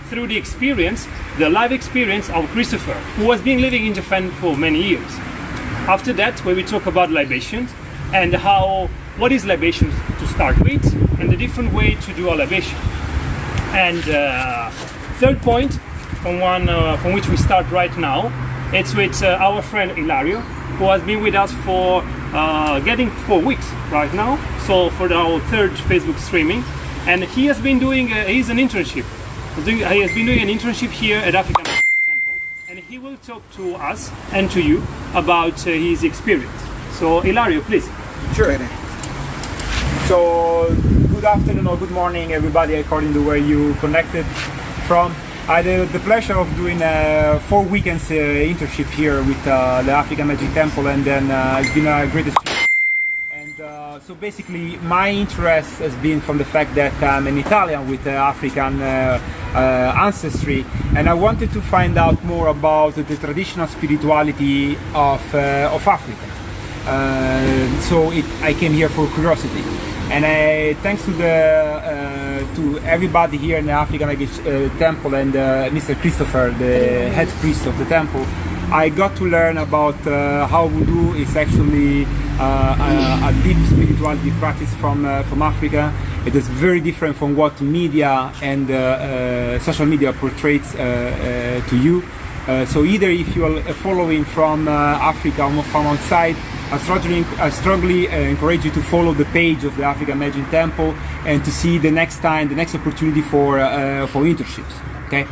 through the experience, the live experience of Christopher, who has been living in Japan for many years. After that, we will talk about libations and what is libation to start with, and the different way to do a libation. And third point, from which we start right now, it's with our friend Ilario, who has been with us for getting 4 weeks right now. So for our third Facebook streaming, and he has been doing he's an internship. He has been doing an internship here at African Temple, and he will talk to us and to you about his experience. So Ilario, please. Sure. So good afternoon or good morning, everybody, according to where you connected from. I had the pleasure of doing a 4 weekends internship here with the African Magic Temple, and then it's been a great experience. And so basically my interest has been from the fact that I'm an Italian with African ancestry, and I wanted to find out more about the traditional spirituality of Africa. So I came here for curiosity. And thanks to everybody here in the African Temple and Mr. Christopher, the head priest of the temple, I got to learn about how Voodoo is actually a deep spirituality practice from Africa. It is very different from what media and social media portrays to you. So either if you are following from Africa or from outside, I strongly encourage you to follow the page of the African Magic Temple and to see the next opportunity for internships. Okay.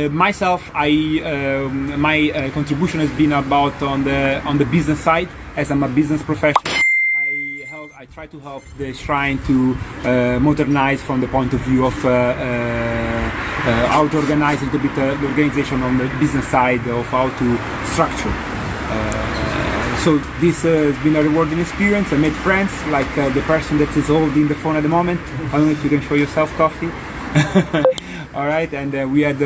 Myself, my contribution has been about on the business side, as I'm a business professional. I try to help the shrine to modernize from the point of view of how to organize a little bit the organization on the business side of how to structure. So this has been a rewarding experience. I made friends, like the person that is holding the phone at the moment. I don't know if you can show yourself, Coffee. All right, and we had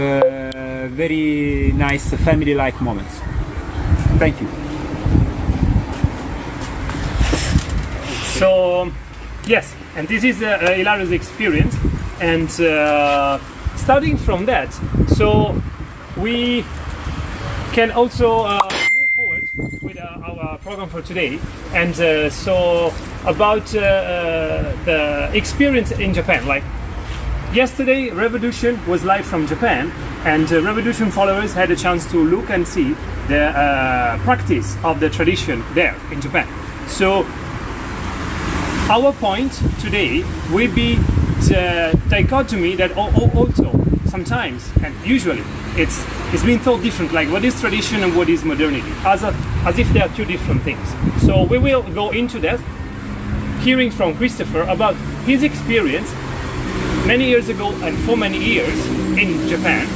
very nice family-like moments. Thank you. So, yes, and this is Ilario's experience, and starting from that, so we can also move forward with our program for today, and so about the experience in Japan. Like yesterday, ReVodution was live from Japan, and ReVodution followers had a chance to look and see the practice of the tradition there in Japan. So our point today will be the dichotomy that also sometimes and usually it's been thought different, like what is tradition and what is modernity, as if they are two different things. So we will go into that, hearing from Christopher about his experience many years ago and for many years in Japan,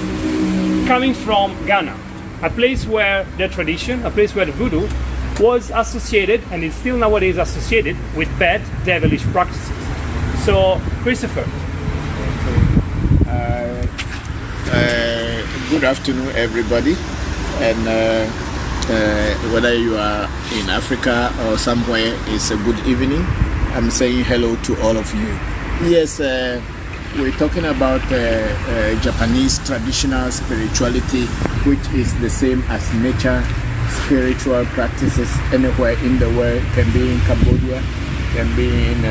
coming from Ghana, a place where the tradition, a place where the voodoo was associated and is still nowadays associated with bad, devilish practices. So, Christopher. Good afternoon, everybody, and whether you are in Africa or somewhere, it's a good evening. I'm saying hello to all of you. Yes, we're talking about Japanese traditional spirituality, which is the same as nature spiritual practices anywhere in the world. Can be in Cambodia, can be in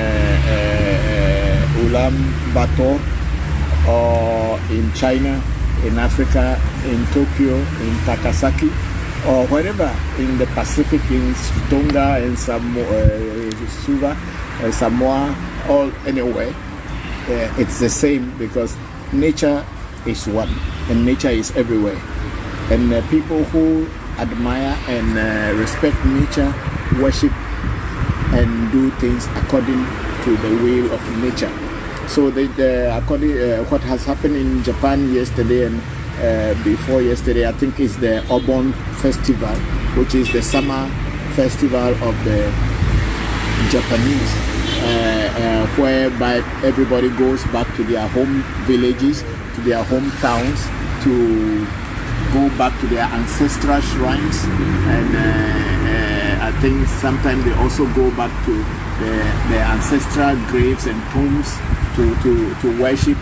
Ulaanbaatar, or in China, in Africa, in Tokyo, in Takasaki, or wherever in the Pacific, in Tonga, in Samoa, all anywhere. It's the same, because nature is one and nature is everywhere, and people who admire and respect nature worship and do things according to the will of nature. So according what has happened in Japan yesterday and before yesterday, I think is the Obon Festival, which is the summer festival of the Japanese, whereby everybody goes back to their home villages, to their hometowns, to go back to their ancestral shrines, and I think sometimes they also go back to their ancestral graves and tombs to worship,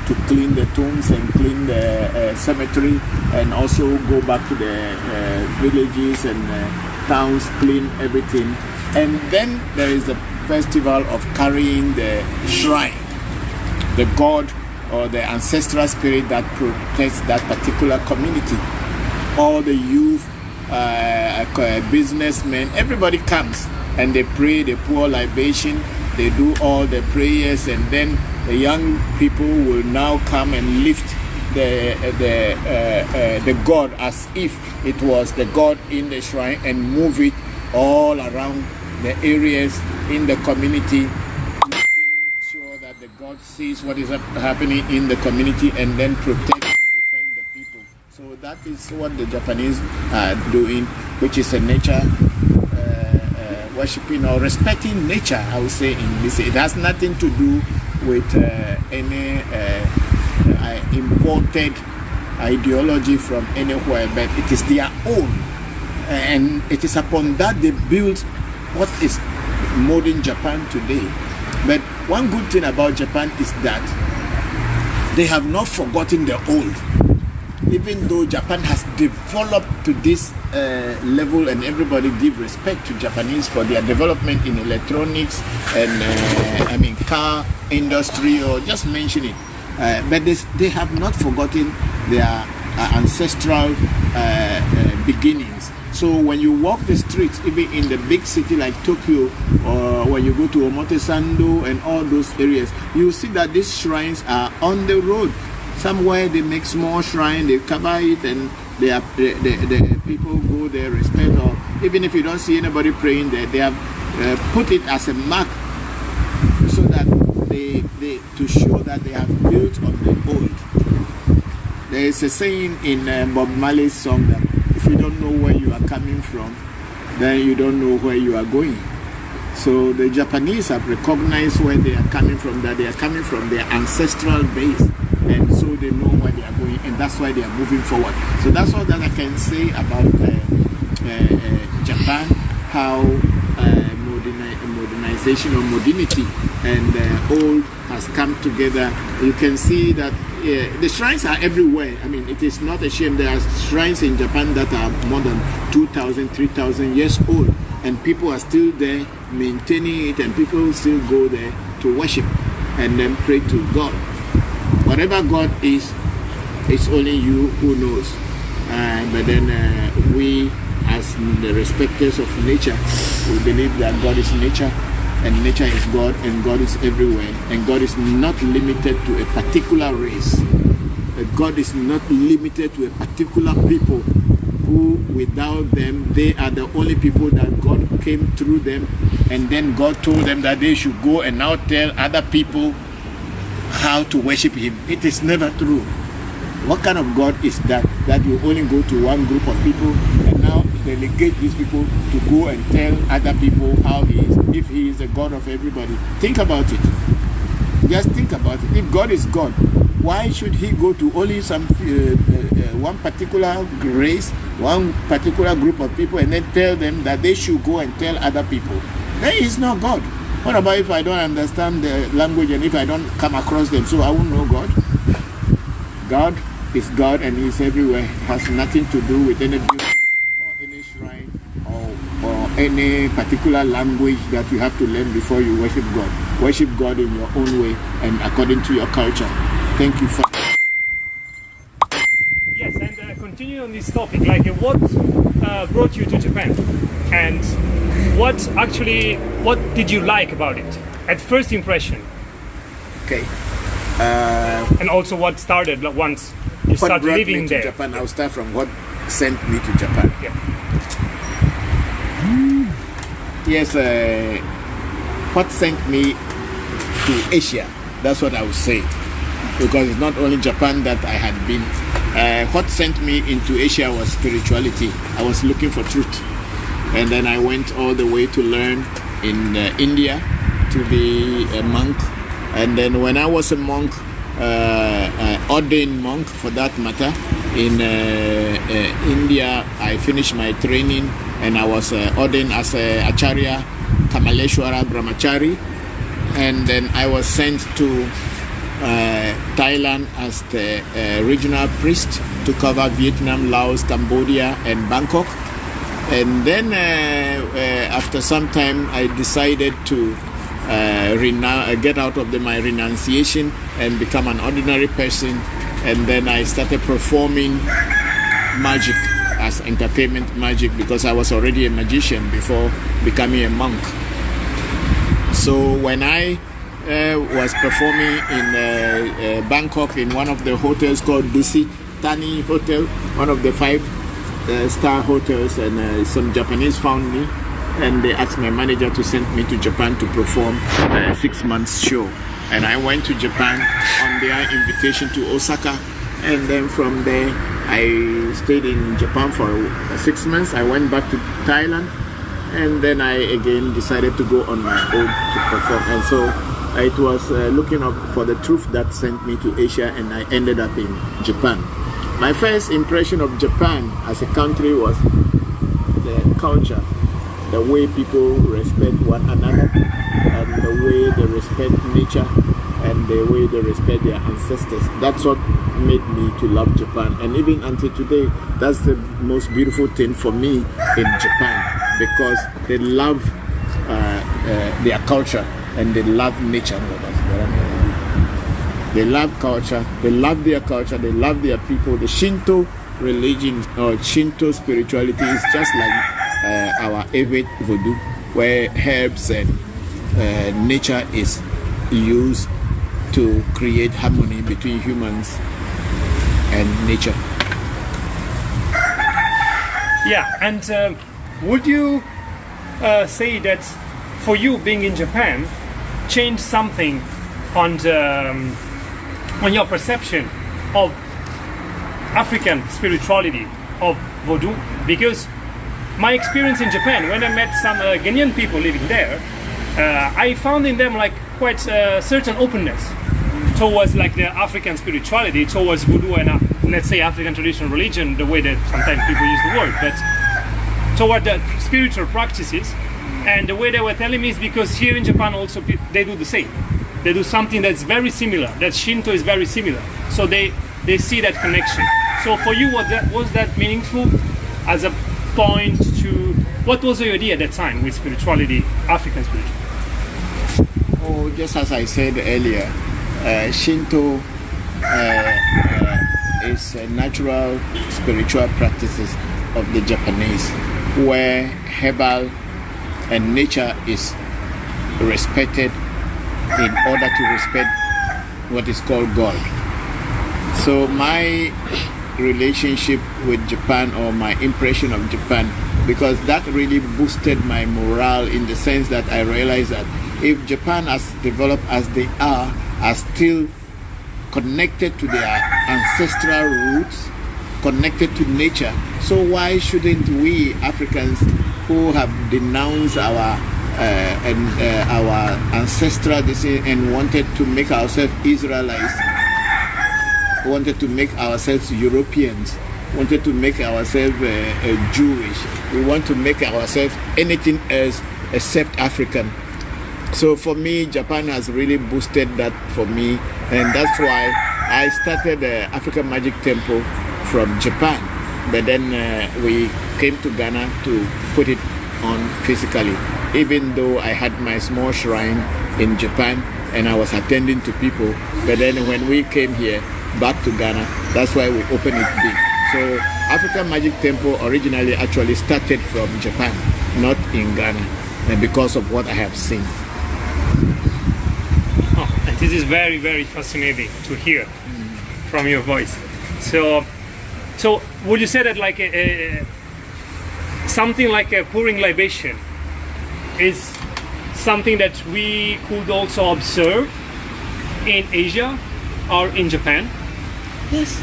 to clean the tombs and clean the cemetery, and also go back to the villages and towns, clean everything. And then there is the festival of carrying the shrine, the god or the ancestral spirit that protects that particular community. All the youth, businessmen, everybody comes and they pray, they pour libation, they do all the prayers, and then the young people will now come and lift the god as if it was the god in the shrine and move it all around the areas in the community, making sure that the god sees what is happening in the community and then protect and defend the people. So that is what the Japanese are doing, which is a nature worshipping or respecting nature, I would say. In this, it has nothing to do with any imported ideology from anywhere, but it is their own, and it is upon that they build what is modern Japan today. But one good thing about Japan is that they have not forgotten the old. Even though Japan has developed to this level, and everybody give respect to Japanese for their development in electronics and car industry, or just mention it, but they have not forgotten their ancestral beginnings. So when you walk the streets, even in the big city like Tokyo, or when you go to Omotesando and all those areas, you see that these shrines are on the road. Somewhere they make small shrine, they cover it, and the people go there, respect, or even if you don't see anybody praying there, they have put it as a mark so that they to show that they have built on the old. There is a saying in Bob Marley's song that if you don't know where you are coming from, then you don't know where you are going. So the Japanese have recognized where they are coming from, that they are coming from their ancestral base, and so they know where they are going, and that's why they are moving forward. So that's all that I can say about Japan, how modernization or modernity and old has come together. You can see that the shrines are everywhere. I mean, it is not a shame. There are shrines in Japan that are more than 2,000, 3,000 years old, and people are still there maintaining it, and people still go there to worship and then pray to God. Whatever God is, it's only you who knows. But then we, as the respecters of nature, we believe that God is nature, and nature is God, and God is everywhere, and God is not limited to a particular race. God is not limited to a particular people who, without them, they are the only people that God came through them, and then God told them that they should go and now tell other people how to worship Him. It is never true. What kind of God is that? That you only go to one group of people and now delegate these people to go and tell other people how He is, if He is the God of everybody. Think about it. Just think about it. If God is God, why should He go to only some one particular race, one particular group of people, and then tell them that they should go and tell other people? Then He is not God. What about if I don't understand the language and if I don't come across them, so I won't know God? God is God, and He is everywhere. It has nothing to do with any building or any shrine or any particular language that you have to learn before you worship God. Worship God in your own way and according to your culture. Thank you for that. Yes, and continue on this topic, like what brought you to Japan, and what did you like about it at first impression? Okay. And also what started once you started living there. Japan, I'll start from what sent me to Japan. Yeah. Yes, what sent me to Asia, that's what I would say. Because it's not only Japan that I had been. What sent me into Asia was spirituality. I was looking for truth. And then I went all the way to learn in India to be a monk. And then when I was a monk, ordained monk for that matter, in India, I finished my training and I was ordained as a Acharya Kamaleshwara Brahmachari and then I was sent to Thailand as the regional priest to cover Vietnam, Laos, Cambodia, and Bangkok. And then after some time, I decided to get out of my renunciation and become an ordinary person. And then I started performing magic as entertainment magic, because I was already a magician before becoming a monk. So when I was performing in Bangkok in one of the hotels called Dusit Thani Hotel, one of the 5-star hotels, and some Japanese found me, and they asked my manager to send me to Japan to perform a 6-month show. And I went to Japan on their invitation to Osaka, and then from there I stayed in Japan for 6 months. I went back to Thailand, and then I again decided to go on my own to perform. And so it was looking up for the truth that sent me to Asia, and I ended up in Japan. My first impression of Japan as a country was the culture, the way people respect one another, and the way they respect nature, and the way they respect their ancestors. That's what made me to love Japan. And even until today, that's the most beautiful thing for me in Japan, because they love their culture and they love nature. They love culture, they love their culture, they love their people. The Shinto religion or Shinto spirituality is just like our Ewe Vodu, where herbs and nature is used to create harmony between humans and nature. Yeah, and would you say that for you being in Japan changed something on your perception of African spirituality, of Voodoo? Because my experience in Japan, when I met some Ghanaian people living there, I found in them like quite a certain openness towards like the African spirituality, towards Voodoo and let's say African traditional religion, the way that sometimes people use the word, but toward the spiritual practices. And the way they were telling me is because here in Japan also they do the same. They do something that's very similar, that Shinto is very similar. So they see that connection. So for you, was that meaningful as a point to, what was your idea at that time with spirituality, African spirituality? Oh, just as I said earlier, Shinto is natural spiritual practices of the Japanese, where herbal and nature is respected in order to respect what is called God. So my relationship with Japan, or my impression of Japan, because that really boosted my morale, in the sense that I realized that if Japan, as developed as they are still connected to their ancestral roots, connected to nature, so why shouldn't we Africans, who have denounced our ancestral disease and wanted to make ourselves Israelites, wanted to make ourselves Europeans, wanted to make ourselves Jewish, we want to make ourselves anything else except African. So for me, Japan has really boosted that for me, and that's why I started the African Magic Temple from Japan. But then we came to Ghana to put it on physically, even though I had my small shrine in Japan and I was attending to people. But then when we came here back to Ghana, that's why we opened it big. So African Magic Temple originally actually started from Japan, not in Ghana, and because of what I have seen. Oh, and this is very, very fascinating to hear from your voice. So would you say that like something like a pouring libation is something that we could also observe in Asia or in Japan? Yes.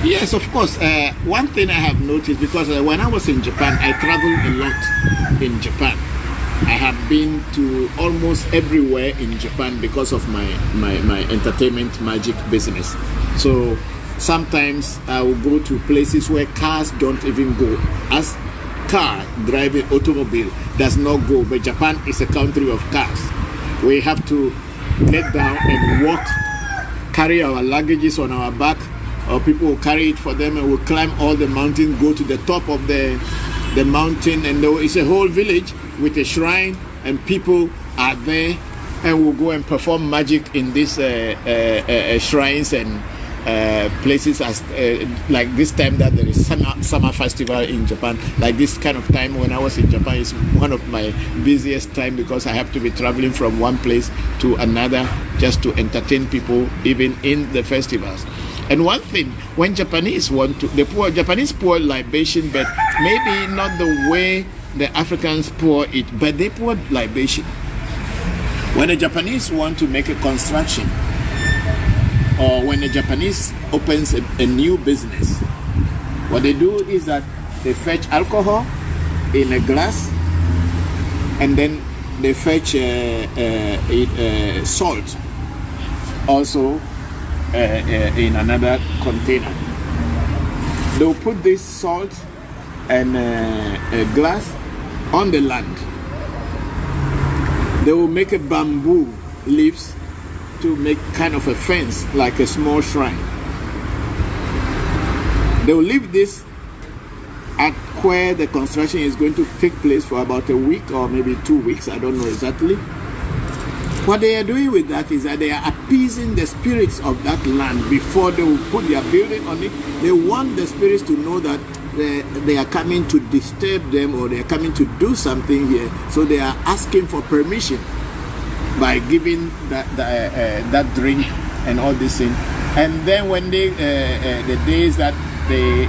Yes, of course. One thing I have noticed, because when I was in Japan, I traveled a lot in Japan. I have been to almost everywhere in Japan because of my entertainment magic business. So sometimes I will go to places where cars don't even go. As car driving automobile does not go, but Japan is a country of cars. We have to get down and walk, carry our luggages on our back, or people will carry it for them, and we'll climb all the mountains, go to the top of the mountain, and it's a whole village with a shrine, and people are there, and we'll go and perform magic in these shrines and places, as like this time that there is summer festival in Japan. Like this kind of time when I was in Japan is one of my busiest time, because I have to be traveling from one place to another just to entertain people even in the festivals. And one thing, when Japanese want to, Japanese pour libation, but maybe not the way the Africans pour it, but they pour libation. When the Japanese want to make a construction, or when the Japanese opens a new business, what they do is that they fetch alcohol in a glass, and then they fetch salt also in another container. They'll put this salt and a glass on the land. They will make a bamboo leaves to make kind of a fence, like a small shrine. They will leave this at where the construction is going to take place for about a week or maybe 2 weeks, I don't know exactly. What they are doing with that is that they are appeasing the spirits of that land before they will put their building on it. They want the spirits to know that they are coming to disturb them, or they are coming to do something here. So they are asking for permission by giving that drink and all this thing. And then when they the days that they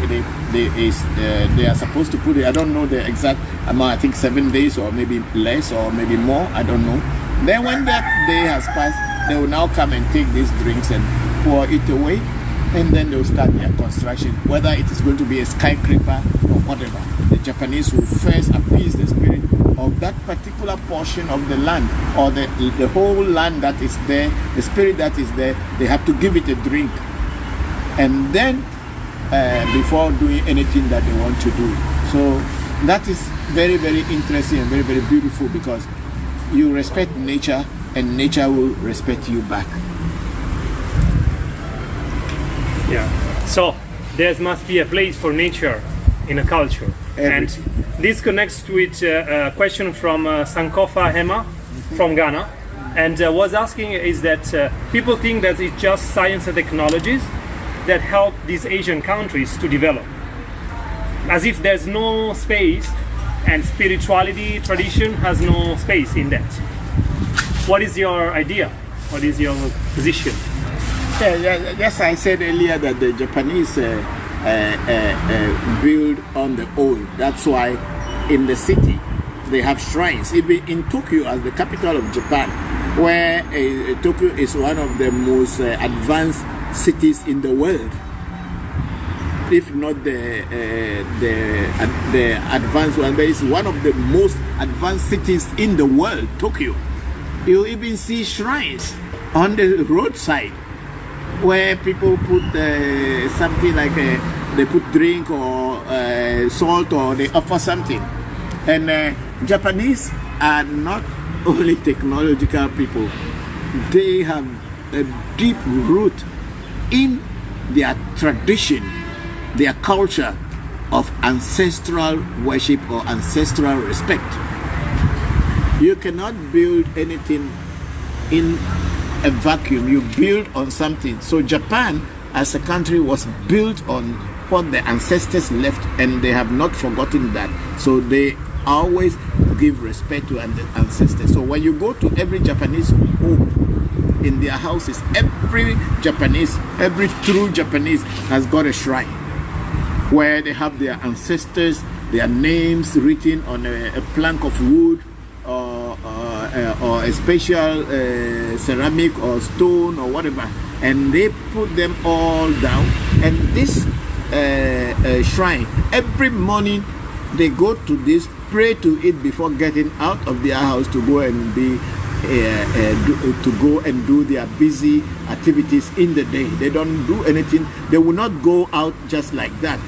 are supposed to put it, I don't know the exact amount, I think 7 days or maybe less or maybe more, I don't know. Then when that day has passed, they will now come and take these drinks and pour it away, and then they will start their construction, whether it is going to be a skyscraper or whatever. The Japanese will first appease the spirit of that particular portion of the land, or the whole land that is there, the spirit that is there. They have to give it a drink, and then before doing anything that they want to do. So that is very, very interesting and very, very beautiful, because you respect nature and nature will respect you back. Yeah. So there must be a place for nature in a culture. And this connects with a question from Sankofa Hema from Ghana. And was asking is that people think that it's just science and technologies that help these Asian countries to develop, as if there's no space, and spirituality tradition has no space in that. What is your idea? What is your position? Yes, I said earlier that the Japanese build on the old. That's why in the city they have shrines. Even in Tokyo, as the capital of Japan, where Tokyo is one of the most advanced cities in the world, if not the advanced one, but it's one of the most advanced cities in the world, Tokyo. You even see shrines on the roadside where people put something like they put drink or salt, or they offer something. And Japanese are not only technological people, they have a deep root in their tradition, their culture of ancestral worship or ancestral respect. You cannot build anything in a vacuum. You build on something. So Japan as a country was built on what the ancestors left, and they have not forgotten that. So they always give respect to the ancestors. So when you go to every Japanese home, in their houses, every true Japanese has got a shrine where they have their ancestors, their names written on a plank of wood, or a special ceramic or stone or whatever, and they put them all down. And this shrine, every morning they go to this, pray to it before getting out of their house to go and be to go and do their busy activities in the day. They don't do anything. They will not go out just like that.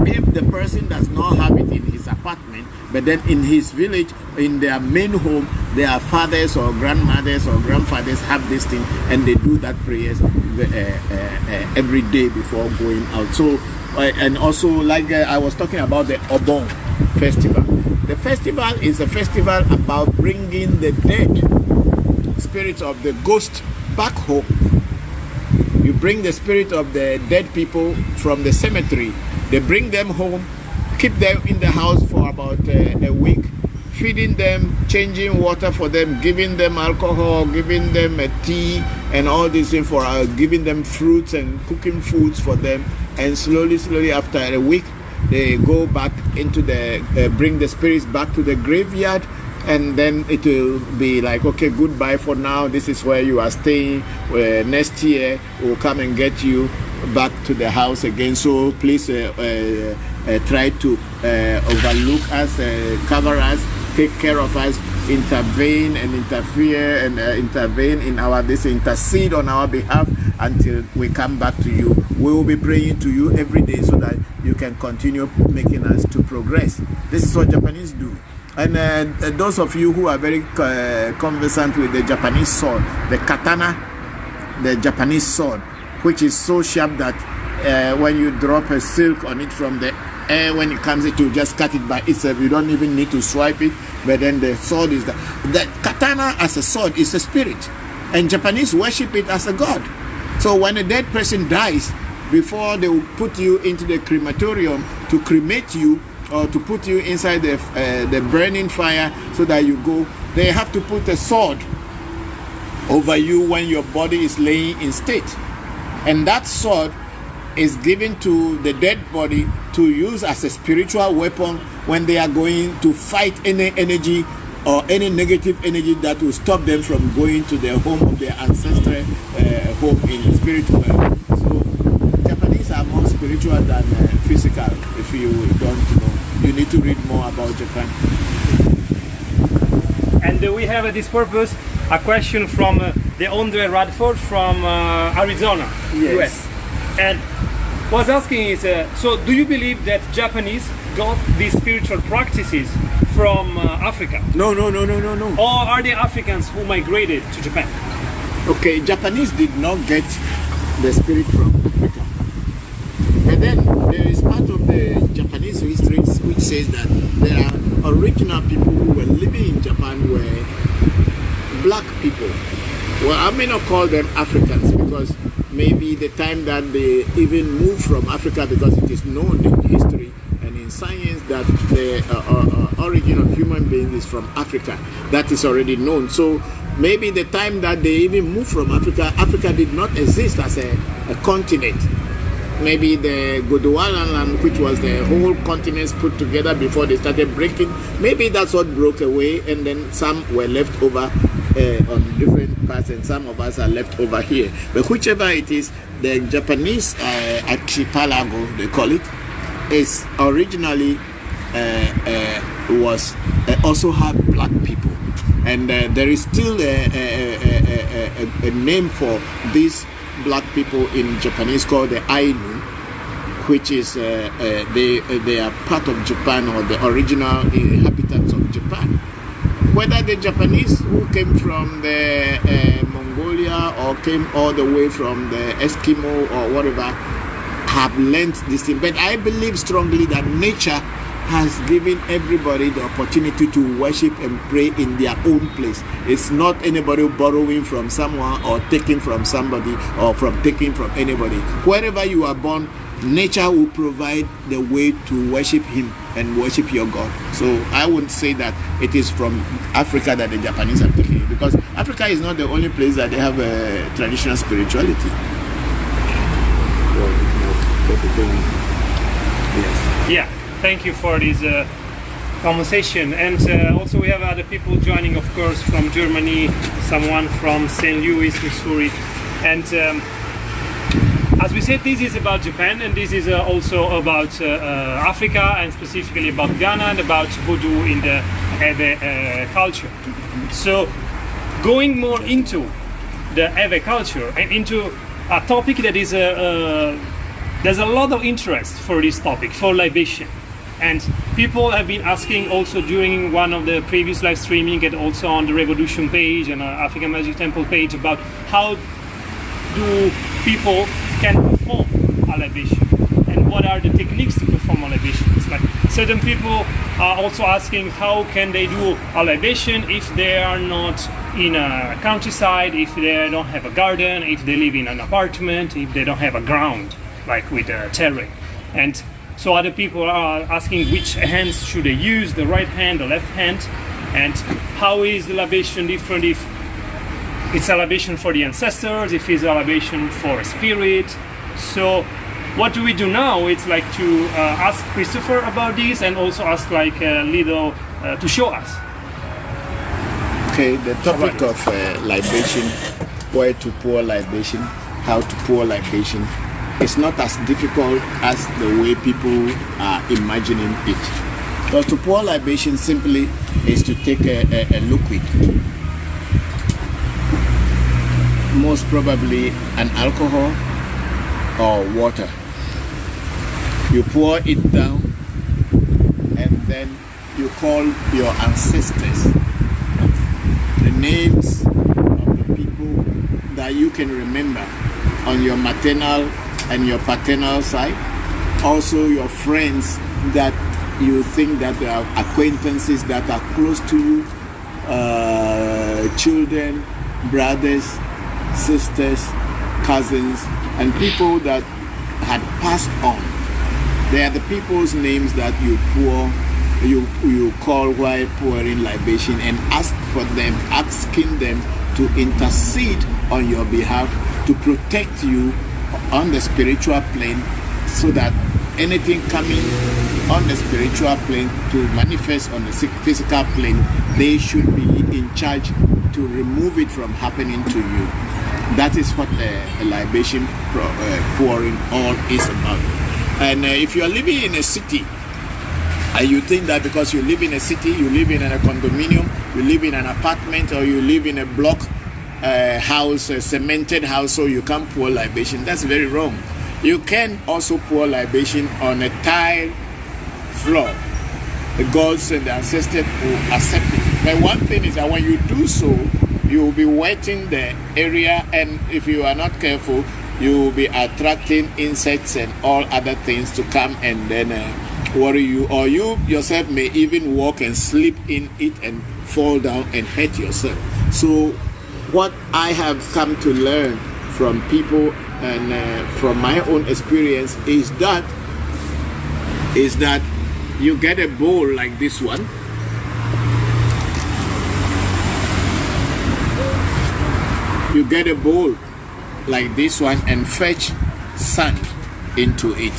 If the person does not have it in his apartment, but then in his village, in their main home, their fathers or grandmothers or grandfathers have this thing, and they do that prayers every day before going out. So, and also like I was talking about the Obon festival. The festival is a festival about bringing the dead spirits of the ghost back home. You bring the spirit of the dead people from the cemetery. They bring them home, keep them in the house for about a week, feeding them, changing water for them, giving them alcohol, giving them a tea and all these things, for giving them fruits and cooking foods for them. And slowly after a week, they go back into bring the spirits back to the graveyard. And then it will be like, okay, goodbye for now. This is where you are staying. Next year we'll come and get you back to the house again. So please try to overlook us, cover us, take care of us, intervene and interfere and intervene in intercede on our behalf until we come back to you. We will be praying to you every day so that you can continue making us to progress. This is what Japanese do. And those of you who are very conversant with the Japanese sword, the katana, the Japanese sword, which is so sharp that when you drop a silk on it from the air, when it comes, it will just cut it by itself. You don't even need to swipe it. But then the sword is the katana as a sword is a spirit, and Japanese worship it as a god. So when a dead person dies, before they will put you into the crematorium to cremate you, or to put you inside the burning fire so that you go, they have to put a sword over you when your body is laying in state. And that sword is given to the dead body to use as a spiritual weapon when they are going to fight any energy or any negative energy that will stop them from going to their home of their ancestral home in the spirit world. So Japanese are more spiritual than physical. If you don't know, you need to read more about Japan. And we have at this purpose a question from the Andre Radford from Arizona, Yes. US. And was asking is, so do you believe that Japanese got these spiritual practices from Africa? No. Or are they Africans who migrated to Japan? Okay, Japanese did not get the spirit from Africa. But then there is part of the Japanese history which says that there are original people who were living in Japan were black people. Well, I may not call them Africans because maybe the time that they even moved from Africa, because it is known in history and in science that the origin of human beings is from Africa. That is already known. So maybe the time that they even moved from Africa, Africa did not exist as a continent. Maybe the Gondwana land, which was the whole continents put together before they started breaking, maybe that's what broke away, and then some were left over on different parts, and some of us are left over here. But whichever it is, the Japanese archipelago, they call it, is originally was also had black people, and there is still a name for these black people in Japanese called the Ainu, which is they are part of Japan, or the original inhabitants of Japan. Whether the Japanese who came from the Mongolia or came all the way from the Eskimo or whatever have learned this thing, but I believe strongly that nature has given everybody the opportunity to worship and pray in their own place. It's not anybody borrowing from someone or taking from somebody or taking from anybody. Wherever you are born, nature will provide the way to worship him and worship your God. So I would say that it is from Africa that the Japanese are taking it, because Africa is not the only place that they have a traditional spirituality. Yes. Yeah. Thank you for this conversation, and also we have other people joining, of course, from Germany, someone from St. Louis, Missouri, and as we said, this is about Japan, and this is also about Africa, and specifically about Ghana and about Voodoo in the culture. So, going more into the Ewe culture and into a topic that is there's a lot of interest for this topic, for libation. And people have been asking also during one of the previous live streaming and also on the ReVodution page and African Magic Temple page about how do people can perform a libation and what are the techniques to perform a libation. It's like certain people are also asking how can they do a libation if they are not in a countryside, if they don't have a garden, if they live in an apartment, if they don't have a ground like with a terrain. And so other people are asking which hands should they use, the right hand, the left hand, and how is the libation different if it's a libation for the ancestors, if it's a libation for a spirit. So what do we do now? It's like to ask Christopher about this and also ask like Lido to show us. Okay, the topic of libation, where to pour libation, how to pour libation, is not as difficult as the way people are imagining it. But to pour libation simply is to take a liquid, most probably an alcohol or water. You pour it down and then you call your ancestors, the names of the people that you can remember on your maternal and your paternal side, also your friends that you think that are acquaintances that are close to you, children, brothers, sisters, cousins, and people that had passed on. They are the people's names that you call while pouring libation and ask for them, asking them to intercede on your behalf to protect you on the spiritual plane, so that anything coming on the spiritual plane to manifest on the physical plane, they should be in charge to remove it from happening to you. That is what a libation pouring all is about. And if you are living in a city, and you think that because you live in a city, you live in a condominium, you live in an apartment, or you live in a block house, a cemented house, so you can pour libation, that's very wrong. You can also pour libation on a tile floor. The gods and the ancestors will accept it. But one thing is that when you do so, you will be wetting the area, and if you are not careful, you will be attracting insects and all other things to come and then worry you, or you yourself may even walk and slip in it and fall down and hurt yourself. So what I have come to learn from people and from my own experience is that you get a bowl like this one. You get a bowl like this one and fetch sand into it.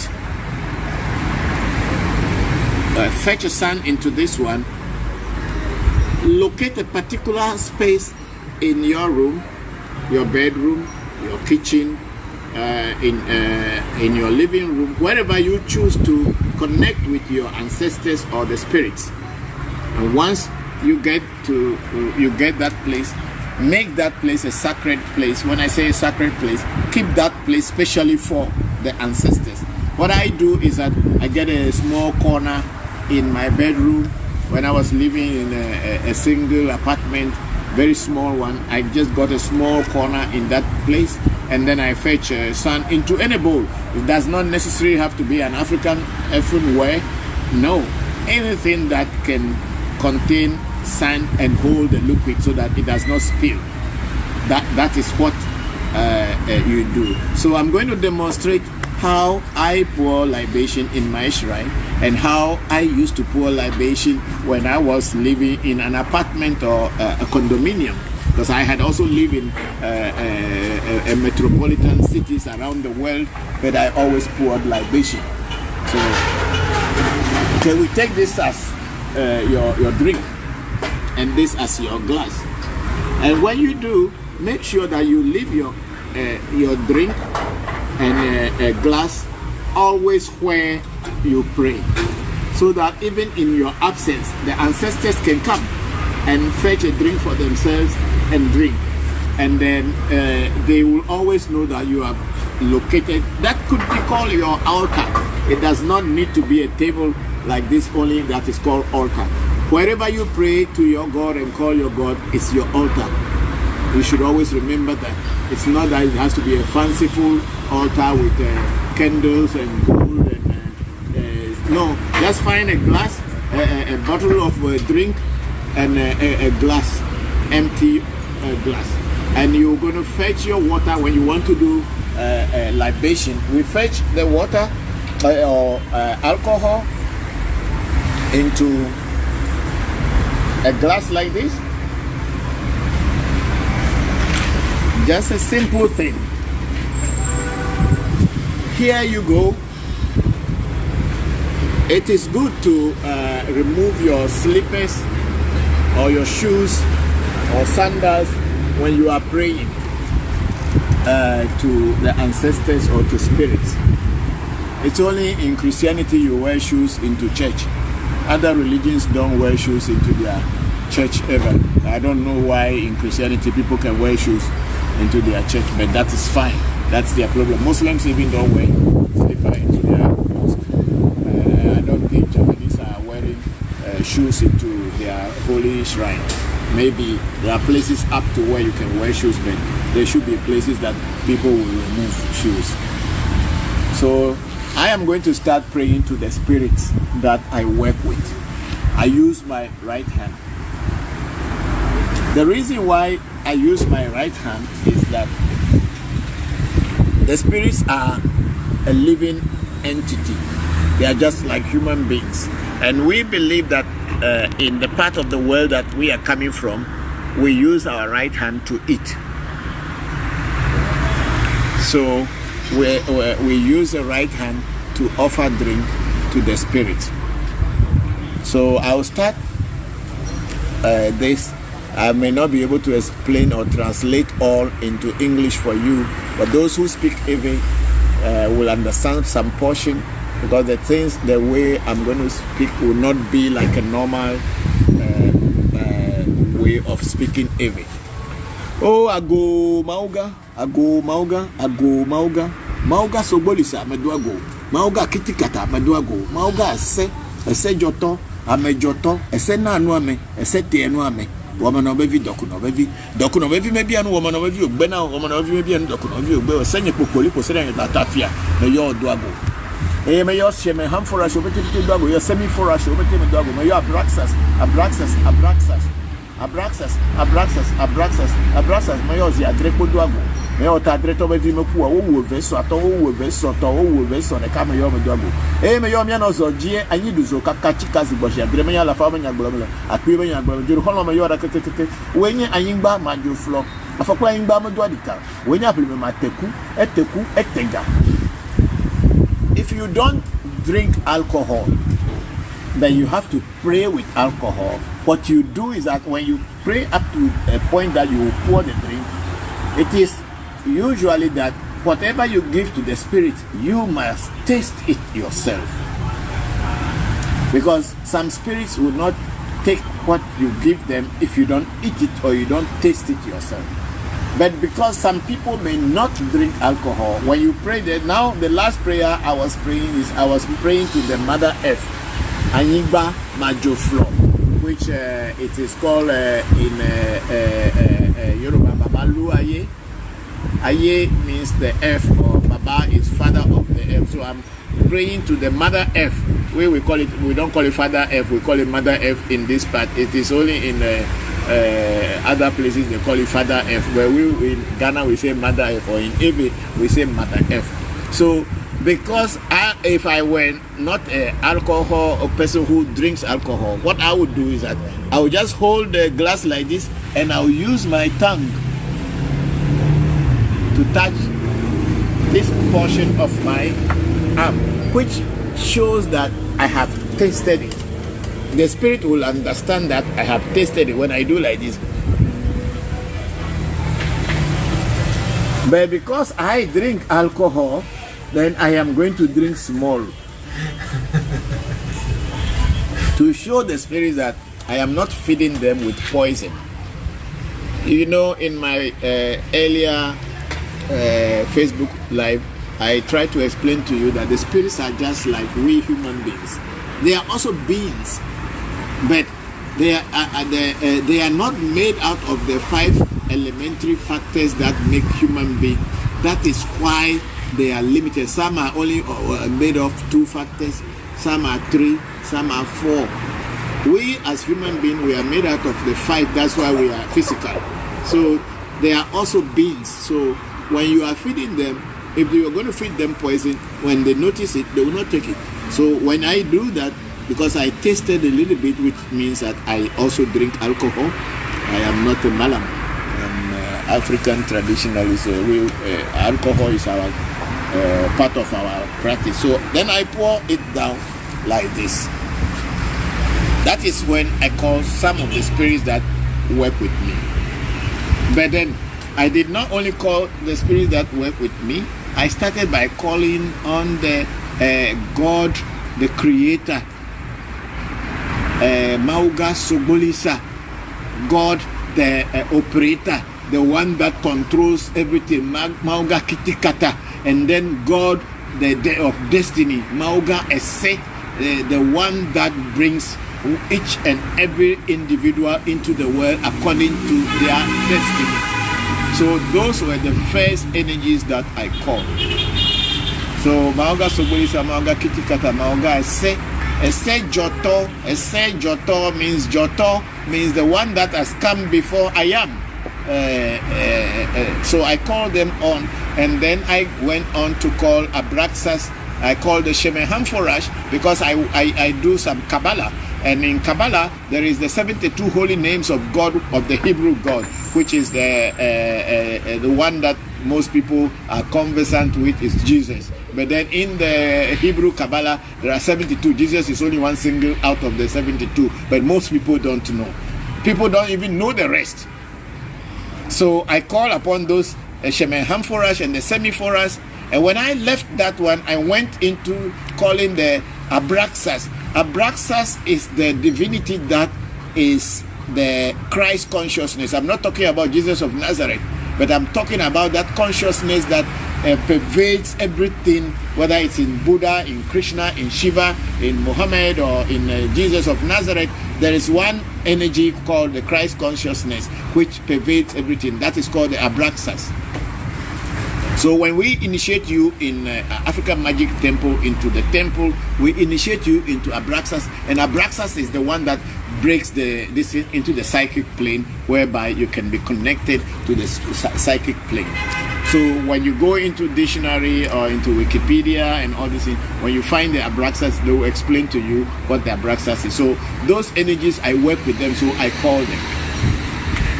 Fetch a sand into this one. Locate a particular space in your room, your bedroom, your kitchen, in your living room, wherever you choose to connect with your ancestors or the spirits. And once you get that place, make that place a sacred place. When I say a sacred place, keep that place specially for the ancestors. What I do is that I get a small corner in my bedroom. When I was living in a single apartment, very small one, I just got a small corner in that place, and then I fetch sand into any bowl. It does not necessarily have to be an African earthenware. No, anything that can contain sand and hold the liquid so that it does not spill. That is what you do. So I'm going to demonstrate how I pour libation in my shrine and how I used to pour libation when I was living in an apartment or a condominium, because I had also lived in a metropolitan cities around the world, but I always poured libation. So okay, we take this as your drink and this as your glass, and when you do, make sure that you leave your drink and a glass always where you pray, so that even in your absence the ancestors can come and fetch a drink for themselves and drink, and then they will always know that you have located. That could be called your altar. It does not need to be a table like this only, that is called altar. Wherever you pray to your God and call your God, it's your altar. You should always remember that. It's not that it has to be a fanciful altar with candles and gold and no. Just find a glass, a bottle of drink, and a glass, empty glass, and you're going to fetch your water when you want to do libation. We fetch the water or alcohol into a glass like this. Just a simple thing. Here you go. It is good to remove your slippers or your shoes or sandals when you are praying to the ancestors or to spirits. It's only in Christianity you wear shoes into church. Other religions don't wear shoes into their church ever. I don't know why in Christianity people can wear shoes into their church, but that is fine. That's their problem. Muslims even don't wear slipper into their mosque. I don't think Japanese are wearing shoes into their holy shrine. Maybe there are places up to where you can wear shoes, but there should be places that people will remove shoes. So I am going to start praying to the spirits that I work with. I use my right hand. The reason why I use my right hand is that the spirits are a living entity. They are just like human beings. And we believe that in the part of the world that we are coming from, we use our right hand to eat. So we use the right hand to offer drink to the spirits. So I'll start this. I may not be able to explain or translate all into English for you, but those who speak Ewe will understand some portion, because the way I'm going to speak will not be like a normal way of speaking Ewe. Oh, ago mauga, ago mauga, ago mauga, mauga sobolisa meduago, mauga kitikata meduago, mauga ese joto, ame joto, ese na anuame, ese te anuame. Woman of every docuno baby maybe and woman of you, Bena, woman of you, maybe and docuno, send your polipo saying that Tafia, may your duago. Eh, may your shame a ham for us over the dog, your semi for us over the dog, may your abraxas, may yours, ya drepo duago. Me ota dreto be vime ku wo veso ato wo veso to wo veso ne kama yo medoago me yo mia no zo gie anyi duzo kaka chika zibosha dre me ya la fa me nya gbolo akwi me nya gbolo juru hono me yo ra kete wenye anyingba manjo flo afakwa anyingba me do adika wenye apele me mateku etenga. If you don't drink alcohol, then you have to pray with alcohol. What you do is that when you pray up to a point that you will pour the drink, it is usually that whatever you give to the spirit, you must taste it yourself. Because some spirits will not take what you give them if you don't eat it or you don't taste it yourself. But because some people may not drink alcohol, when you pray that, now the last prayer I was praying to the Mother Earth, Anyigba Majoflo, which it is called in Yoruba Babalu Aye. Aye means the earth, or Baba is father of the earth. So I'm praying to the Mother Earth. We call it, we don't call it Father Earth, we call it Mother Earth in this part. It is only in other places they call it Father Earth. Where we in Ghana we say Mother Earth, or in Ewe we say Mother Earth. So because if I were not an alcohol or person who drinks alcohol, what I would do is that I would just hold the glass like this and I will use my tongue to touch this portion of my arm, which shows that I have tasted it. The spirit will understand that I have tasted it when I do like this. But because I drink alcohol, then I am going to drink small to show the spirit that I am not feeding them with poison. You know, in my earlier Facebook live, I tried to explain to you that the spirits are just like we human beings. They are also beings, but they are not made out of the 5 elementary factors that make human being. That is why they are limited. Some are only made of 2 factors, some are 3, some are 4. We as human beings, we are made out of the 5. That's why we are physical. So they are also beings. So when you are feeding them, if you are going to feed them poison, when they notice it, they will not take it. So when I do that, because I tasted a little bit, which means that I also drink alcohol. I am not a malam. I'm African traditionalist. Alcohol is our part of our practice. So then I pour it down like this. That is when I call some of the spirits that work with me. But then I did not only call the spirits that work with me. I started by calling on the God, the Creator, Mauga Sobolisa, God, the operator, the one that controls everything, Mauga Kitikata, and then God, the day of destiny, Mauga Esse, the one that brings each and every individual into the world according to their destiny. So those were the first energies that I called. So Mauga Sobolisa, Mauga Kitikata, Mauga Esse. Esse Joto means the one that has come before I am. So I called them on, and then I went on to call Abraxas. I called the Shemehamforash because I do some Kabbalah. And in Kabbalah, there is the 72 holy names of God, of the Hebrew God, which is the one that most people are conversant with is Jesus. But then in the Hebrew Kabbalah, there are 72. Jesus is only one single out of the 72. But most people don't know. People don't even know the rest. So I call upon those Shemehamforash and the Semiforash. And when I left that one, I went into calling the Abraxas. Abraxas is the divinity that is the Christ consciousness. I'm not talking about Jesus of Nazareth, but I'm talking about that consciousness that pervades everything, whether it's in Buddha, in Krishna, in Shiva, in Muhammad, or in Jesus of Nazareth. There is one energy called the Christ consciousness, which pervades everything. That is called the Abraxas. So when we initiate you in African Magic Temple into the temple, we initiate you into Abraxas, and Abraxas is the one that breaks this into the psychic plane, whereby you can be connected to the psychic plane. So when you go into dictionary or into Wikipedia and all this, when you find the Abraxas, they will explain to you what the Abraxas is. So those energies, I work with them, so I call them.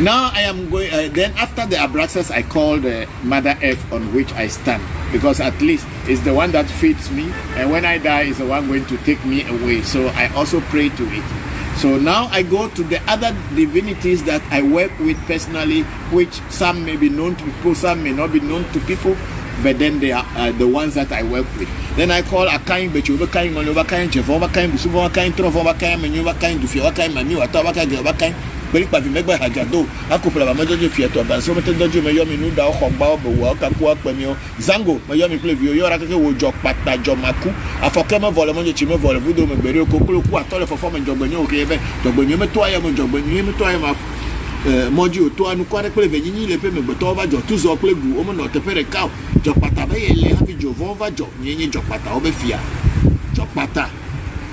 Now I am going, then after the Abraxas, I call the Mother Earth on which I stand, because at least it's the one that feeds me, and when I die, it's the one going to take me away. So I also pray to it. So now I go to the other divinities that I work with personally, which some may be known to people, some may not be known to people, but then they are the ones that I work with. Then I call Akain, Bechuba Kain, Manova Kain, Jevova Kain, Busuma Kain, Trovova Kain, Manuva Kain, Dufia Kain, Manu, Atawa Kain, Gava Kain. Beli pa vimegba hajado akupla ba majojo fiato ba so mete dojo me yomi nu da khogba obo ka ku apemi zango me yomi play vi yo ra keke wo jo pata jo maku afoke me vole mo chi me vole vudo me gbere okokolo ku atole fofo me jogbenyo o ke be jogbenyo me to aya mo jogbenyo me to aya ma moji o to anu kware pele venyinyi le pe me gboto ba jo tuzo pele gu o mo no tepere ka jo pata be yele hafi jo vova jo nyenye jo pata o be fia jo pata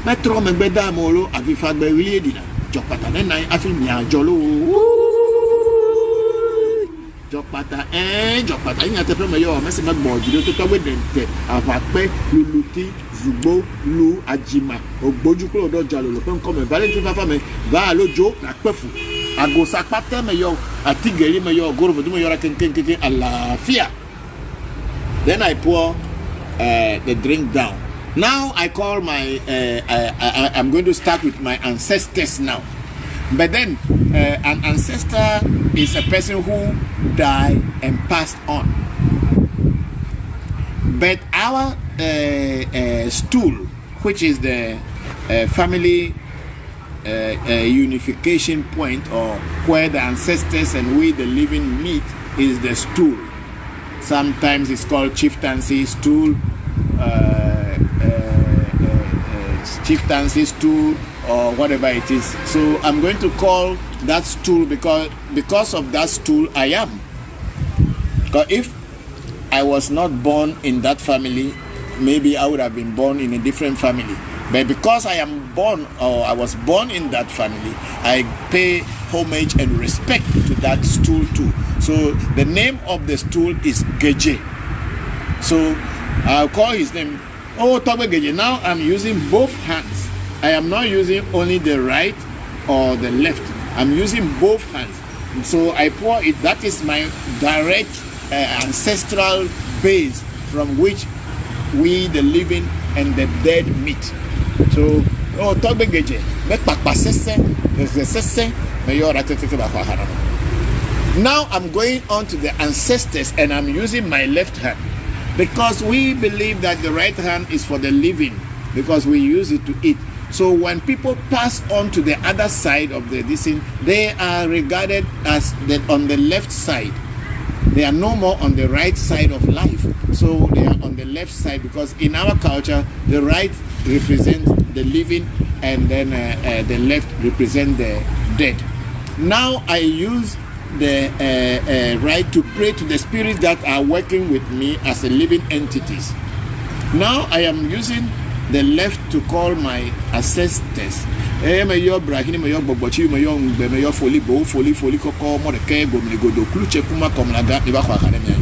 metro me gbeda mo lo afi fagbe wili edina Jokpata nena afi nya jolo Jokpata Jokpata nya te preme yo mesi magbo jilo to togbe dente apape luluti zugbo lu ajima ogboju kuro do jalo lo pe nko me valentine fafa me va lojo na pefu ago sapate me yo atigeri me yo goro vodu me yo ra kenken alafia. Then I pour the drink down. Now I call my, I'm going to start with my ancestors now. But then an ancestor is a person who died and passed on. But our stool, which is the family unification point, or where the ancestors and we the living meet, is the stool. Sometimes it's called chieftaincy stool, chieftaincy stool or whatever it is. So I'm going to call that stool because of that stool I am. Because if I was not born in that family, maybe I would have been born in a different family. But because I am born, or I was born in that family, I pay homage and respect to that stool too. So the name of the stool is Geje. So I'll call his name. Oh, Togbe Geje. Now I'm using both hands. I am not using only the right or the left. I'm using both hands. So I pour it. That is my direct ancestral base from which we, the living and the dead, meet. So, oh, Togbe Geje. Now I'm going on to the ancestors and I'm using my left hand because we believe that the right hand is for the living because we use it to eat. So when people pass on to the other side of the distance, they are regarded as on the left side. They are no more on the right side of life. So they are on the left side because in our culture, the right represents the living and then the left represents the dead. Now I use the right to pray to the spirits that are working with me as a living entities. Now I am using the left to call my ancestors. Meyo brahini meyo bobochi meyo ngbe meyo foli koko mo de ke gomni godo kluche kuma komlaga ni ba kwa kare me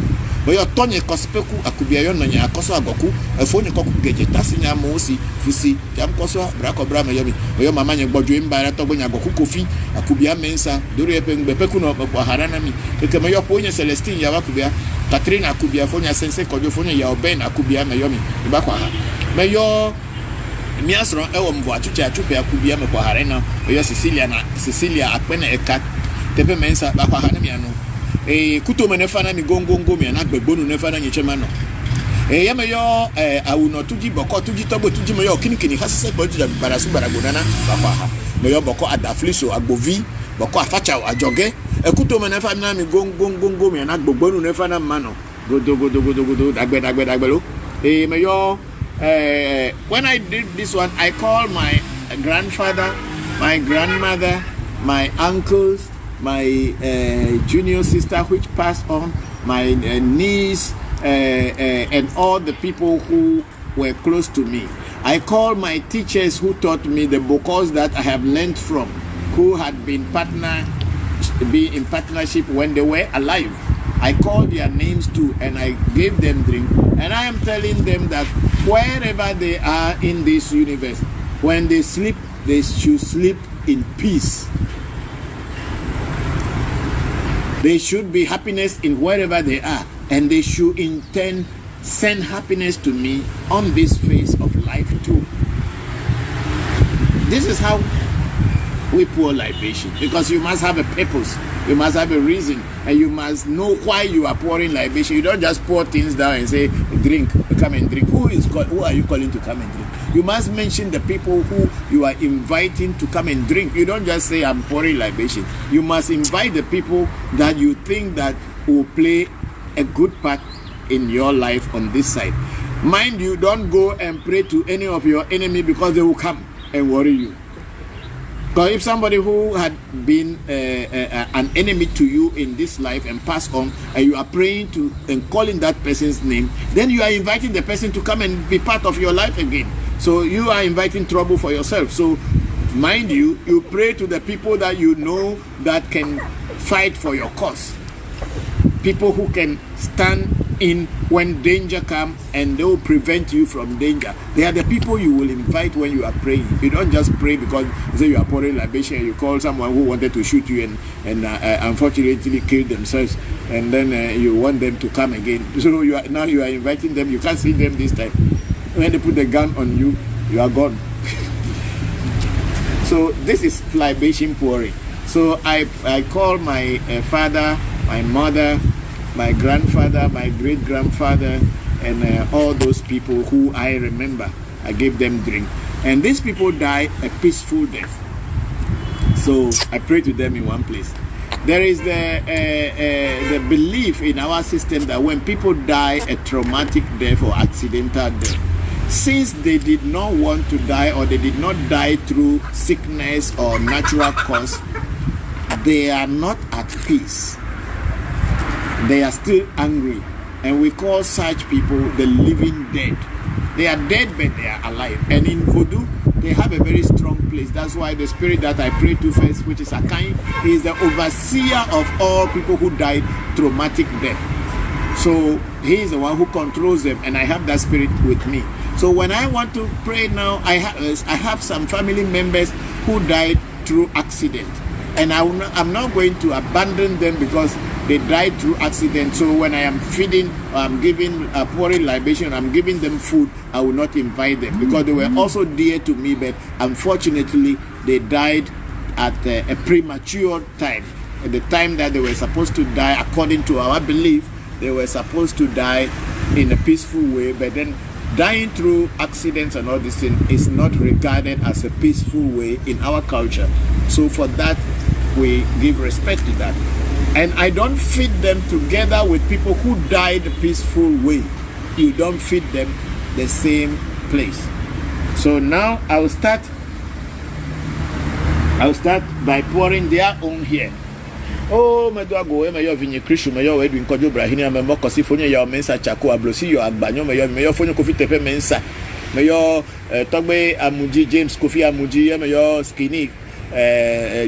meyo tonye kospeku akubia yo nanya akoso agoku efoni koku geje tasinya mosi fusi jam koso brako bra meyo mama nye gbojo mbara to gbonya agoku kofi akubia mensa dori epe ngbe peku no kwa harana mi eke meyo ponye Celestine ya akubia Katrina akubia fonya sense kojo fonya ya oben akubia meyo mi ba kwa meyo miasro ewo mvo atuche akubia me kwa harena yo Cecilia akpene eka tepe mensa ba kwa harana mi anu kuto me nefa na mi gongongo mi na gbegbonu nefa na nyichema no yeme yo awuno tuji Bokor tuji tobo tuji me yo kinikini hasese boju barasu baragonana ba kwa ha me yo Bokor adafliso agbovi Bokor afacha ajoge kuto me nefa na mi gongongo mi na gbegbonu nefa na mano godo dagbelo me yo when I did this one, I called my grandfather, my grandmother, my uncles, my junior sister which passed on, my niece, and all the people who were close to me. I called my teachers who taught me the Bokors that I have learned from, who had been in partnership when they were alive. I called their names too and I gave them drink. And I am telling them that wherever they are in this universe, when they sleep, they should sleep in peace. There should be happiness in wherever they are. And they should in turn send happiness to me on this phase of life too. This is how we pour libation, because you must have a purpose, you must have a reason, and you must know why you are pouring libation. You don't just pour things down and say, drink, come and drink. Who are you calling to come and drink? You must mention the people who you are inviting to come and drink. You don't just say, I'm pouring libation. You must invite the people that you think that will play a good part in your life on this side. Mind you, don't go and pray to any of your enemy because they will come and worry you. Because if somebody who had been an enemy to you in this life and passed on, and you are praying to and calling that person's name, then you are inviting the person to come and be part of your life again. So you are inviting trouble for yourself. So mind you, you pray to the people that you know that can fight for your cause. People who can stand in when danger comes and they will prevent you from danger. They are the people you will invite when you are praying. You don't just pray because you say you are pouring libation and you call someone who wanted to shoot you and unfortunately killed themselves, and then you want them to come again. So now you are inviting them. You can't see them this time. When they put the gun on you, you are gone. So this is libation pouring. So I call my father, my mother, my grandfather, my great-grandfather, and all those people who I remember. I gave them drink. And these people die a peaceful death. So I pray to them in one place. There is the belief in our system that when people die a traumatic death or accidental death, since they did not want to die, or they did not die through sickness or natural cause, they are not at peace. They are still angry, and we call such people the living dead. They are dead, but they are alive. And in Voodoo, they have a very strong place. That's why the spirit that I pray to first, which is Akai, is the overseer of all people who died traumatic death. So he is the one who controls them, and I have that spirit with me. So when I want to pray now, I have some family members who died through accident, and I'm not going to abandon them because they died through accident. So when I am feeding, I'm giving pouring libation, I'm giving them food, I will not invite them because they were also dear to me, but unfortunately they died at a premature time. At the time that they were supposed to die, according to our belief, they were supposed to die in a peaceful way, but then dying through accidents and all this thing is not regarded as a peaceful way in our culture. So for that, we give respect to that. And I don't feed them together with people who died the peaceful way. You don't feed them the same place. So now I'll start by pouring their own here. Oh, my dog, go, my vinny Christian, my your wedding, Kojo Brahina, my Mokosi, Fonia, your mensa, Chaco, Ablosi, your Agbanyo, my your phone coffee tepe mensa, my your Togbe Amuji, James Kofi Amuji, my your skinny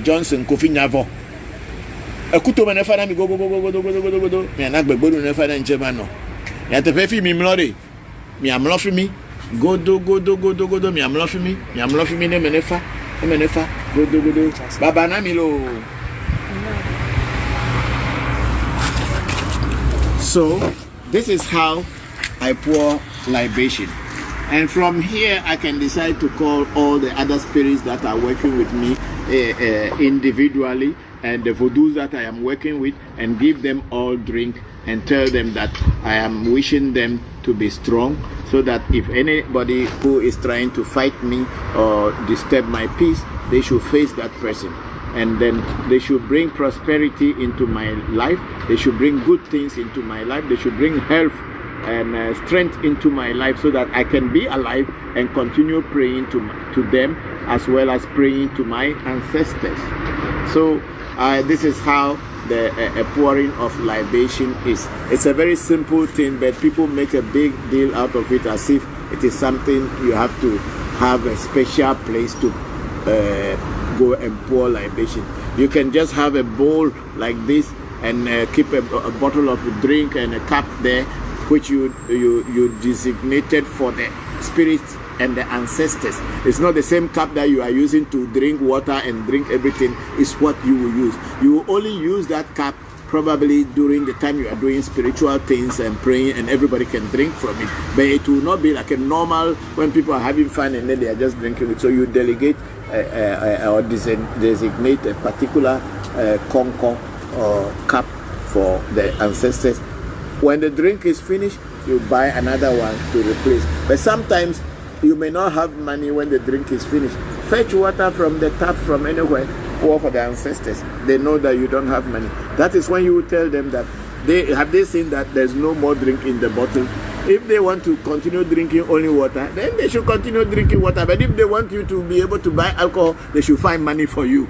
Johnson Kofi Navo. A kuto manefana mi go, me an agbe bodu nefana in Germano. Ya te pefi mi mlode, mi am loving me, go do, mi am loving me, ne menefa, go do, Baba Namilo. So this is how I pour libation, and from here I can decide to call all the other spirits that are working with me individually, and the Voodoos that I am working with, and give them all drink and tell them that I am wishing them to be strong, so that if anybody who is trying to fight me or disturb my peace, they should face that person. And then they should bring prosperity into my life. They should bring good things into my life. They should bring health and strength into my life, so that I can be alive and continue praying to them, as well as praying to my ancestors. So this is how the pouring of libation is. It's a very simple thing, but people make a big deal out of it as if it is something you have to have a special place to go and pour libation. You can just have a bowl like this and keep a bottle of drink and a cup there, which you designated for the spirits and the ancestors. It's not the same cup that you are using to drink water and drink everything. It's what you will use. You will only use that cup probably during the time you are doing spiritual things and praying, and everybody can drink from it. But it will not be like a normal when people are having fun and then they are just drinking it. So you delegate or designate a particular conco or cup for the ancestors. When the drink is finished, you buy another one to replace. But sometimes you may not have money when the drink is finished. Fetch water from the tap from anywhere, pour for the ancestors. They know that you don't have money. That is when you will tell them that they seen that there's no more drink in the bottle. If they want to continue drinking only water, then they should continue drinking water. But if they want you to be able to buy alcohol, they should find money for you.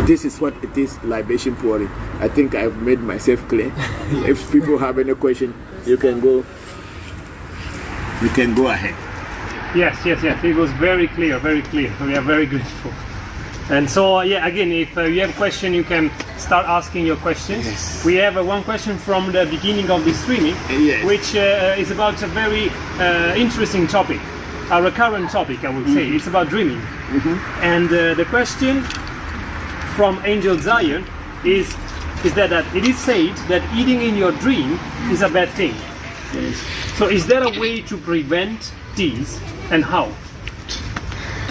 This is what it is, libation pouring. I think I've made myself clear. If people have any question, you can go ahead. Yes. It was very clear, very clear. We are very grateful. And so, again, if you have a question, you can start asking your questions. Yes. We have one question from the beginning of the streaming, yes, which is about a very interesting topic, a recurrent topic, I would say. It's about dreaming. And the question from Angel Zion is that it is said that eating in your dream is a bad thing. Yes. So is there a way to prevent these, and how?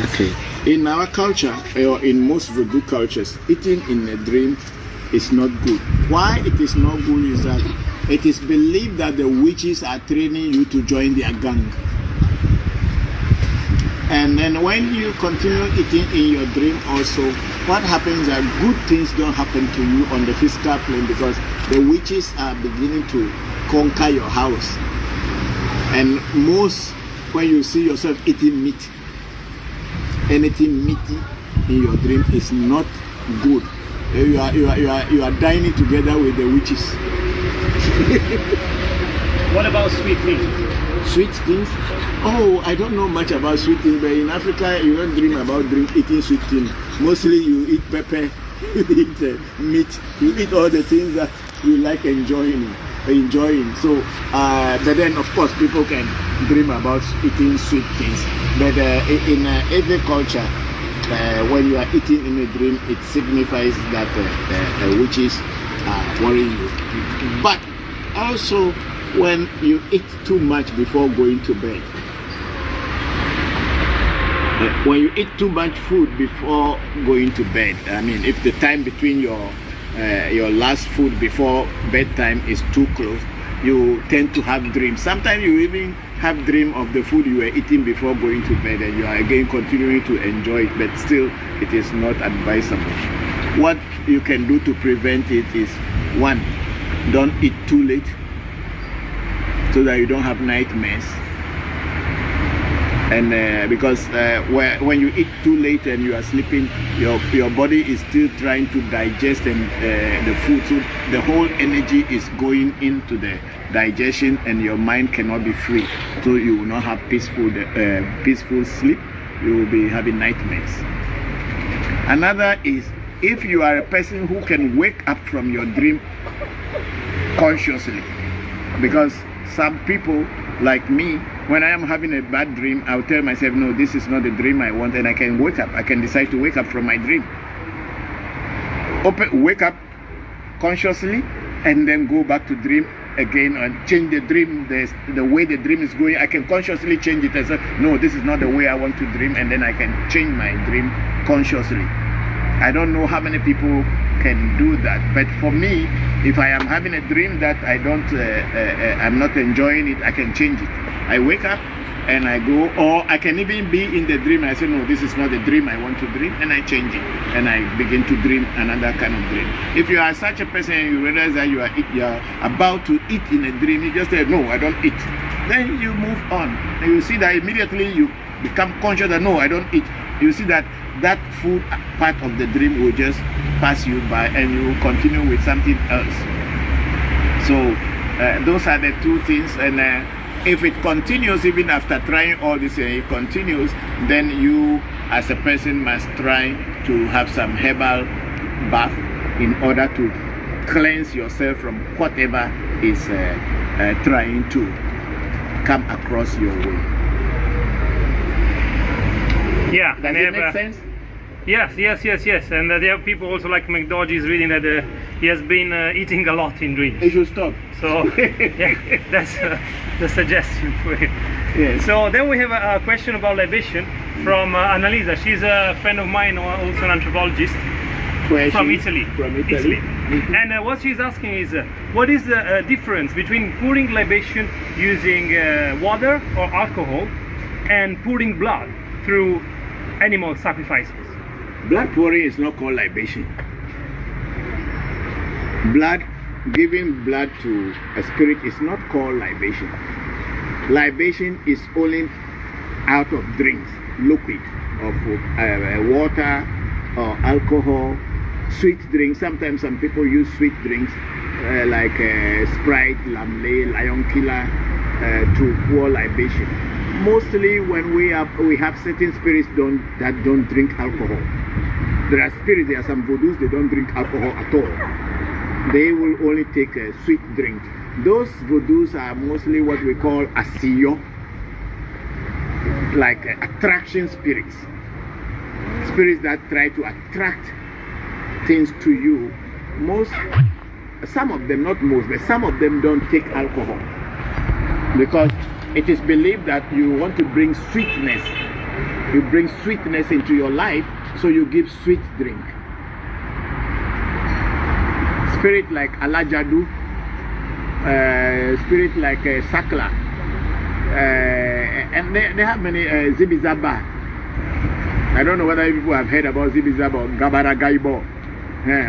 Okay. In our culture, or in most Voodoo cultures, eating in a dream is not good. Why it is not good is that it is believed that the witches are training you to join their gang. And then when you continue eating in your dream also, what happens is that good things don't happen to you on the physical plane, because the witches are beginning to conquer your house. And most, when you see yourself eating meat, anything meaty in your dream is not good. You are dining together with the witches. What about sweet things? Sweet things? Oh, I don't know much about sweet things, but in Africa you don't dream about eating sweet things. Mostly you eat pepper, you eat meat, you eat all the things that you like enjoying. So, but then of course people can dream about eating sweet things. But in every culture, when you are eating in a dream, it signifies that witches are worrying you. But also, when you eat too much before going to bed, when you eat too much food before going to bed, I mean, if the time between your last food before bedtime is too close, you tend to have dreams. Sometimes you even have dream of the food you were eating before going to bed, and you are again continuing to enjoy it, but still it is not advisable. What you can do to prevent it is, one, don't eat too late so that you don't have nightmares. And because when you eat too late and you are sleeping, your body is still trying to digest the food, so the whole energy is going into the digestion, and your mind cannot be free. So you will not have peaceful sleep. You will be having nightmares. Another is, if you are a person who can wake up from your dream consciously, because some people like me, when I am having a bad dream, I'll tell myself, no, this is not the dream I want, and I can wake up. I can decide to wake up from my dream. Wake up consciously, and then go back to dream again and change the dream, the way the dream is going. I can consciously change it and say, no, this is not the way I want to dream, and then I can change my dream consciously. I don't know how many people can do that, but for me, if I am having a dream that I'm not enjoying it, I can change it. I wake up and I go, or I can even be in the dream and I say, no, this is not the dream I want to dream, and I change it and I begin to dream another kind of dream. If you are such a person and you realize that you are about to eat in a dream, you just say, no, I don't eat. Then you move on, and you see that immediately you become conscious that, no, I don't eat. You see that food part of the dream will just pass you by, and you will continue with something else. So those are the two things. And if it continues, even after trying all this, and it continues, then you as a person must try to have some herbal bath in order to cleanse yourself from whatever is trying to come across your way. Yeah, does it make sense? Yes. And there are people also like McDodge is reading that he has been eating a lot in dreams. He should stop. So yeah, that's the suggestion for it. Yes. So then we have a question about libation from Annalisa. She's a friend of mine, also an anthropologist. From Italy. Mm-hmm. And what she's asking is, what is the difference between pouring libation using water or alcohol and pouring blood through animal sacrifices? Blood pouring is not called libation. Giving blood to a spirit is not called libation. Libation is only out of drinks, liquid, of water or alcohol, sweet drinks. Sometimes some people use sweet drinks like Sprite, Lamley, Lion Killer to pour libation. Mostly when we have certain spirits that don't drink alcohol. There are spirits, there are some Vodus, they don't drink alcohol at all. They will only take a sweet drink. Those Vodus are mostly what we call asiyo, like attraction spirits. Spirits that try to attract things to you. Some of them, not most, but some of them don't take alcohol. Because it is believed that you want to bring sweetness. You bring sweetness into your life, so you give sweet drink. Spirit like Alajadu, spirit like Sakla, and they have many Zibizaba. I don't know whether people have heard about Zibizaba or Gabara Gaibo.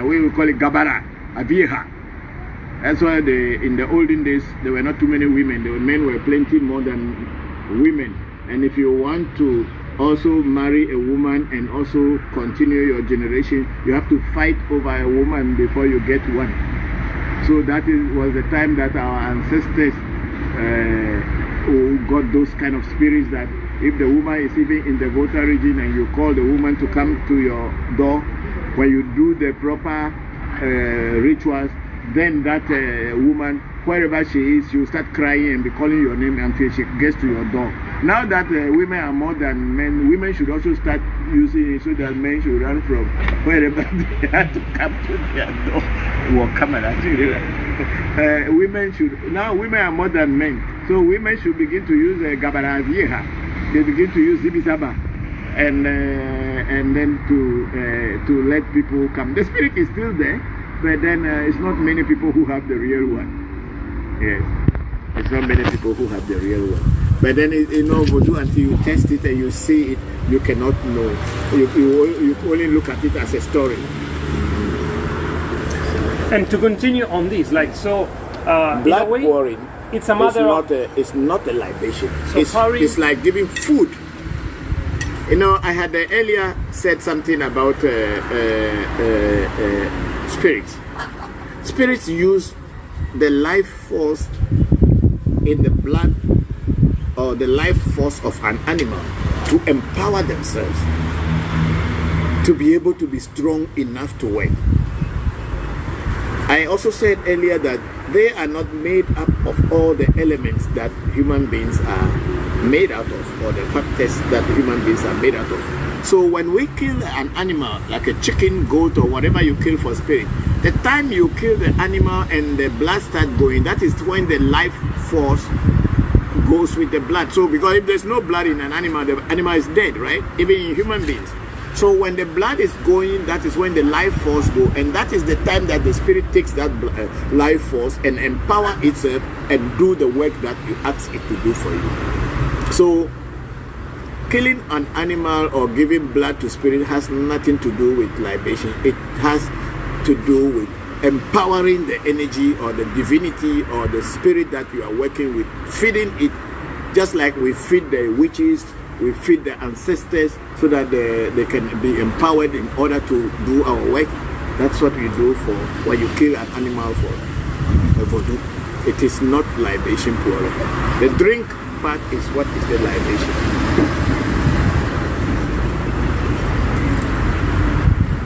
We will call it Gabara, Abiha. That's why in the olden days there were not too many women. The men were plenty more than women. And if you want to also marry a woman and also continue your generation, you have to fight over a woman before you get one. So that was the time that our ancestors got those kind of spirits, that if the woman is even in the Volta region and you call the woman to come to your door, when you do the proper rituals, then that woman, wherever she is, she will start crying and be calling your name until she gets to your door. Now that women are more than men, women should also start using it so that men should run from wherever they have to come to their door. Women should, now women are more than men, so women should begin to use Gabara Vieja. They begin to use Zibisaba, and then to let people come. The spirit is still there, but then it's not many people who have the real one. Yes, it's not many people who have the real one. But then, you know, Voodoo, until you test it and you see it, you cannot know. You only look at it as a story. And to continue on this, like, so, blood pouring, it's a matter it's not a libation. So it's like giving food. You know, I had earlier said something about spirits. Spirits use the life force in the blood or the life force of an animal to empower themselves to be able to be strong enough to work. I also said earlier that they are not made up of all the elements that human beings are made out of, or the factors that human beings are made out of. So when we kill an animal, like a chicken, goat, or whatever you kill for spirit, the time you kill the animal and the blood starts going, that is when the life force goes with the blood. So because if there's no blood in an animal, the animal is dead, right? Even in human beings. So when the blood is going, that is when the life force goes, and that is the time that the spirit takes that life force and empower itself and do the work that you ask it to do for you. So killing an animal or giving blood to spirit has nothing to do with libation. It has to do with empowering the energy or the divinity or the spirit that you are working with, feeding it, just like we feed the witches, we feed the ancestors so that they can be empowered in order to do our work. That's what we do for when you kill an animal for a voodoo. It is not libation pure. The drink part is what is the libation.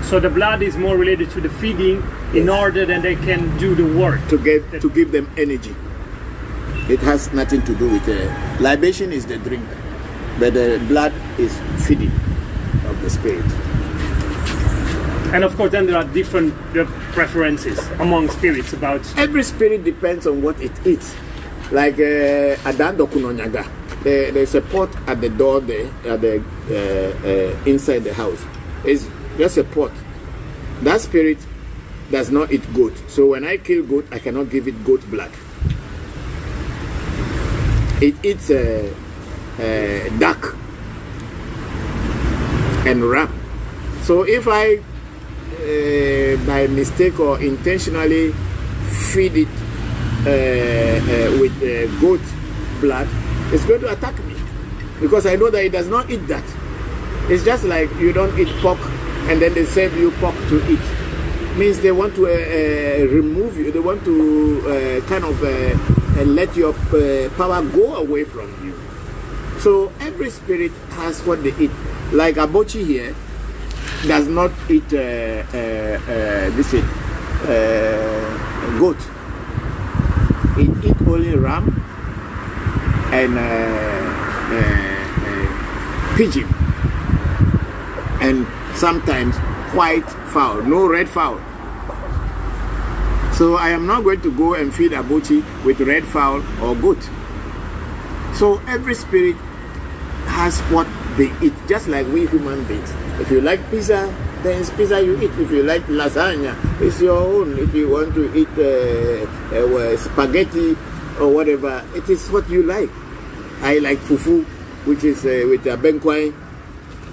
So the blood is more related to the feeding, in order that they can do the work. To give them energy. It has nothing to do with libation is the drink, but the blood is feeding of the spirit. And of course then there are different preferences among spirits about... Every spirit depends on what it eats. Like Adando Kunonyaga, there's a pot at the door there, at the inside the house. It's just a pot. That spirit does not eat goat. So when I kill goat, I cannot give it goat blood. It eats duck and ram. So if I, by mistake or intentionally, feed it with goat blood, it's going to attack me, because I know that it does not eat that. It's just like you don't eat pork and then they serve you pork to eat. Means they want to remove you, they want to kind of let your power go away from you. So every spirit has what they eat. Like Abochi here does not eat goat. It eats only ram and pigeon, and sometimes white fowl, no red fowl. So I am not going to go and feed Abochi with red fowl or goat. So every spirit has what they eat, just like we human beings. If you like pizza, then it's pizza you eat. If you like lasagna, it's your own. If you want to eat spaghetti or whatever, it is what you like. I like fufu, which is with a benkwai,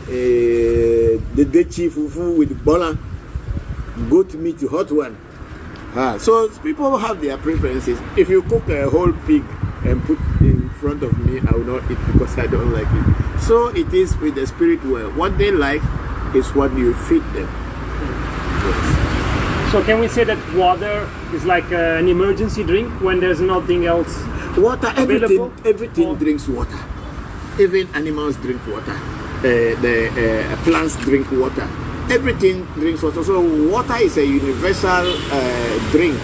the dechi fufu with bola, goat meat, hot one. So people have their preferences. If you cook a whole pig and put in front of me, I will not eat because I don't like it. So it is with the spirit world. What they like is what you feed them. Yes. So can we say that water is like an emergency drink when there's nothing else? Water, available? everything drinks water. Even animals drink water. The plants drink water. Everything drinks water. So water is a universal drink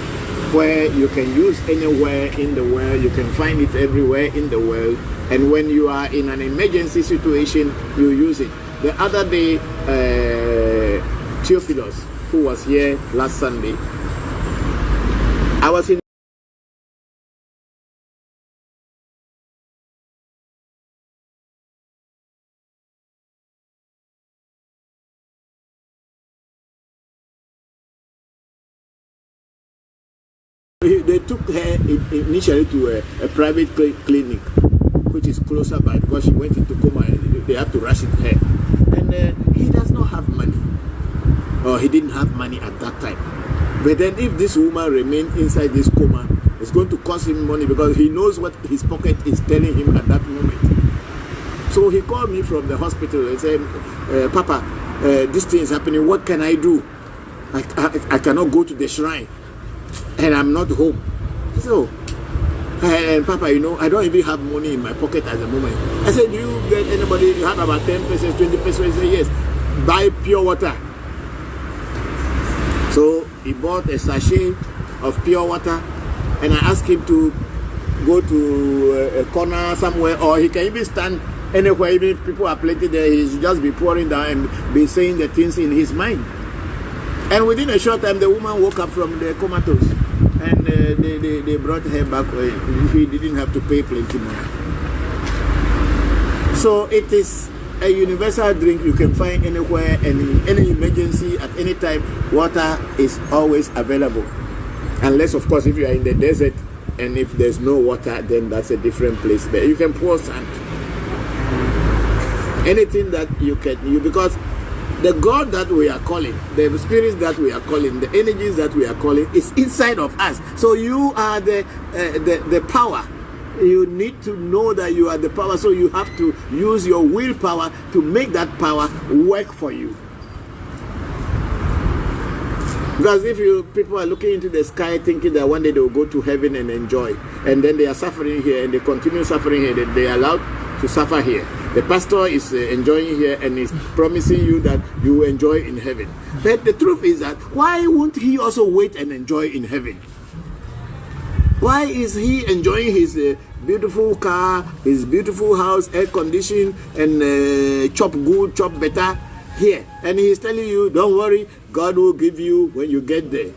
where you can use anywhere in the world. You can find it everywhere in the world. And when you are in an emergency situation, you use it. The other day, Theophilus, who was here last Sunday, I was in they took her initially to a private clinic, which is closer by because she went into coma. They have to rush it her, and he does not have money, or he didn't have money at that time. But then, if this woman remained inside this coma, it's going to cost him money because he knows what his pocket is telling him at that moment. So he called me from the hospital and said, "Papa, this thing is happening. What can I do? I cannot go to the shrine. And I'm not home." So, and Papa, you know, I don't even have money in my pocket at the moment. I said, "Do you get anybody? You have about 10 pesos, 20 pesos?" He said, "Yes, buy pure water." So he bought a sachet of pure water, and I asked him to go to a corner somewhere, or he can even stand anywhere. Even if people are plenty there, he should just be pouring down and be saying the things in his mind. And within a short time, the woman woke up from the comatose, and they brought her back. He didn't have to pay plenty money. So it is a universal drink you can find anywhere, and in any emergency at any time. Water is always available, unless of course if you are in the desert and if there's no water, then that's a different place. But you can pour sand, anything that you can, because the God that we are calling, the spirits that we are calling, the energies that we are calling is inside of us. So you are the power. You need to know that you are the power. So you have to use your willpower to make that power work for you. Because if people are looking into the sky thinking that one day they will go to heaven and enjoy, and then they are suffering here and they continue suffering here, that they are allowed to suffer here. The pastor is enjoying here and is promising you that you will enjoy in heaven. But the truth is that why won't he also wait and enjoy in heaven? Why is he enjoying his beautiful car, his beautiful house, air conditioned, and chop good, chop better here? And he's telling you, don't worry, God will give you when you get there.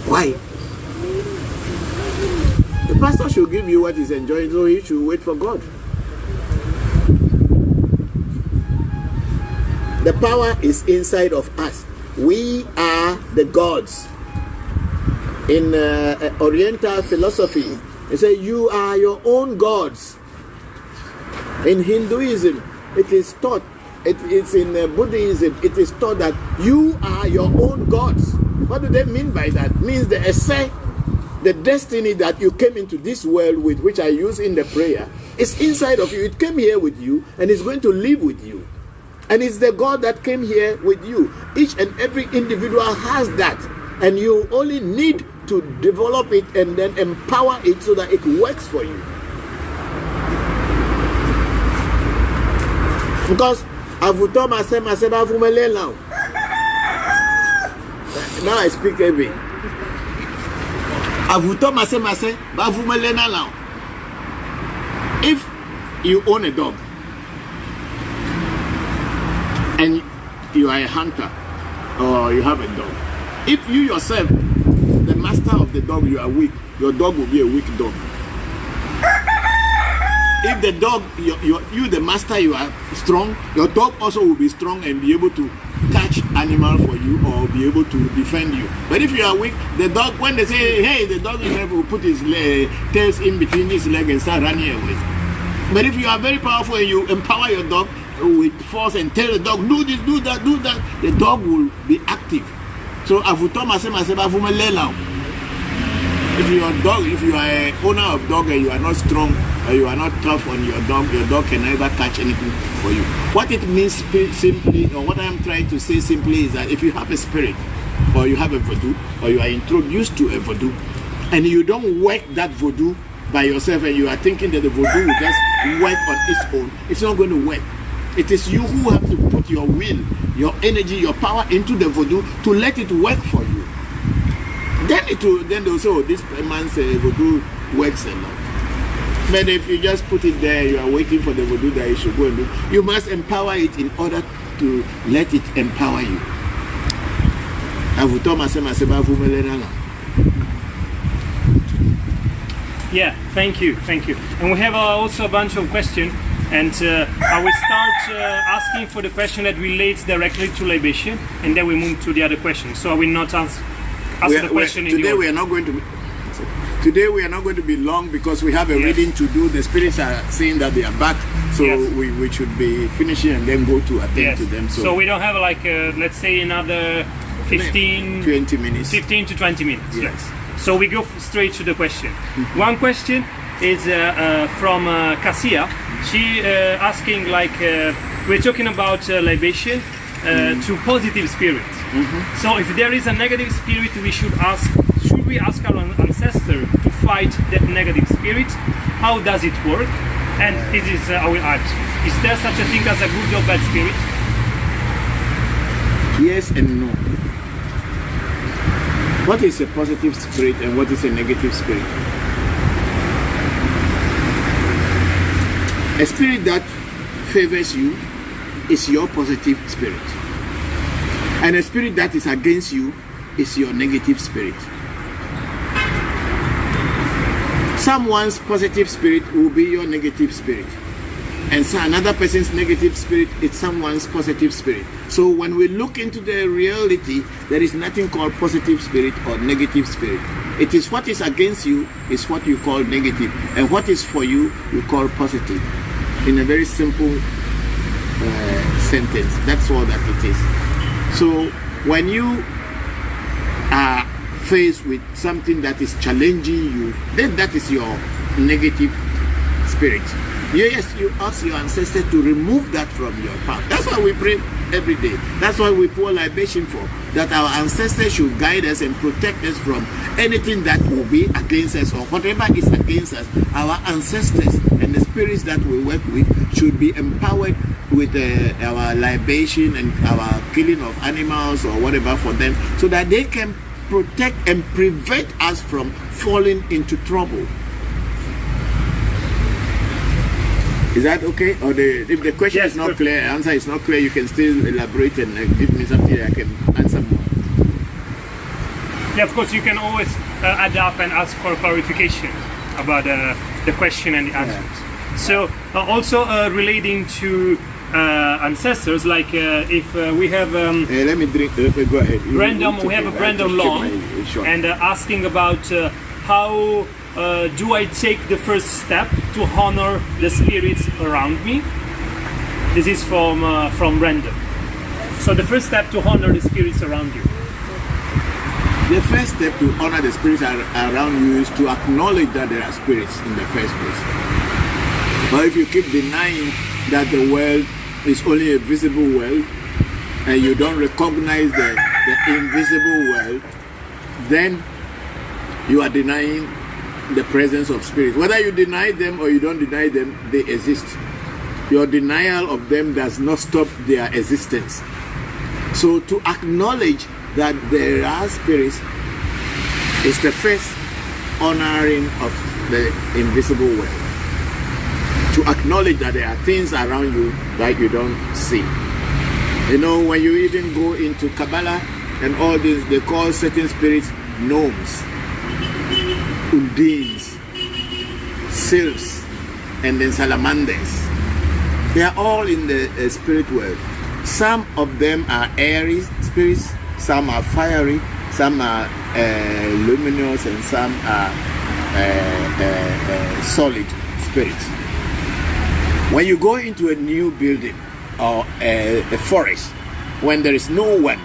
Why? The pastor should give you what he's enjoying, so he should wait for God. The power is inside of us. We are the gods. In Oriental philosophy, they say you are your own gods. In Hinduism, it is taught, it's in Buddhism, it is taught that you are your own gods. What do they mean by that? It means the essay, the destiny that you came into this world with, which I use in the prayer, is inside of you. It came here with you and it's going to live with you. And it's the God that came here with you. Each and every individual has that. And you only need to develop it and then empower it so that it works for you. Because now I speak every. If you own a dog and you are a hunter or you have a dog, if you yourself, the master of the dog, you are weak, your dog will be a weak dog. If the dog, you the master, you are strong, your dog also will be strong and be able to catch animal for you or be able to defend you. But if you are weak, the dog, when they say, hey, the dog will put his tails in between his legs and start running away. But if you are very powerful and you empower your dog with force and tell the dog, do this, do that, the dog will be active. So avutoma se maseba vumelela. If you are a dog, if you are an owner of dog and you are not strong or you are not tough on your dog can never catch anything for you. What it means simply, or what I am trying to say simply, is that if you have a spirit or you have a voodoo or you are introduced to a voodoo and you don't work that voodoo by yourself and you are thinking that the voodoo will just work on its own, it's not going to work. It is you who have to put your will, your energy, your power into the voodoo to let it work for you. Then they'll say, oh, this man's voodoo works a lot. But if you just put it there, you are waiting for the voodoo that you should go and do. You must empower it in order to let it empower you. Yeah, thank you. And we have also a bunch of questions, and I will start asking for the question that relates directly to libation, and then we move to the other question. So I will not ask the question today we are not going to be long because we have a reading to do. The spirits are saying that they are back, so we should be finishing and then go to attend to them. So we don't have like let's say another 15 to 20 minutes. Yes. So we go straight to the question. One question is from Cassia. She asking like we're talking about libation to positive spirits. So if there is a negative spirit, should we ask our ancestor to fight that negative spirit? How does it work? And this is I will add, is there such a thing as a good or bad spirit? Yes and no. What is a positive spirit and what is a negative spirit? A spirit that favors you is your positive spirit. And a spirit that is against you is your negative spirit. Someone's positive spirit will be your negative spirit. And so another person's negative spirit is someone's positive spirit. So when we look into the reality, there is nothing called positive spirit or negative spirit. It is what is against you is what you call negative, and what is for you, you call positive. In a very simple sentence, that's all that it is. So when you are faced with something that is challenging you, then that is your negative spirit. Yes, you ask your ancestors to remove that from your path. That's why we pray every day. That's why we pour libation for, that our ancestors should guide us and protect us from anything that will be against us, or whatever is against us. Our ancestors and the spirits that we work with should be empowered with our libation and our killing of animals or whatever for them, so that they can protect and prevent us from falling into trouble. Is that okay? Or if the question is not clear, answer is not clear, you can still elaborate and give me something I can answer more. Yeah, of course, you can always adapt and ask for clarification about the question and the answers. So also relating to ancestors, like if we have let me drink. Go ahead. We have a Brandon Long and asking about how do I take the first step to honor the spirits around me? This is from Brandon. So the first step to honor the spirits around you. The first step to honor the spirits around you is to acknowledge that there are spirits in the first place. But if you keep denying that the world is only a visible world and you don't recognize the invisible world, then you are denying the presence of spirits. Whether you deny them or you don't deny them, they exist. Your denial of them does not stop their existence. So to acknowledge that there are spirits is the first honoring of the invisible world. To acknowledge that there are things around you that you don't see. You know, when you even go into Kabbalah and all this, they call certain spirits gnomes, undines, sylphs, and then salamanders. They are all in the spirit world. Some of them are airy spirits, some are fiery, some are luminous, and some are solid spirits. When you go into a new building or a forest, when there is no one,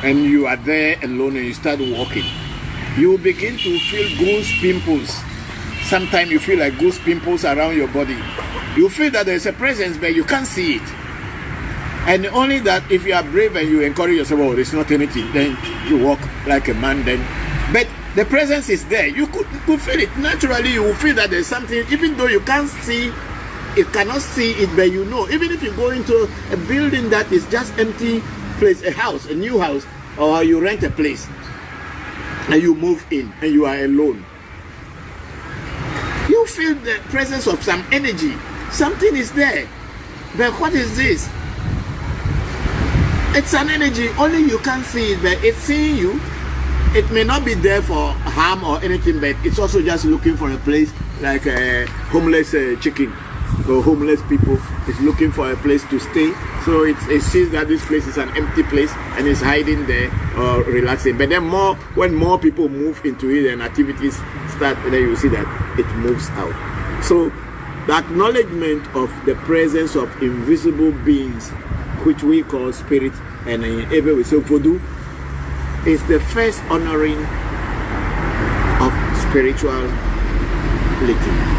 and you are there alone and you start walking, you begin to feel goose pimples. Sometimes you feel like goose pimples around your body. You feel that there's a presence, but you can't see it. And only that if you are brave and you encourage yourself, oh, it's not anything, then you walk like a man then. But the presence is there. You could feel it. Naturally, you will feel that there's something, even though you can't see, you cannot see it, but you know. Even if you go into a building that is just empty place, a house, a new house, or you rent a place, and you move in, and you are alone, you feel the presence of some energy. Something is there. But what is this? It's an energy, only you can't see it, but it's seeing you. It may not be there for harm or anything, but it's also just looking for a place, like a homeless chicken or homeless people is looking for a place to stay. So it sees that this place is an empty place and is hiding there or relaxing. But then when more people move into it and activities start, then you see that it moves out. So the acknowledgement of the presence of invisible beings, which we call spirits, and in Ewe we say Voodoo, is the first honoring of spirituality.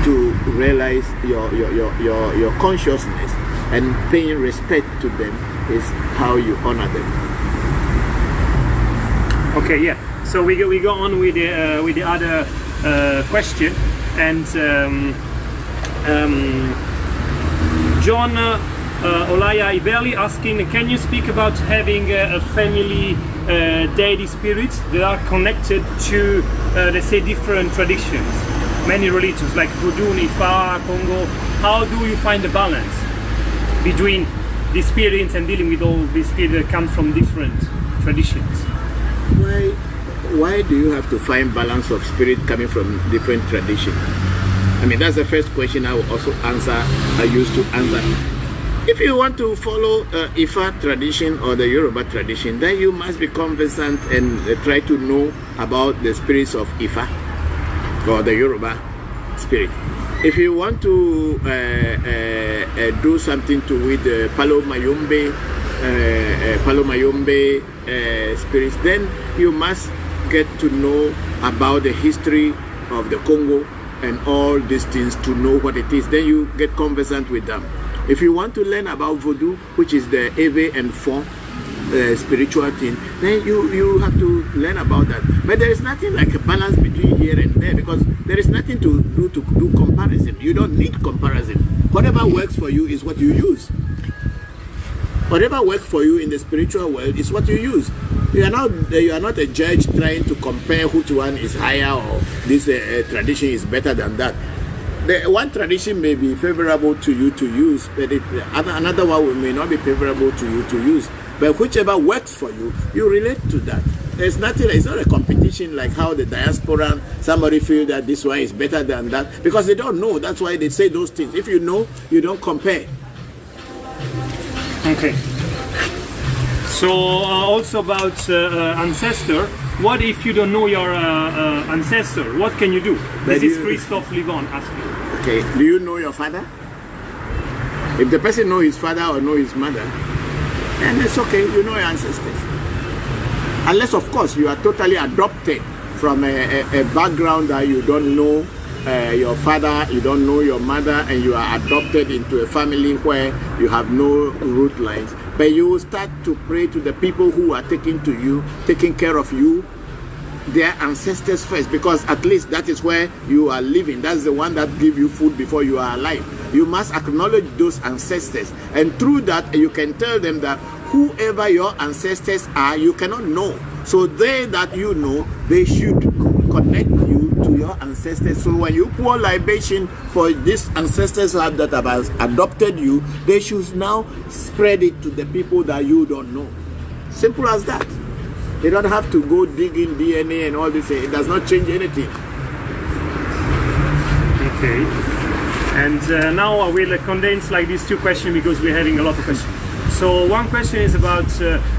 To realize your consciousness and paying respect to them is how you honor them. Okay, yeah. So we go on with the other question, and John Olaya Ibeli asking, can you speak about having a family deity spirits that are connected to, let's say, different traditions, many religions like Voodoo, Ifa, Congo? How do you find the balance between the experience and dealing with all the spirits that come from different traditions? Why do you have to find balance of spirit coming from different traditions? I mean, that's the first question I will also answer. I used to answer. If you want to follow Ifa tradition or the Yoruba tradition, then you must be conversant and try to know about the spirits of Ifa or the Yoruba spirit. If you want to do something to with the Palo Mayombe spirits, then you must get to know about the history of the Congo and all these things to know what it is. Then you get conversant with them. If you want to learn about Voodoo, which is the Ewe and Fon spiritual thing, then you have to learn about that. But there is nothing like a balance between here and there, because there is nothing to do comparison. You don't need comparison. Whatever works for you is what you use. Whatever works for you in the spiritual world is what you use. You are not a judge trying to compare which one is higher or this tradition is better than that. The one tradition may be favorable to you to use, but another one may not be favorable to you to use. But whichever works for you, you relate to that. There's nothing, it's not a competition like how the diaspora, somebody feel that this one is better than that, because they don't know. That's why they say those things. If you know, you don't compare. Okay. So also about ancestor. What if you don't know your ancestor? What can you do? This is Christophe Livon asking. Okay, do you know your father? If the person know his father or know his mother, then it's okay, you know your ancestors. Unless, of course, you are totally adopted from a background that you don't know your father, you don't know your mother, and you are adopted into a family where you have no root lines. But you will start to pray to the people who are taking care of you, their ancestors first, because at least that is where you are living. That's the one that gives you food before you are alive. You must acknowledge those ancestors, and through that you can tell them that whoever your ancestors are, you cannot know. So they that you know, they should connect you to your ancestors. So when you pour libation for these ancestors that have adopted you, they should now spread it to the people that you don't know. Simple as that. They don't have to go digging DNA and all this. It does not change anything. Okay. And now I will condense like these two questions because we're having a lot of questions. So one question is about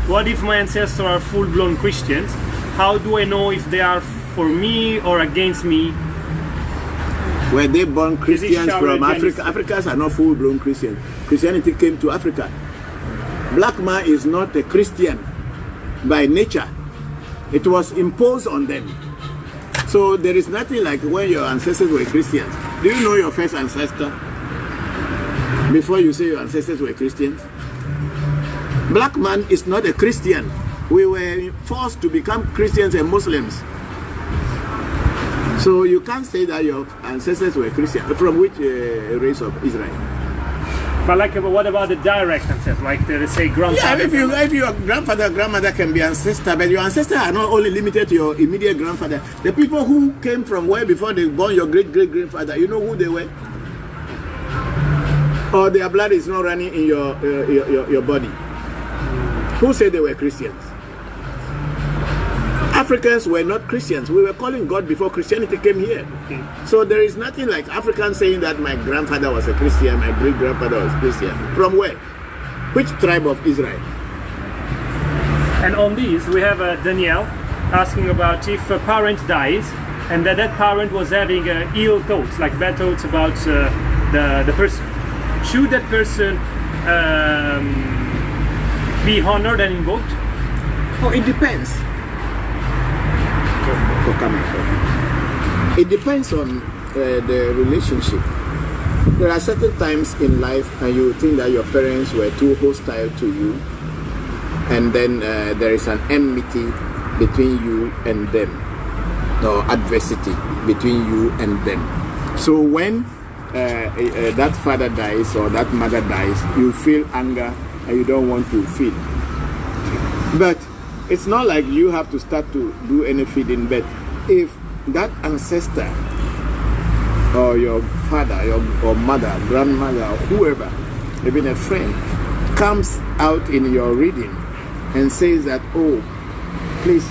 what if my ancestors are full-blown Christians? How do I know if they are for me or against me? Were they born Christians from Africa? Africans are not full-blown Christians. Christianity came to Africa. Black man is not a Christian. by nature. It was imposed on them. So there is nothing like when your ancestors were Christians. Do you know your first ancestor? Before you say your ancestors were Christians? Black man is not a Christian. We were forced to become Christians and Muslims. So you can't say that your ancestors were Christian. From which race of Israel? But like, what about the direct ancestors? Like they say grandfather? Yeah, if your grandfather, grandmother can be ancestor, but your ancestors are not only limited to your immediate grandfather. The people who came from where before they born your great-great-grandfather, you know who they were? Or their blood is not running in your body. Who said they were Christians? Africans were not Christians. We were calling God before Christianity came here. Okay. So there is nothing like Africans saying that my grandfather was a Christian, my great-grandfather was Christian. From where? Which tribe of Israel? And on these, we have Danielle asking about if a parent dies and that parent was having ill thoughts, like bad thoughts about the person. Should that person be honored and invoked? Oh, it depends. It depends on the relationship. There are certain times in life and you think that your parents were too hostile to you, and then there is an enmity between you and them, or adversity between you and them. So when that father dies or that mother dies, you feel anger and you don't want to feed. But it's not like you have to start to do any feeding. But if that ancestor or your father or mother, grandmother, or whoever, even a friend, comes out in your reading and says that, oh, please,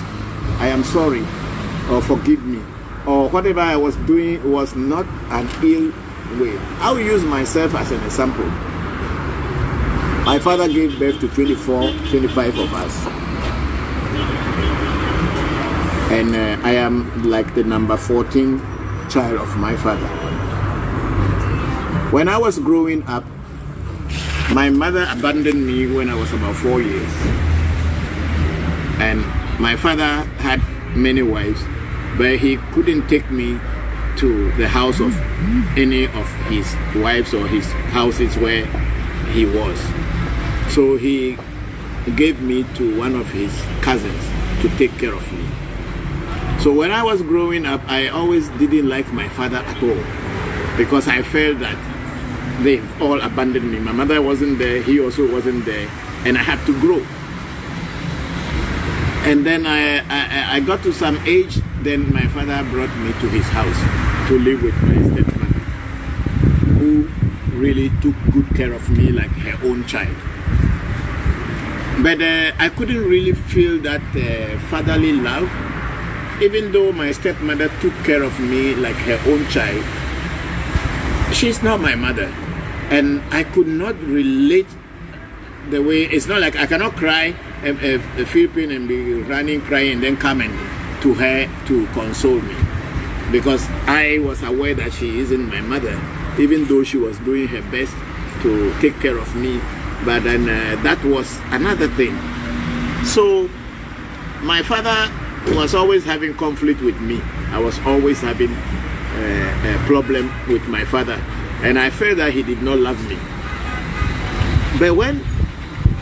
I am sorry, or forgive me, or whatever I was doing was not an ill way. I'll use myself as an example. My father gave birth to 25 of us. And I am like the number 14 child of my father. When I was growing up, my mother abandoned me when I was about 4 years. And my father had many wives, but he couldn't take me to the house of any of his wives or his houses where he was. So he gave me to one of his cousins to take care of me. So when I was growing up, I always didn't like my father at all, because I felt that they've all abandoned me. My mother wasn't there, he also wasn't there, and I had to grow. And then I got to some age, then my father brought me to his house to live with my stepmother, who really took good care of me like her own child. But I couldn't really feel that fatherly love, even though my stepmother took care of me like her own child. She's not my mother, and I could not relate the way. It's not like I cannot cry, feel pain and be running, crying, and then come to her to console me, because I was aware that she isn't my mother, even though she was doing her best to take care of me. But then that was another thing. So my father was always having conflict with me. I was always having a problem with my father, and I felt that he did not love me. But when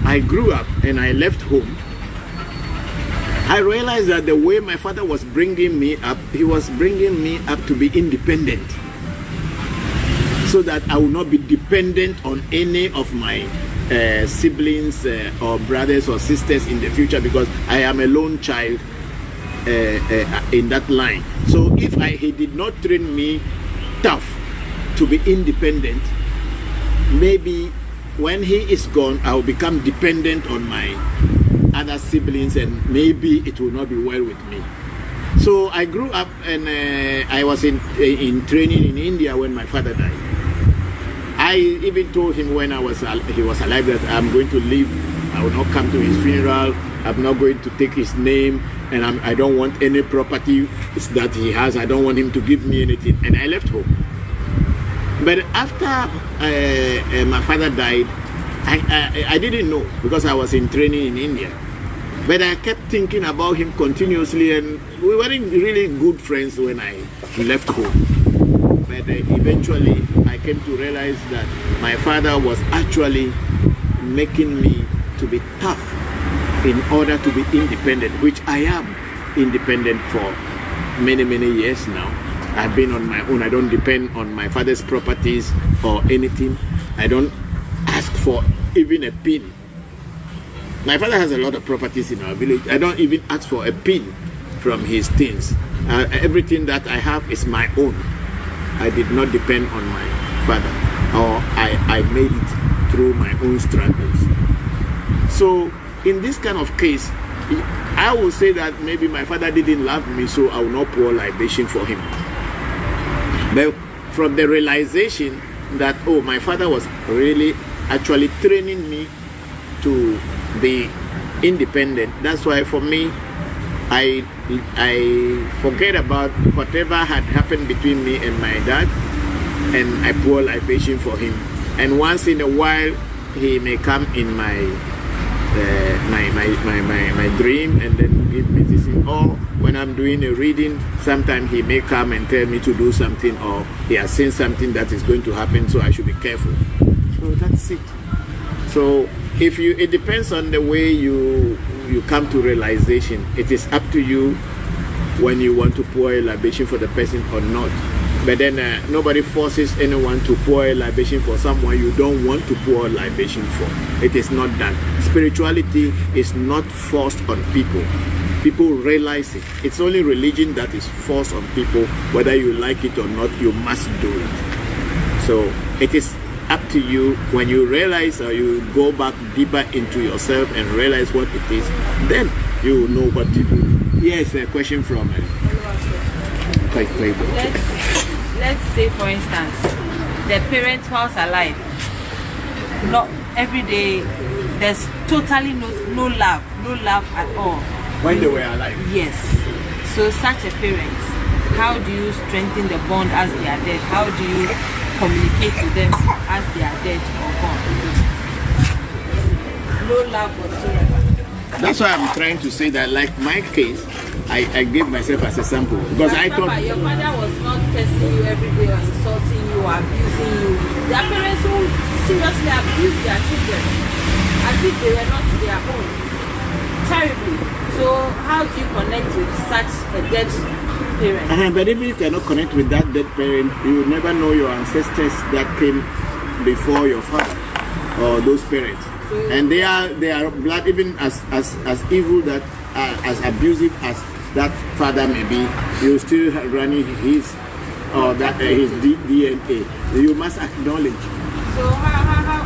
I grew up and I left home, I realized that the way my father was bringing me up, he was bringing me up to be independent, so that I would not be dependent on any of my siblings or brothers or sisters in the future, because I am a lone child in that line. So if he did not train me tough to be independent, maybe when he is gone, I will become dependent on my other siblings, and maybe it will not be well with me. So I grew up, and I was in training in India when my father died. I even told him when he was alive that I'm going to leave. I will not come to his funeral. I'm not going to take his name, and I don't want any property that he has. I don't want him to give me anything. And I left home. But after my father died, I didn't know, because I was in training in India. But I kept thinking about him continuously, and we weren't really good friends when I left home. But eventually, I came to realize that my father was actually making me to be tough in order to be independent, which I am independent for many, many years now. I've been on my own. I don't depend on my father's properties or anything. I don't ask for even a pin. My father has a lot of properties in our village. I don't even ask for a pin from his things. Everything that I have is my own. I did not depend on my father, or I made it through my own struggles. So in this kind of case, I will say that maybe my father didn't love me, so I will not pour libation for him. But from the realization that, oh, my father was really actually training me to be independent, that's why for me, I forget about whatever had happened between me and my dad, and I pour libation for him. And once in a while, he may come in my dream and then give me this thing. Or when I'm doing a reading, sometimes he may come and tell me to do something, or he has seen something that is going to happen, so I should be careful. So that's it. So it depends on the way you come to realization. It is up to you when you want to pour a libation for the person or not. But then nobody forces anyone to pour a libation for someone you don't want to pour a libation for. It is not done. Spirituality is not forced on people. People realize it. It's only religion that is forced on people. Whether you like it or not, you must do it. So it is up to you. When you realize, or you go back deeper into yourself and realize what it is, then you will know what to do. Yes, a question from Let's say, for instance, the parents whilst alive, not every day, there's totally no love at all. When they were alive? Yes. So such a parent, how do you strengthen the bond as they are dead? How do you communicate with them as they are dead or gone? No love whatsoever. That's why I'm trying to say that, like my case, I gave myself as a sample, because I thought your father was not cursing you every day or insulting you or abusing you. There are parents who seriously abuse their children as if they were not their own. Terribly. So how do you connect with such a dead parent? But if you cannot connect with that dead parent, you will never know your ancestors that came before your father or those parents. So, and they are blood, even as evil, that as abusive as that father may be, you still running his or that his DNA. You must acknowledge. So how?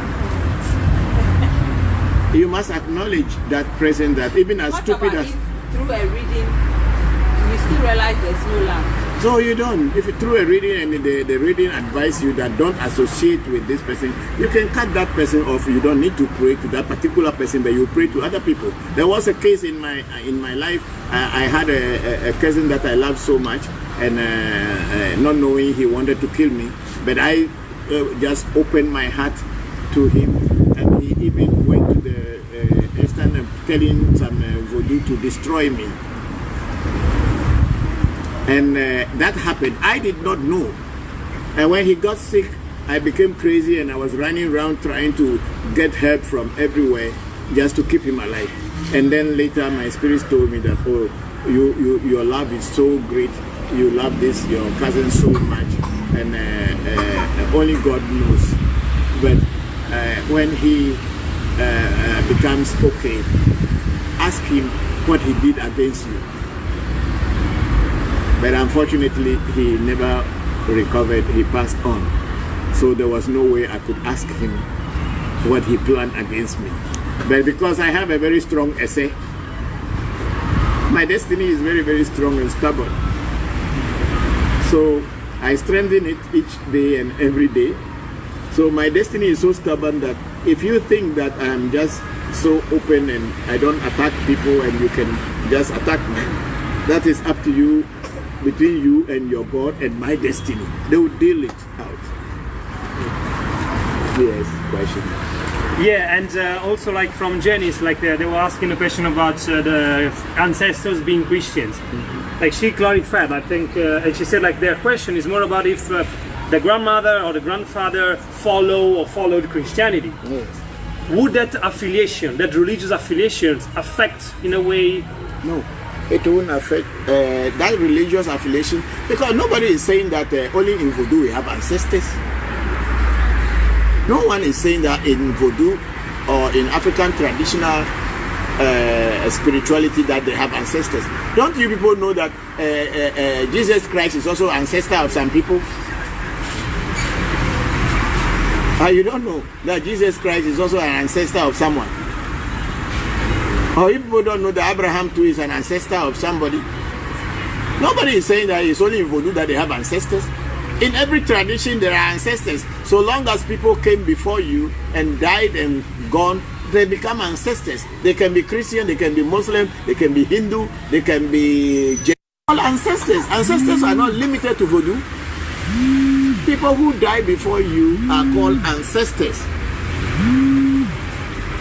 You must acknowledge that present, that even as what stupid about as. If through a reading, you still realize there's no love? So you don't. If you through a reading and the reading advise you that don't associate with this person, you can cut that person off. You don't need to pray to that particular person, but you pray to other people. There was a case in my life. I had a cousin that I loved so much, and not knowing he wanted to kill me, but I just opened my heart to him, and he even went to the extent of telling some Voodoo to destroy me. And that happened. I did not know. And when he got sick, I became crazy, and I was running around trying to get help from everywhere just to keep him alive. And then later my spirit told me that, oh, your love is so great. You love your cousin so much, and only God knows. But when he becomes okay, ask him what he did against you. But unfortunately, he never recovered. He passed on. So there was no way I could ask him what he planned against me. But because I have a very strong essay, my destiny is very, very strong and stubborn. So I strengthen it each day and every day. So my destiny is so stubborn that if you think that I'm just so open and I don't attack people and you can just attack me, that is up to you, between you and your God and my destiny. They will deal it out. Yes, question. Yeah, and also like from Janice, like they were asking a question about the ancestors being Christians. Like she clarified, I think, and she said like their question is more about if the grandmother or the grandfather followed Christianity. Yes. Would that affiliation, that religious affiliations, affect in a way? No, it won't affect that religious affiliation, because nobody is saying that only in Voodoo we have ancestors. No one is saying that in Voodoo or in African traditional spirituality that they have ancestors. Don't you people know that Jesus Christ is also ancestor of some people? You don't know that Jesus Christ is also an ancestor of someone? Or you people don't know that Abraham too is an ancestor of somebody? Nobody is saying that it's only in Voodoo that they have ancestors. In every tradition there are ancestors. So long as people came before you and died and gone, they become ancestors. They can be Christian, they can be Muslim, they can be Hindu, they can be all ancestors. Ancestors are not limited to Voodoo. People who die before you are called ancestors.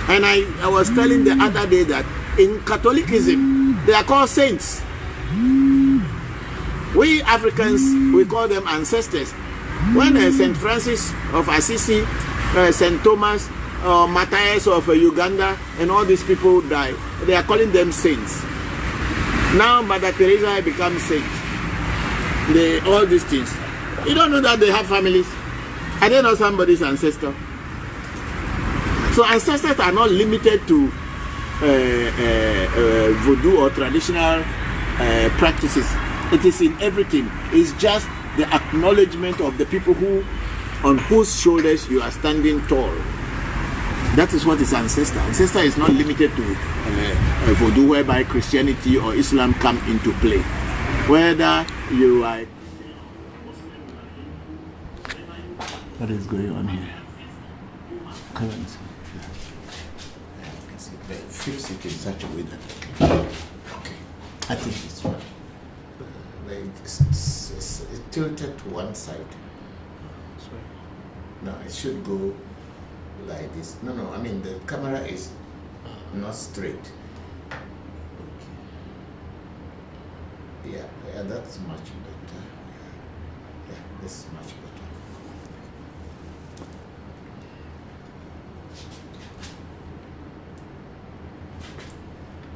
And I was telling the other day that in Catholicism they are called saints. We Africans, we call them ancestors. When St. Francis of Assisi, St. Thomas, Matthias of Uganda, and all these people die, they are calling them saints. Now Mother Teresa becomes saint. All these things. You don't know that they have families. Are they not somebody's ancestor? So ancestors are not limited to Voodoo or traditional practices. It is in everything. It's just the acknowledgement of the people on whose shoulders you are standing tall. That is what is ancestor. Ancestor is not limited to Voodoo, whereby Christianity or Islam come into play. Whether you are... What is going on here? Come and see. Fix it in such a way that okay. I think it's fine. It's tilted to one side. No, it should go like this. No, I mean the camera is not straight. Yeah, that's much better. Yeah, this is much better.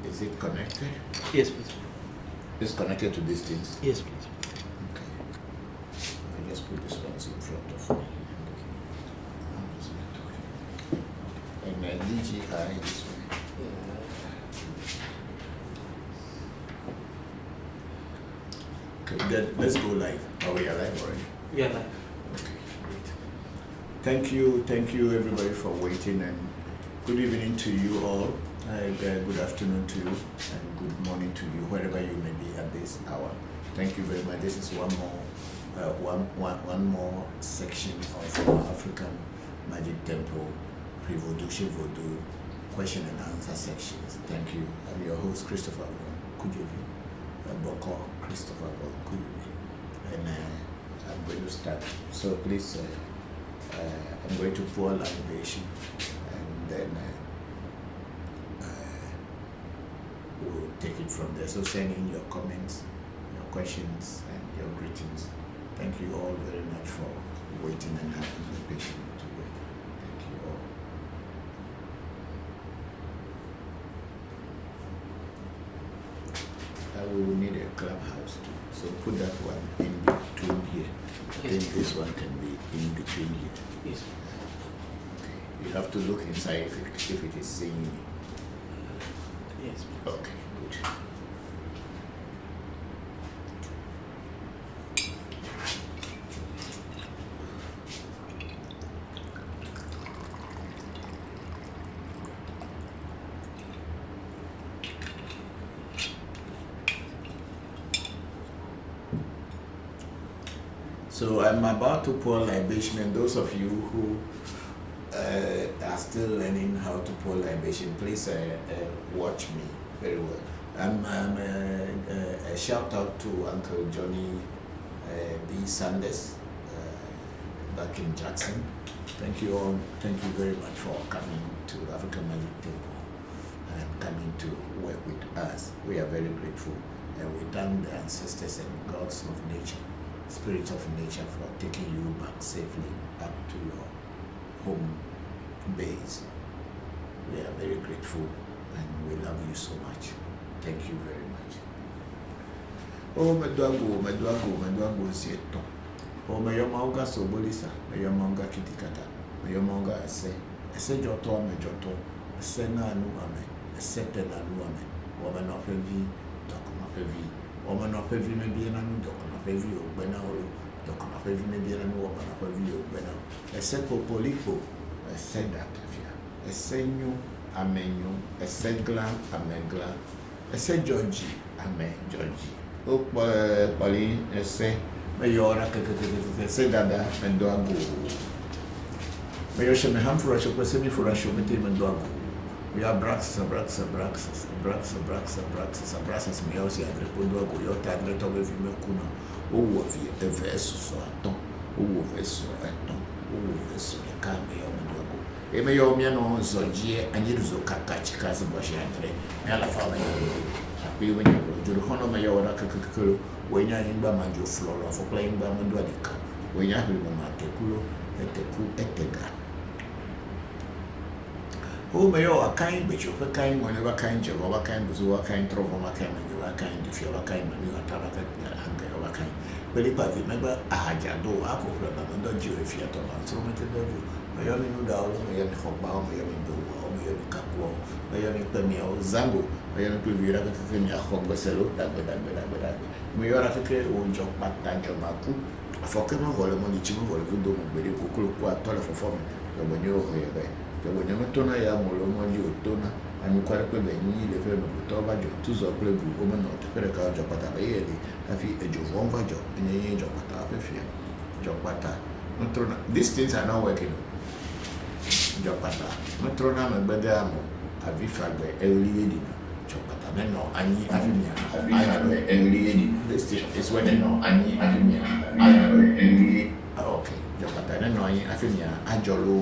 Is it connected? Yes, please. It's connected to these things? Yes, please. Okay. I just put this one in front of me. And DGI this way. Okay, then let's go live. Are we alive already? Yeah, live. Okay, great. Thank you everybody for waiting, and good evening to you all. Good afternoon to you, and good morning to you, wherever you may be at this hour. Thank you very much. This is one more section of our African Magic Temple ReVodution Voodoo question and answer sections. Thank you. I'm your host, Christopher Voncujovi, Bokor Christopher Voncujovi, and I'm going to start. So please, I'm going to pour libation, and then we'll take it from there. So send in your comments, your questions, and your greetings. Thank you all very much for waiting and having the patience to wait. Thank you all. I will need a clubhouse too. So put that one in between here. I think this one can be in between here. Yes. Okay. You have to look inside if it is seeing me. Yes. Okay, good. So I'm about to pour libation, and those of you who are still learning how to pour libation, please watch me very well. A shout out to Uncle Johnny B. Sanders back in Jackson. Thank you all. Thank you very much for coming to African Magic Temple and coming to work with us. We are very grateful, and we thank the ancestors and gods of nature, spirits of nature, for taking you back safely back to your home base. We are very grateful, and we love you so much. Thank you very much. Oh, Madwago, Sieto. Oh, Mayamauga Sobolisa, Mayamauga Kitikata, Mayamauga Esse Joto, Mejoto, Esse Nanu Ame, Esse Tenanu Ame, Woman of Heavy, Docon of Heavy, Woman of Heavy, maybe an anu, Docon of Heavy, or Benao, Docon of Heavy, maybe an woman of Heavy, or Benao, Esse Popolipo, Esse Datafia, Esse New, Amenu, Esse Glam, Amegla, Esse Georgie, Ame, Georgie, Oh, Polly, Esse. Mayora say dada mendoago. Mayosha me hamfura shokwe semi fura shomete mendoago. We are braxas meosi agrepondoago. Yota agretobe vime kuna. Owo vi everso so aton. Owo verso aton. Owo verso le kame yo mendoago. E me yo miano zojie anyiruzo kakachi kazi boshi andre. Me ala fama yo. We when you do hono mayora kakakulu. When you are in Bamajo Flora for playing Bamanduadica, when you have Mamateculo, Etega. Oh, may you are kind, but you're kind whenever kind of our kind was what kind of our kind, and you are kind if you are kind, and you are Tabaka and our kind. But if I remember, I had your door, I could remember if you are Thomas, so much of you. Miami Nudao, Miami Hobao, Miami Dobo, Miami Capo, Miami Pemio, Zango, Miami Puvira, Kenya Hombaselo, that. Maior Africa un joc battagio maku foke no vole mo dichimo vole vudo mo bele kokolo kwa tola for form to bonyo hoyebe to bonyo metona ya molo mo ji otona anu kware pe be ni le fe no to ba jo tuzo ple bu o mo no te pere ka jo pata be yeli afi e jo von va jo ni jo pata pe fi jo pata metrona. These things are not working. Jo pata metrona me bede amo avi fagbe eliedi no, Annie Avimia. This is when no, Annie Avimia. Okay, Jopata, no, Avimia, Ajolo,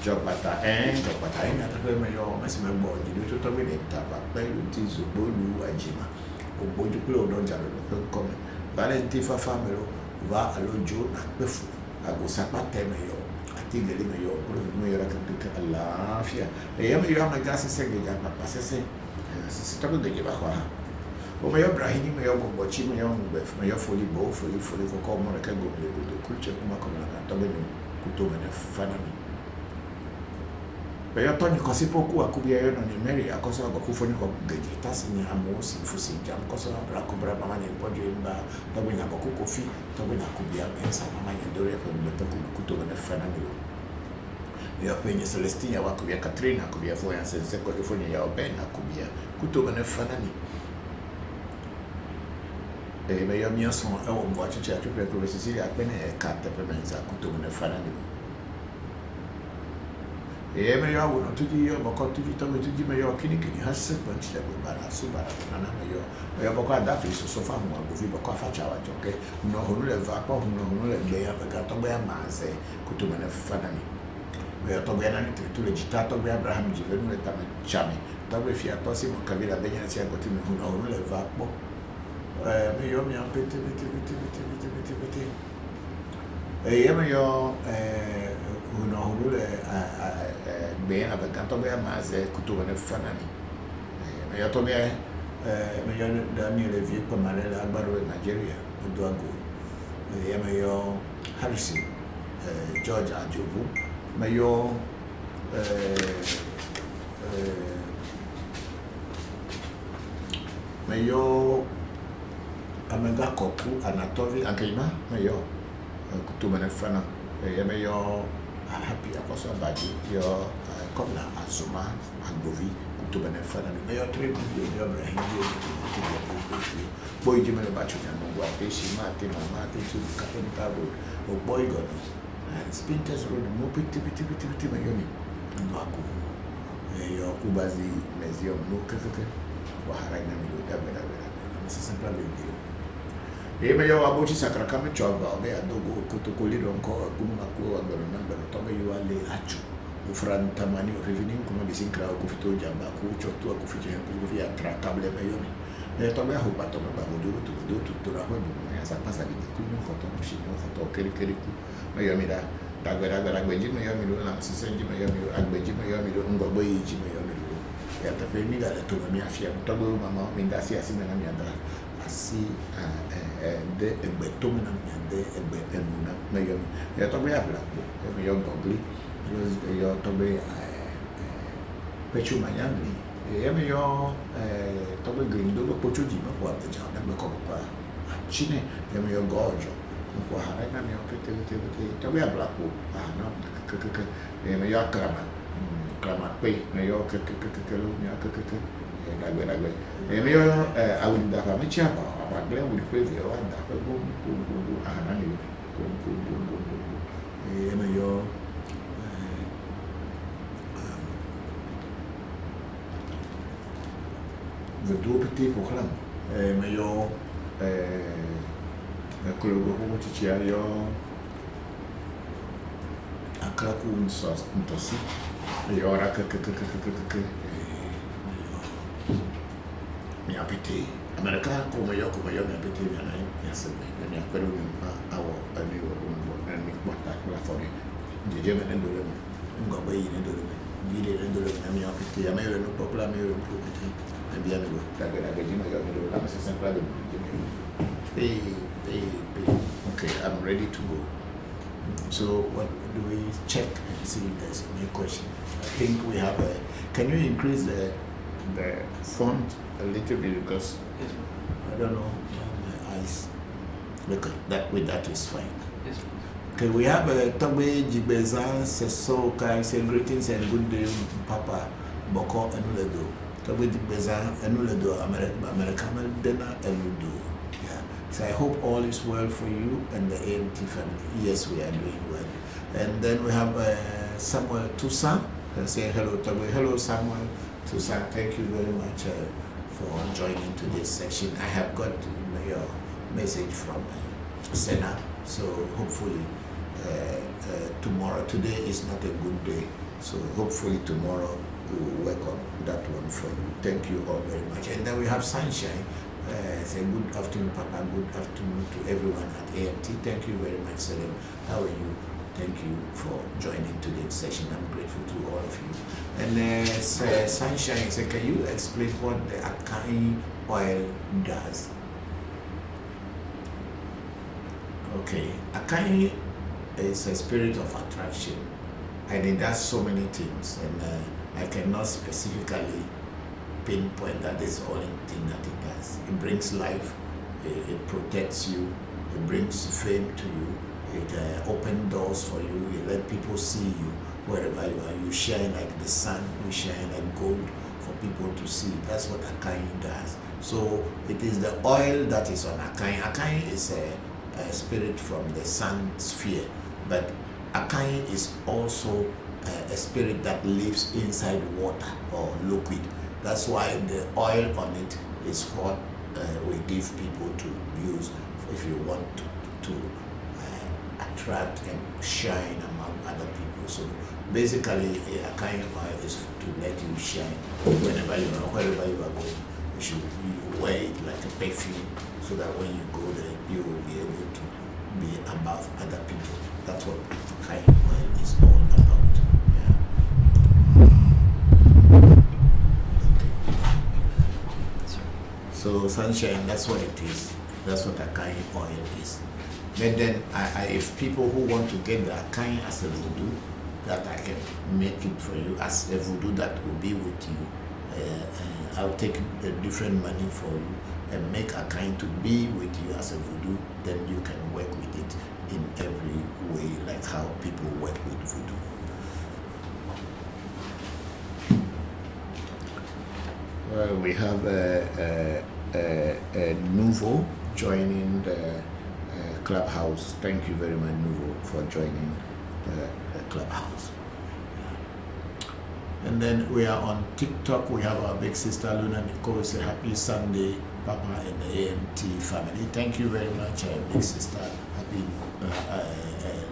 Jopata, and Jopata, and Mayo, Massimo Body, to terminate Tapa, Pelutis, Bolu, Ajima, or Bojulo, don't come. Valentifa family, Va Alojo, Befu, Agosapate Mayo. Tinggali mayo, mayo rakapika alafia. Yama yama gasi senge japa pasese. Sitabu de jeba o mayo brahini mayo bochi mayo mbef mayo foli for como na kago de kulche kuma na tabe no kutoba na fanami. Mayo toni kosi poku akubia yo na Mary akoso abakufoni ko geji tasi ni amosi fusi jam koso rakubra mama ni pojo imba tabe na baku kofi tabe na kubia mensa mama ni dore ko mbeta kutoba na fanami. Ya penye Celestina wakubia Katrina kubia foya sense ko ifoni ya obena kubia kutoba na fanani. Me yo mia son e wo mwa chicha tu pe ko Cecilia apene e kata pe menza kutoba na fanani. Me yo wo no tuji yo boko tuji to me tuji me yo kini hase punch le bara subara na me yo boko adafi so fa mo abuvi boko afacha wa joke no honu le va ko no le be ya pe ka to be amaze kutoba na fanani. We to be na tu le jitato be Abraham jivenu le tame chame to be fia to si mo kabila be nya si agoti me hunu le va po me yo mi apete me yo hunu le be na be kanto be amaze kutuba ne fanani me yo to be me yo Daniel Levi pa malela agbaro Nigeria odoago me yo Harrison George Ajobu Mayo Amega Koku Anatovi Akaima Mayo Kutumane Fana Mayo Happy Akoso Baji yo Komla Azuma Agbovi Kutumane Fana Mayo Tribu yo Brahim Boy Jimele Bachu Nangwa Peshi Mate Mamate to Kapenta Road or Boy God Spinters Road, no pity, Miami, Naku, your Kubazi Museum, no Kaka, Waharana, Mrs. Eme yo abochi sakraka me chova be adogo kotokoli ronko gumma ko agoro namba to be yo ale achu ufran tamani revening kuma bisinkra ko fito jamba ko chotu ko fije ko via tratable me yo me to be ho bato me ba do to ra ho me asa pasa di ku no foto shi no foto keri ku me yo mi da agbeji me yo mi do na sisenji me yo mi do agbeji me yo mi do ngogbo yiji me yo mi do ya ta fe mi da to me afia to be mama mi da si asime na mi ada asi de egbe to me na mi ade egbe enu na me yo ya to be abla me yo gogli yo to be pechu manyami ya me yo to be grindo lo pochu di ma kwa de ja na me ko kwa chine ya me yo gojo kwa hara na me yo pete to be abla ko no me yo krama pe me yo lo me yo dagbe me yo awunda fa me chia ba gle we play the one da go ana ni go me yo Voodoo petit programme me yo kologo ko chichia yo akraku ntosi yo ora mi apete America ko me yo mi apete mi na ya se me akwero mi awo ani wo na mi kwata la fori je me ndo le ngomba yi ndo le yile ndo le mi apete ya me no popular me no apete and bien go daga jima yo mi do na se sempre de okay, I'm ready to go. So what do we check and see if there's any question? I think we have a, can you increase the font a little bit because I don't know my eyes. Look, that with that is fine. Yes. Okay, we have a Tobe Jibezan Seso Kai say greetings and good day, Papa Bokor and Ledo. Tobe Jibezan and Ledo American Dena and Ludo. Yeah. So I hope all is well for you and the AMT family. Yes, we are doing well. And then we have Samuel Toussaint. Say hello, Tobe. Hello, Samuel Toussaint. Thank you very much for joining today's section. I have got your message from Senna. So hopefully tomorrow. Today is not a good day. So hopefully tomorrow we will work on that one for you. Thank you all very much. And then we have Sunshine. Say good afternoon, Papa. Good afternoon to everyone at AMT. Thank you very much, Salim. How are you? Thank you for joining today's session. I'm grateful to all of you. And Sunshine said, can you explain what the Akai oil does? Okay, Akai is a spirit of attraction, and it does so many things, and I cannot specifically pinpoint that is the only thing that it does. It brings life, it protects you, it brings fame to you, it opens doors for you, it let people see you wherever you are. You shine like the sun, you shine like gold for people to see. That's what Akai does. So it is the oil that is on Akai. Akai is a spirit from the sun sphere, but Akai is also a spirit that lives inside water or liquid. That's why the oil on it is what we give people to use if you want to attract and shine among other people. So basically, a kind of oil is to let you shine whenever you are, wherever you are going. You wear it like a perfume so that when you go there, you will be able to be above other people. That's what kind of oil is all about. So Sunshine, that's what it is. That's what Akai oil is. But then if people who want to get the Akai as a voodoo, that I can make it for you as a voodoo that will be with you. I'll take a different money for you and make Akai to be with you as a voodoo. Then you can work with it in every way, like how people work with voodoo. Well, we have a Nouveau joining the Clubhouse. Thank you very much, Nouveau, for joining the Clubhouse. And then we are on TikTok. We have our big sister Luna Nicole. Say happy Sunday, Papa and the AMT family. Thank you very much, big sister. Happy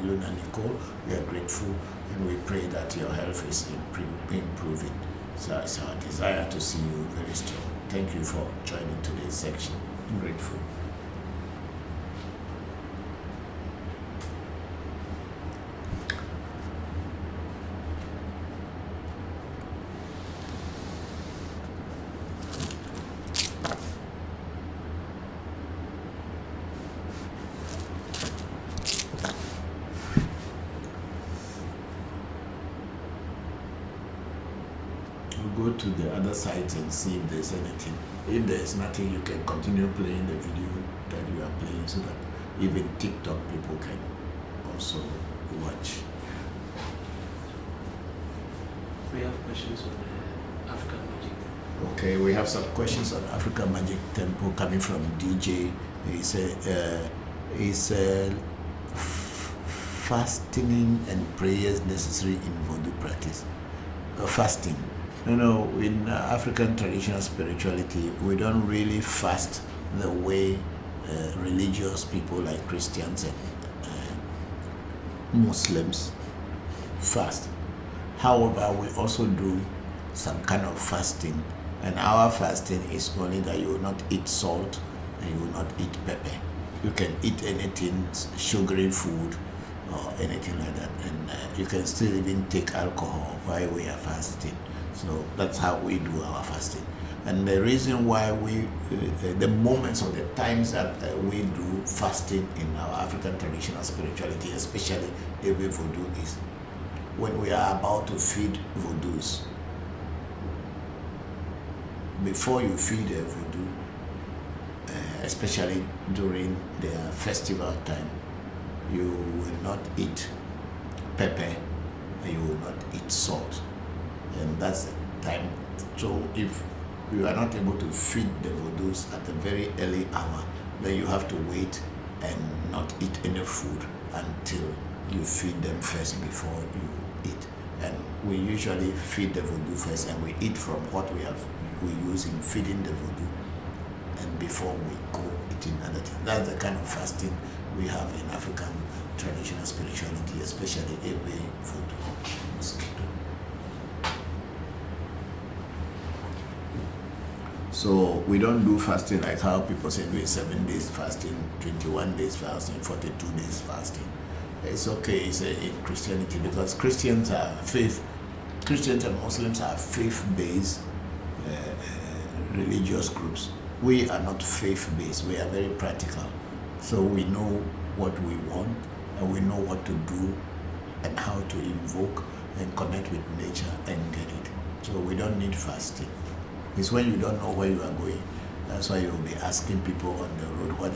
Luna Nicole. We are grateful and we pray that your health is improving. So it's our desire to see you very strong. Thank you for joining today's section. I'm grateful. Go to the other sites and see if there's anything. If there's nothing, you can continue playing the video that you are playing so that even TikTok people can also watch. We have questions on African Magic. Okay, we have some questions on African Magic Temple coming from DJ. He said, fasting and prayers necessary in Voodoo practice. Fasting. No, in African traditional spirituality, we don't really fast the way religious people like Christians and Muslims fast. However, we also do some kind of fasting, and our fasting is only that you will not eat salt and you will not eat pepper. You can eat anything, sugary food or anything like that, and you can still even take alcohol while we are fasting. So that's how we do our fasting. And the reason why the moments or the times that we do fasting in our African traditional spirituality, especially Ewe Vodu, is when we are about to feed Vodus. Before you feed a Voodoo, especially during their festival time, you will not eat pepper and you will not eat salt. And that's the time. So if you are not able to feed the Vodus at a very early hour, then you have to wait and not eat any food until you feed them first before you eat. And we usually feed the Voodoo first, and we eat from what we use in feeding the Voodoo, and before we go eating other things. That's the kind of fasting we have in African traditional spirituality, especially Ewe Vodu. So we don't do fasting like how people say doing 7 days fasting, 21 days fasting, 42 days fasting. It's okay, it's in Christianity, because Christians and Muslims are faith-based religious groups. We are not faith-based, we are very practical. So we know what we want, and we know what to do and how to invoke and connect with nature and get it. So we don't need fasting. It's when you don't know where you are going. That's why you'll be asking people on the road,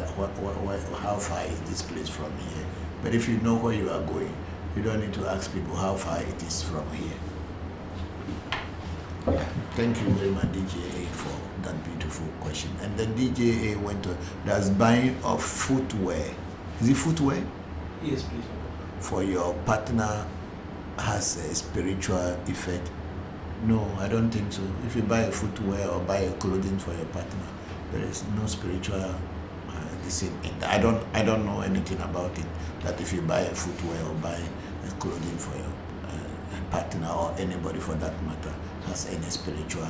how far is this place from here? But if you know where you are going, you don't need to ask people how far it is from here. Yeah. Thank you very much, DJ A, for that beautiful question. And then DJ A went on, does buying of footwear, is it footwear? Yes, please. For your partner has a spiritual effect? No, I don't think so. If you buy a footwear or buy a clothing for your partner, there is no spiritual I don't know anything about it, that if you buy a footwear or buy a clothing for your partner or anybody for that matter has any spiritual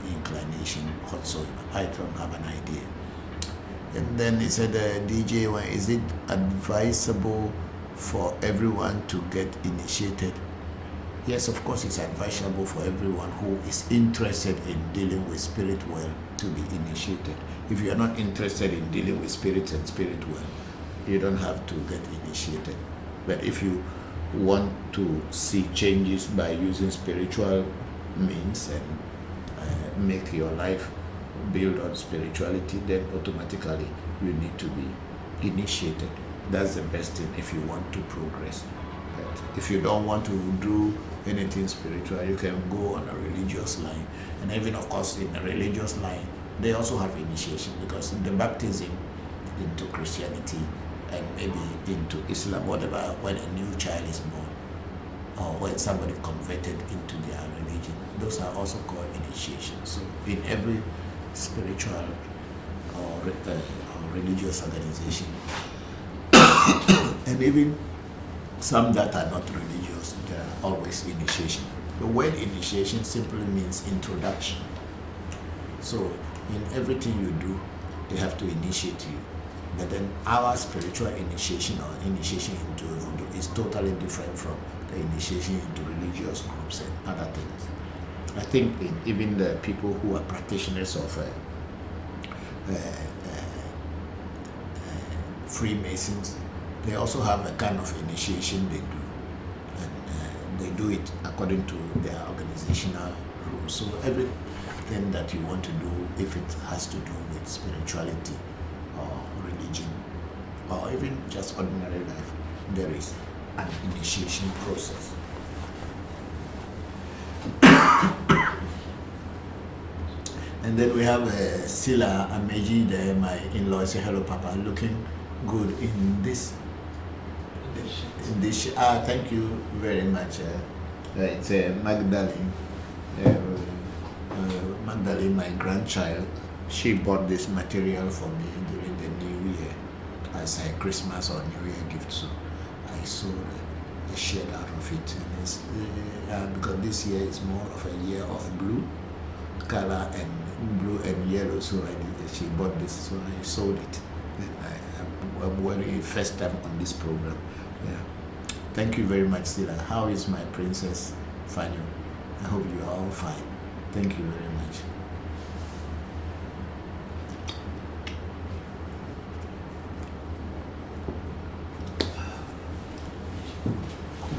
inclination whatsoever. I don't have an idea. And then he said, DJ, is it advisable for everyone to get initiated? Yes, of course, it's advisable for everyone who is interested in dealing with spirit well to be initiated. If you are not interested in dealing with spirit and spirit well, you don't have to get initiated. But if you want to see changes by using spiritual means and make your life build on spirituality, then automatically you need to be initiated. That's the best thing if you want to progress. But if you don't want to do anything spiritual, you can go on a religious line. And even, of course, in a religious line, they also have initiation, because the baptism into Christianity and maybe into Islam, whatever, when a new child is born, or when somebody converted into their religion. Those are also called initiations. So in every spiritual or religious organization, and even some that are not religious, there are always initiation. The word initiation simply means introduction. So in everything you do, they have to initiate you. But then our spiritual initiation or initiation into Voodoo is totally different from the initiation into religious groups and other things. I think even the people who are practitioners of Freemasons, they also have a kind of initiation they do. And they do it according to their organizational rules. So everything that you want to do, if it has to do with spirituality or religion, or even just ordinary life, there is an initiation process. And then we have Sila Ameji there, my in-law. Say hello, Papa. Looking good in this. Thank you very much. It's Magdalene. Magdalene, my grandchild. She bought this material for me during the New Year as a Christmas or New Year gift. So I sold a shade out of it. And it's, because this year is more of a year of blue color and blue and yellow, so she bought this, so I sold it. I'm wearing it first time on this program. Yeah. Thank you very much, Sila. How is my princess Fanny? I hope you are all fine. Thank you very much.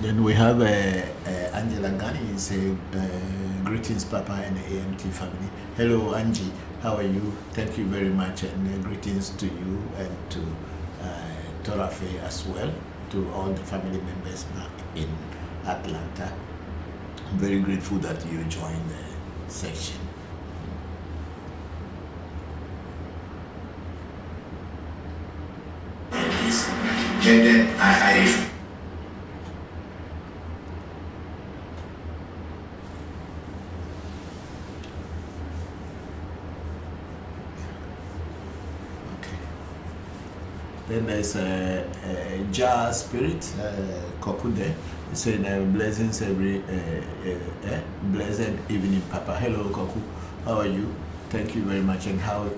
Then we have Angela Gani say, greetings, Papa and the AMT family. Hello, Angie. How are you? Thank you very much, and greetings to you and to Torafe as well, to all the family members back in Atlanta. I'm very grateful that you joined the section. And then I Then there's a Jah spirit, Kokude, saying blessings every blessed evening, Papa. Hello, Koku. How are you? Thank you very much. And how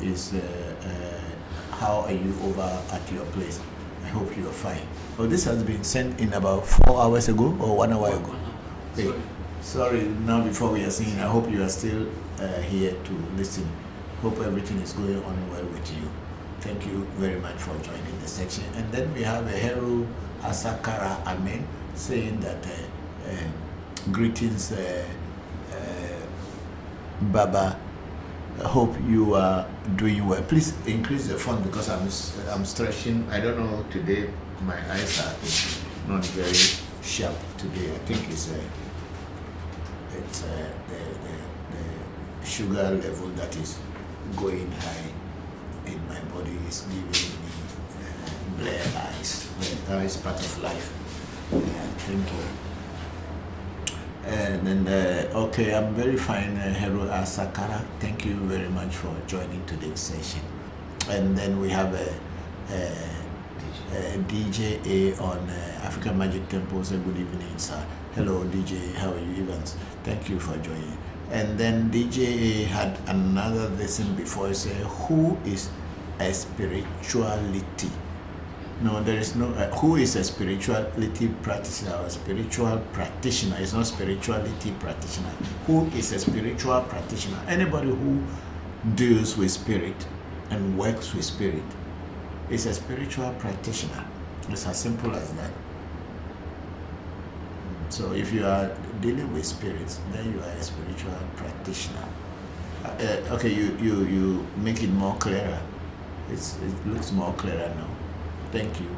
are you over at your place? I hope you are fine. Oh, this has been sent in about 4 hours ago or 1 hour ago. Okay. Sorry. Now before we are singing, I hope you are still here to listen. Hope everything is going on well with you. Thank you very much for joining the section. And then we have a Heru Asakara Amen saying that greetings, Baba. I hope you are doing well. Please increase the font because I'm stretching. I don't know today. My eyes are not very sharp today. I think it's the sugar level that is going high in my body is giving me blare eyes. That is part of life. Yeah, thank you. And then, okay, I'm very fine, Heru Asakara. Thank you very much for joining today's session. And then we have DJ A on African Magic Temple. Say good evening, sir. Hello, DJ. How are you, Evans? Thank you for joining. And then DJ A had another lesson before. Say, who is a spirituality? No, there is no. Who is a spirituality practitioner or spiritual practitioner? It's not spirituality practitioner. Who is a spiritual practitioner? Anybody who deals with spirit and works with spirit is a spiritual practitioner. It's as simple as that. So if you are dealing with spirits, then you are a spiritual practitioner. Okay, you make it more clearer. It looks more clearer now. Thank you.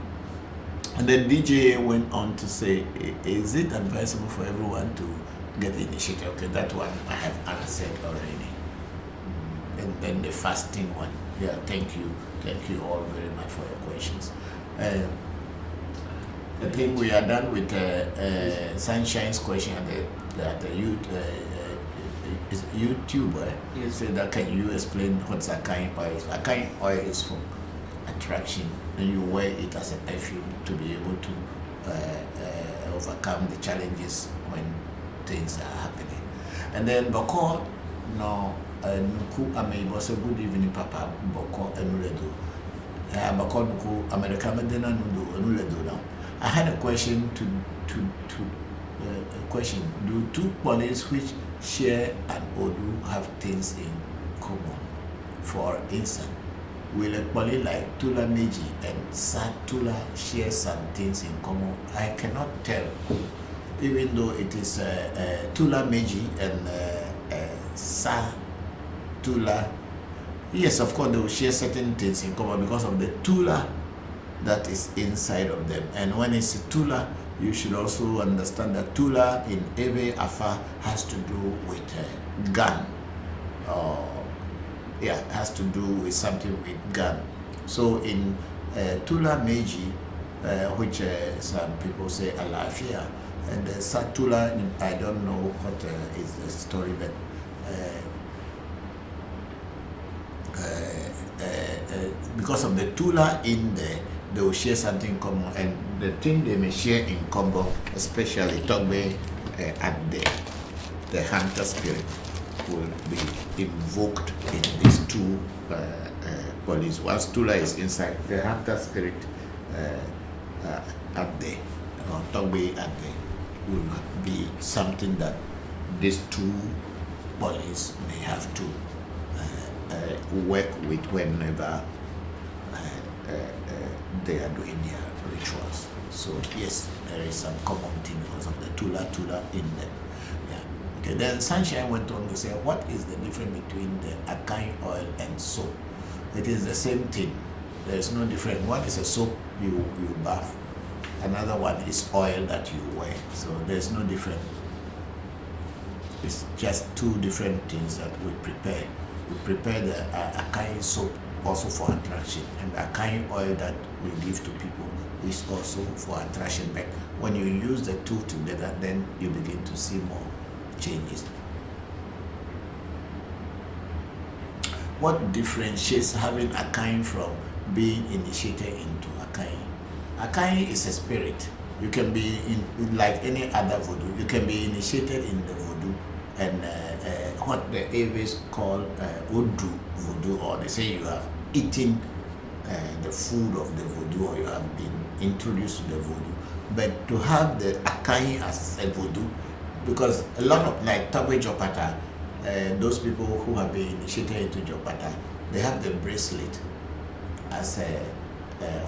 And then DJ went on to say, is it advisable for everyone to get initiated? Okay, that one I have answered already. And then the fasting one. Yeah, thank you. Thank you all very much for your questions. I think we are done with Sunshine's question at the YouTube. Yes. So that can you explain what's Akai oil? Akai oil is for attraction, and you wear it as a perfume to be able to overcome the challenges when things are happening. And then Bokor, no, Nuku Amebo, so good evening, Papa Bokor Enuledo. Bokor Nuku America Medina Nuledo now. I had a question question. Do two police which share and Voodoo have things in common? For instance, will a police like Tula Meji and Satula share some things in common? I cannot tell, even though it is Tula Meji and Satula. Yes, of course, they will share certain things in common because of the Tula that is inside of them. And when it's Tula, you should also understand that Tula in Ewe Afa has to do with gun. Has to do with something with gun. So in Tula Meji, which some people say Alafia, and Satula, I don't know what is the story, but because of the Tula in there, they will share something common, and the thing they may share in common, especially Togbe at the hunter spirit, will be invoked in these two bodies. Once Tula is inside, the hunter spirit at there, or Togbe at there, will be something that these two bodies may have to work with whenever they are doing their rituals. So yes, there is some common thing because of the Tula in them. Yeah. Okay. Then Sunshine went on to say, what is the difference between the Akai oil and soap? It is the same thing. There is no difference. One is a soap you bath. Another one is oil that you wear. So there is no difference. It's just two different things that we prepare. We prepare the Akai soap also for attraction, and the Akai oil that we give to people is also for attraction. But when you use the two together, then you begin to see more changes. What differentiates having Akai from being initiated into Akai? Akai is a spirit. You can be in like any other voodoo. You can be initiated in the voodoo, and what the Ewes call voodoo, or they say you have eaten the food of the voodoo, or you have been introduced to the voodoo. But to have the Akai as a voodoo, because a lot of like Tabe Jopata, those people who have been initiated into Jopata, they have the bracelet as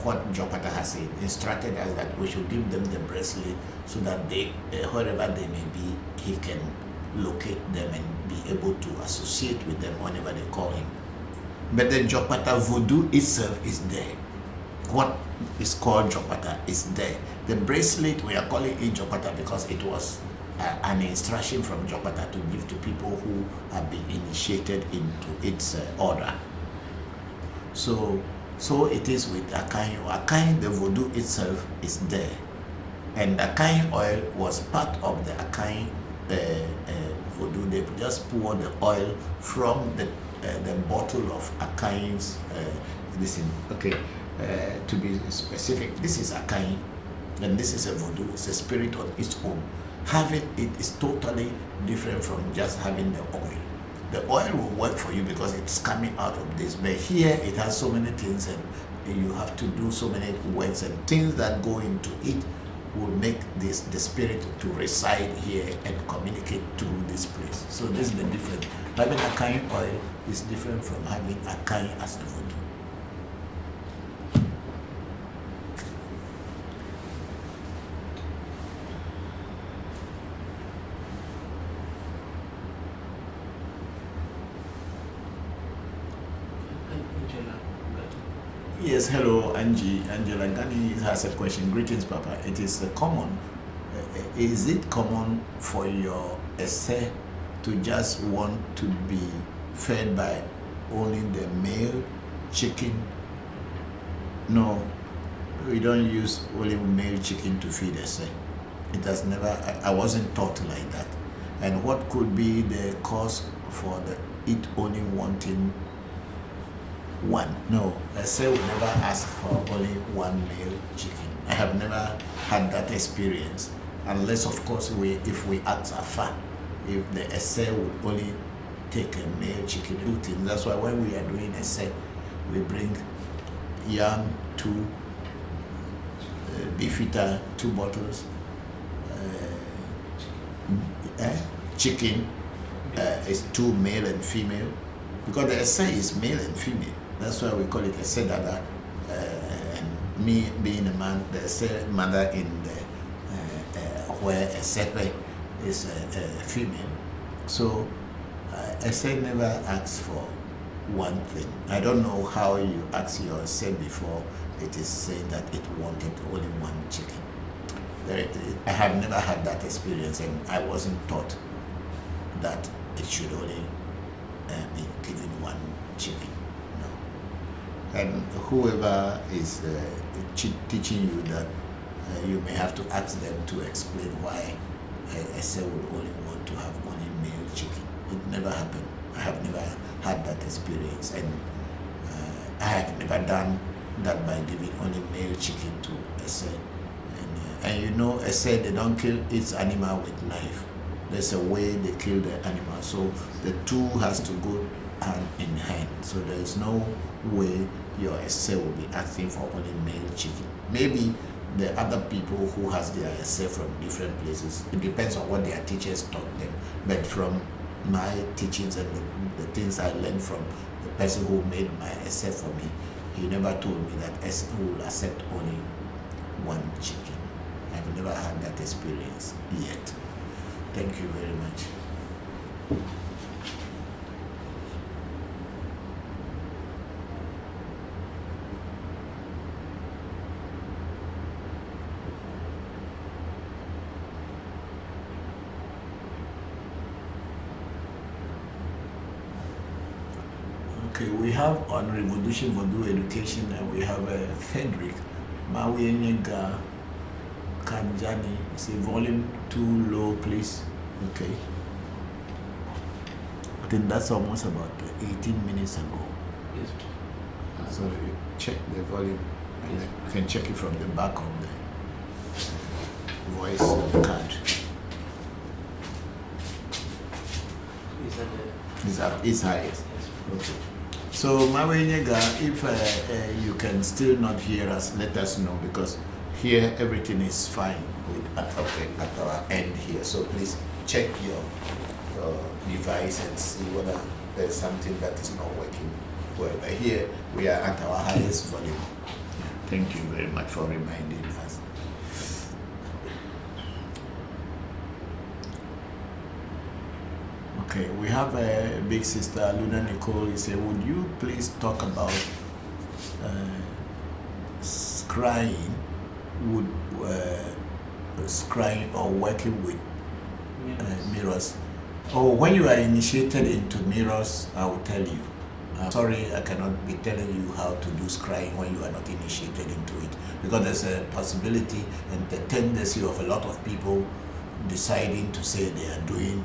what Jopata has instructed us that we should give them the bracelet so that they, wherever they may be, he can locate them and be able to associate with them whenever they call him. But the Jopata voodoo itself is there. What is called Jopata is there. The bracelet, we are calling it Jopata because it was an instruction from Jopata to give to people who have been initiated into its order. So it is with Akai. Akai, the voodoo itself is there. And Akai oil was part of the Akai voodoo. They just pour the oil from the bottle of Akai's to be specific, this is Akai, and this is a voodoo. It's a spirit on its own. Having it is totally different from just having the oil. The oil will work for you because it's coming out of this, but here it has so many things, and you have to do so many works, and things that go into it will make the spirit to reside here and communicate through this place. So this is the difference. Having Akai oil is different from having Akai as the voodoo. Yes, hello, Angie. Angela Gani has a question. Greetings, Papa. It is common. Is it common for your essay to just want to be fed by only the male chicken? No. we don't use only male chicken to feed essay. It has never, I wasn't taught like that. And what could be the cause for the it only wanting one? No, essay will never ask for only one male chicken. I have never had that experience, unless of course if we ask Afa, if the essay would only take a male chicken routine. That's why when we are doing essay, we bring young, 2 beefeater, 2 bottles, chicken is 2 male and female, because the essay is male and female. That's why we call it essay dada. And me being a man, the essay mother in the where a sepe is a female. So essay never asks for one thing. I don't know how you ask your essay before it is saying that it wanted only one chicken. I have never had that experience, and I wasn't taught that it should only be given one chicken. No. And whoever is teaching you that, you may have to ask them to explain why a essay would only want to have only male chicken. It never happened. I have never had that experience, and I have never done that by giving only male chicken to essay. And you know, essay, they don't kill its animal with knife. There's a way they kill the animal, so the two has to go hand in hand. So there is no way your essay will be asking for only male chicken. Maybe the other people who has their essay from different places, it depends on what their teachers taught them. But from my teachings and the things I learned from the person who made my essay for me, he never told me that essay will accept only one chicken. I've never had that experience yet. Thank you very much. Okay, we have on ReVodution Voodoo Education, and we have Frederick Mawienga Kanjani. Say volume 2 low, please. Okay. I think that's almost about 18 minutes ago. Yes. So you check the volume, and Yes. you can check it from the back of the voice card. Is that the... It's up, it's highest. Yes. Okay. So Mawienga, if you can still not hear us, let us know, because here everything is fine at our end here. So please check your device and see whether there's something that is not working well. But here we are at our highest volume. Thank you very much for reminding us. Okay, we have a big sister, Luna Nicole. He said, would you please talk about scrying, scrying or working with mirrors? Oh, when you are initiated into mirrors, I will tell you. Sorry, I cannot be telling you how to do scrying when you are not initiated into it, because there's a possibility and the tendency of a lot of people deciding to say they are doing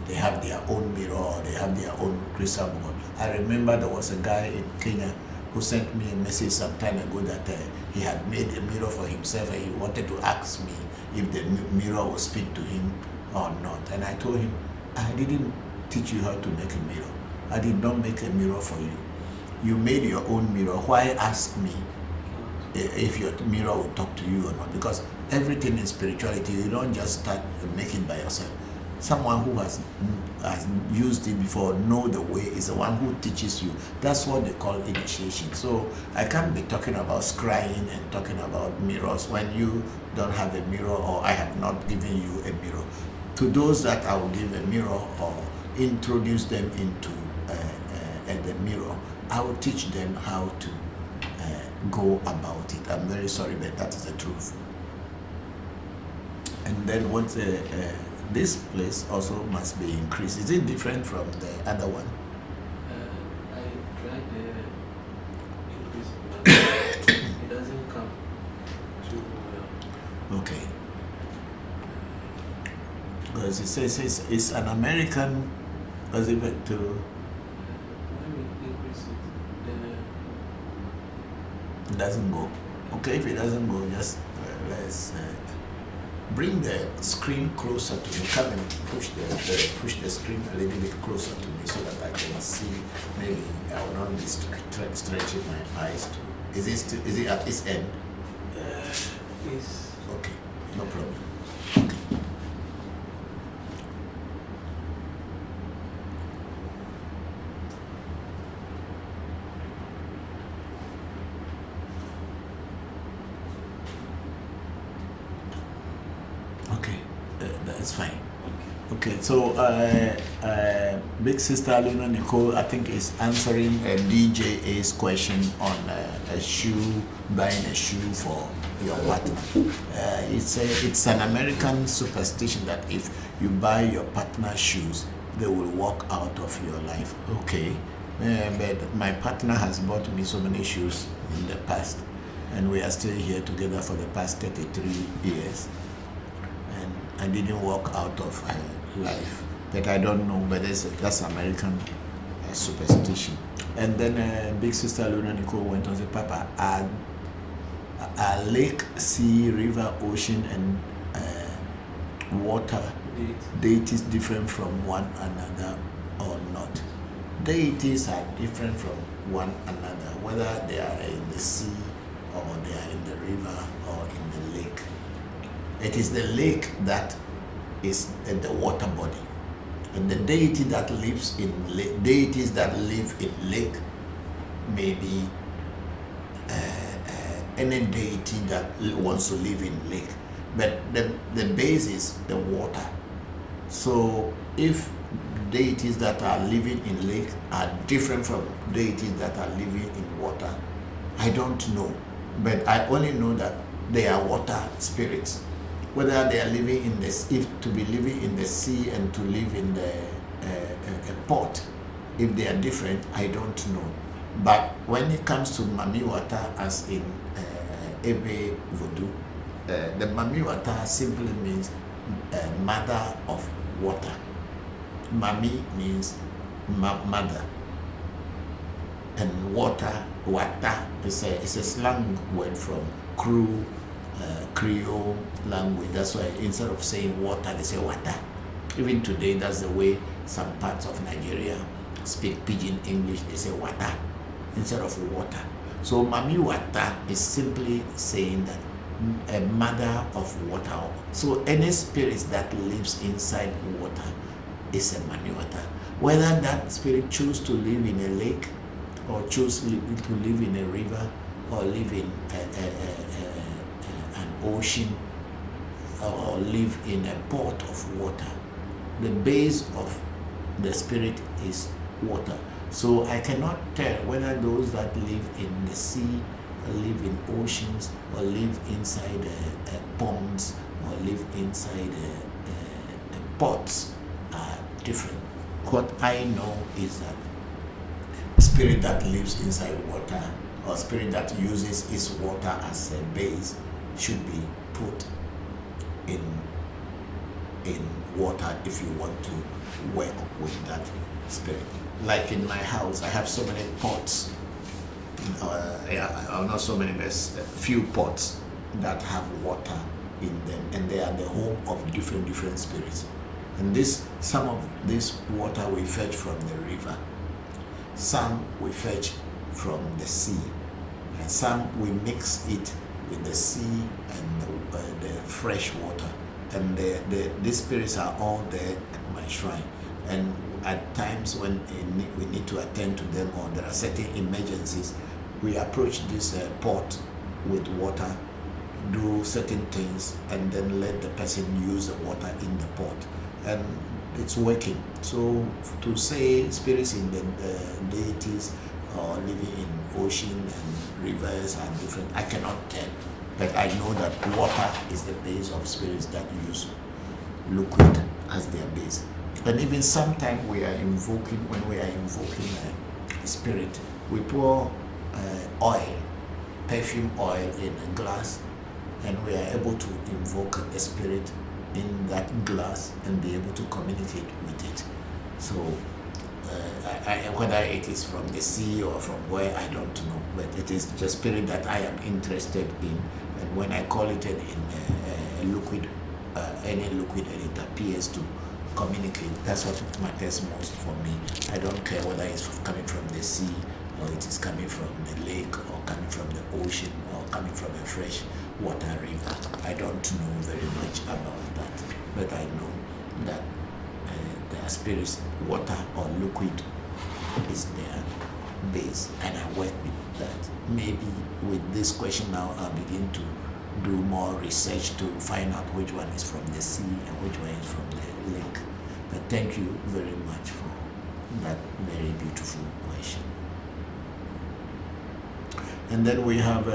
they have their own mirror or they have their own crystal ball. I remember there was a guy in Kenya who sent me a message some time ago that he had made a mirror for himself, and he wanted to ask me if the mirror would speak to him or not. And I told him, I didn't teach you how to make a mirror. I did not make a mirror for you. You made your own mirror. Why ask me if your mirror will talk to you or not? Because everything in spirituality, you don't just start and make it by yourself. Someone who has used it before, know the way, is the one who teaches you. That's what they call initiation. So I can't be talking about scrying and talking about mirrors when you don't have a mirror, or I have not given you a mirror. To those that I will give a mirror or introduce them into the mirror, I will teach them how to go about it. I'm very sorry, but that is the truth. And then once this place also must be increased. Is it different from the other one? I tried the increase. because it says it's an American. Was it to? Let me increase it. It doesn't go. Okay, if it doesn't go, just let's bring the screen closer to me. Come and push the screen a little bit closer to me so that I can see. Maybe I will not be stretching my eyes too. Is it at this end? Yes. Okay, no problem. Okay. Okay, that's fine. Okay, so Big Sister Luna Nicole, I think, is answering DJA's question on a shoe, buying a shoe for your partner. It's an American superstition that if you buy your partner shoes, they will walk out of your life. Okay, but my partner has bought me so many shoes in the past, and we are still here together for the past 33 years. And I didn't walk out of life, but I don't know, but that's American superstition. And then Big Sister Luna Nicole went on to say, Papa, are lake, sea, river, ocean, and water deities different from one another or not? Deities are different from one another, whether they are in the sea or they are in the river or in the lake. It is the lake that is the water body, and the deity that lives in lake, deities that live in lake may be any deity that wants to live in lake, but the base is the water. So if deities that are living in lake are different from deities that are living in water, I don't know, but I only know that they are water spirits. Whether they are living in the sea, to be living in the sea and to live in the port, if they are different, I don't know. But when it comes to Mami Water, as in Ewe Vodu, the Mami Water simply means mother of water. Mami means mother, and water is a slang word from Creole language. That's why instead of saying water, they say water. Even today, that's the way some parts of Nigeria speak Pidgin English. They say water instead of water. So Mami Water is simply saying that a mother of water. So any spirit that lives inside water is a Mami Water. Whether that spirit choose to live in a lake, or choose to live in a river, or live in an ocean, or live in a port of water, the base of the spirit is water. So I cannot tell whether those that live in the sea, or live in oceans, or live inside ponds, or live inside pots are different. What I know is that spirit that lives inside water, or spirit that uses its water as a base, should be put in water if you want to work with that spirit. Like in my house, I have so many pots, not so many, but few pots that have water in them, and they are the home of different spirits. And some of this water we fetch from the river, some we fetch from the sea, and some we mix it with the sea and the fresh water. And these spirits are all there at my shrine. And at times when we need to attend to them, or there are certain emergencies, we approach this pot with water, do certain things, and then let the person use the water in the pot. And it's working. So to say spirits in the deities or living in ocean and rivers are different, I cannot tell. But I know that water is the base of spirits that use liquid as their base. And even sometimes when we are invoking a spirit, we pour oil, perfume oil in a glass, and we are able to invoke a spirit in that glass and be able to communicate with it. So whether it is from the sea or from where, I don't know, but it is the spirit that I am interested in. And when I call it a liquid, any liquid, and it appears to communicate, that's what matters most for me. I don't care whether it's coming from the sea, or it is coming from the lake, or coming from the ocean, or coming from a fresh water river. I don't know very much about that, but I know that the spirit's water or liquid is their base, and I work with that. Maybe with this question now, I'll begin to do more research to find out which one is from the sea and which one is from the lake. But thank you very much for that very beautiful question. And then we have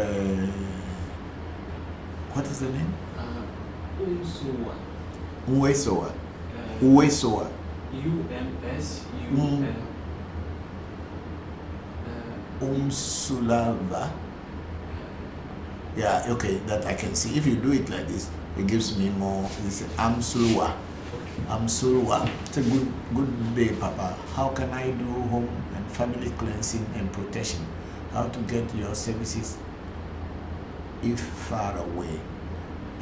what is the name? Umsuwa. Uwesoa. Uwesoa. UMSUL. Umsulava. Yeah, okay, that I can see. If you do it like this, it gives me more. This is Amsulwa. Amsulwa. It's a good day, Papa. How can I do home and family cleansing and protection? How to get your services if far away?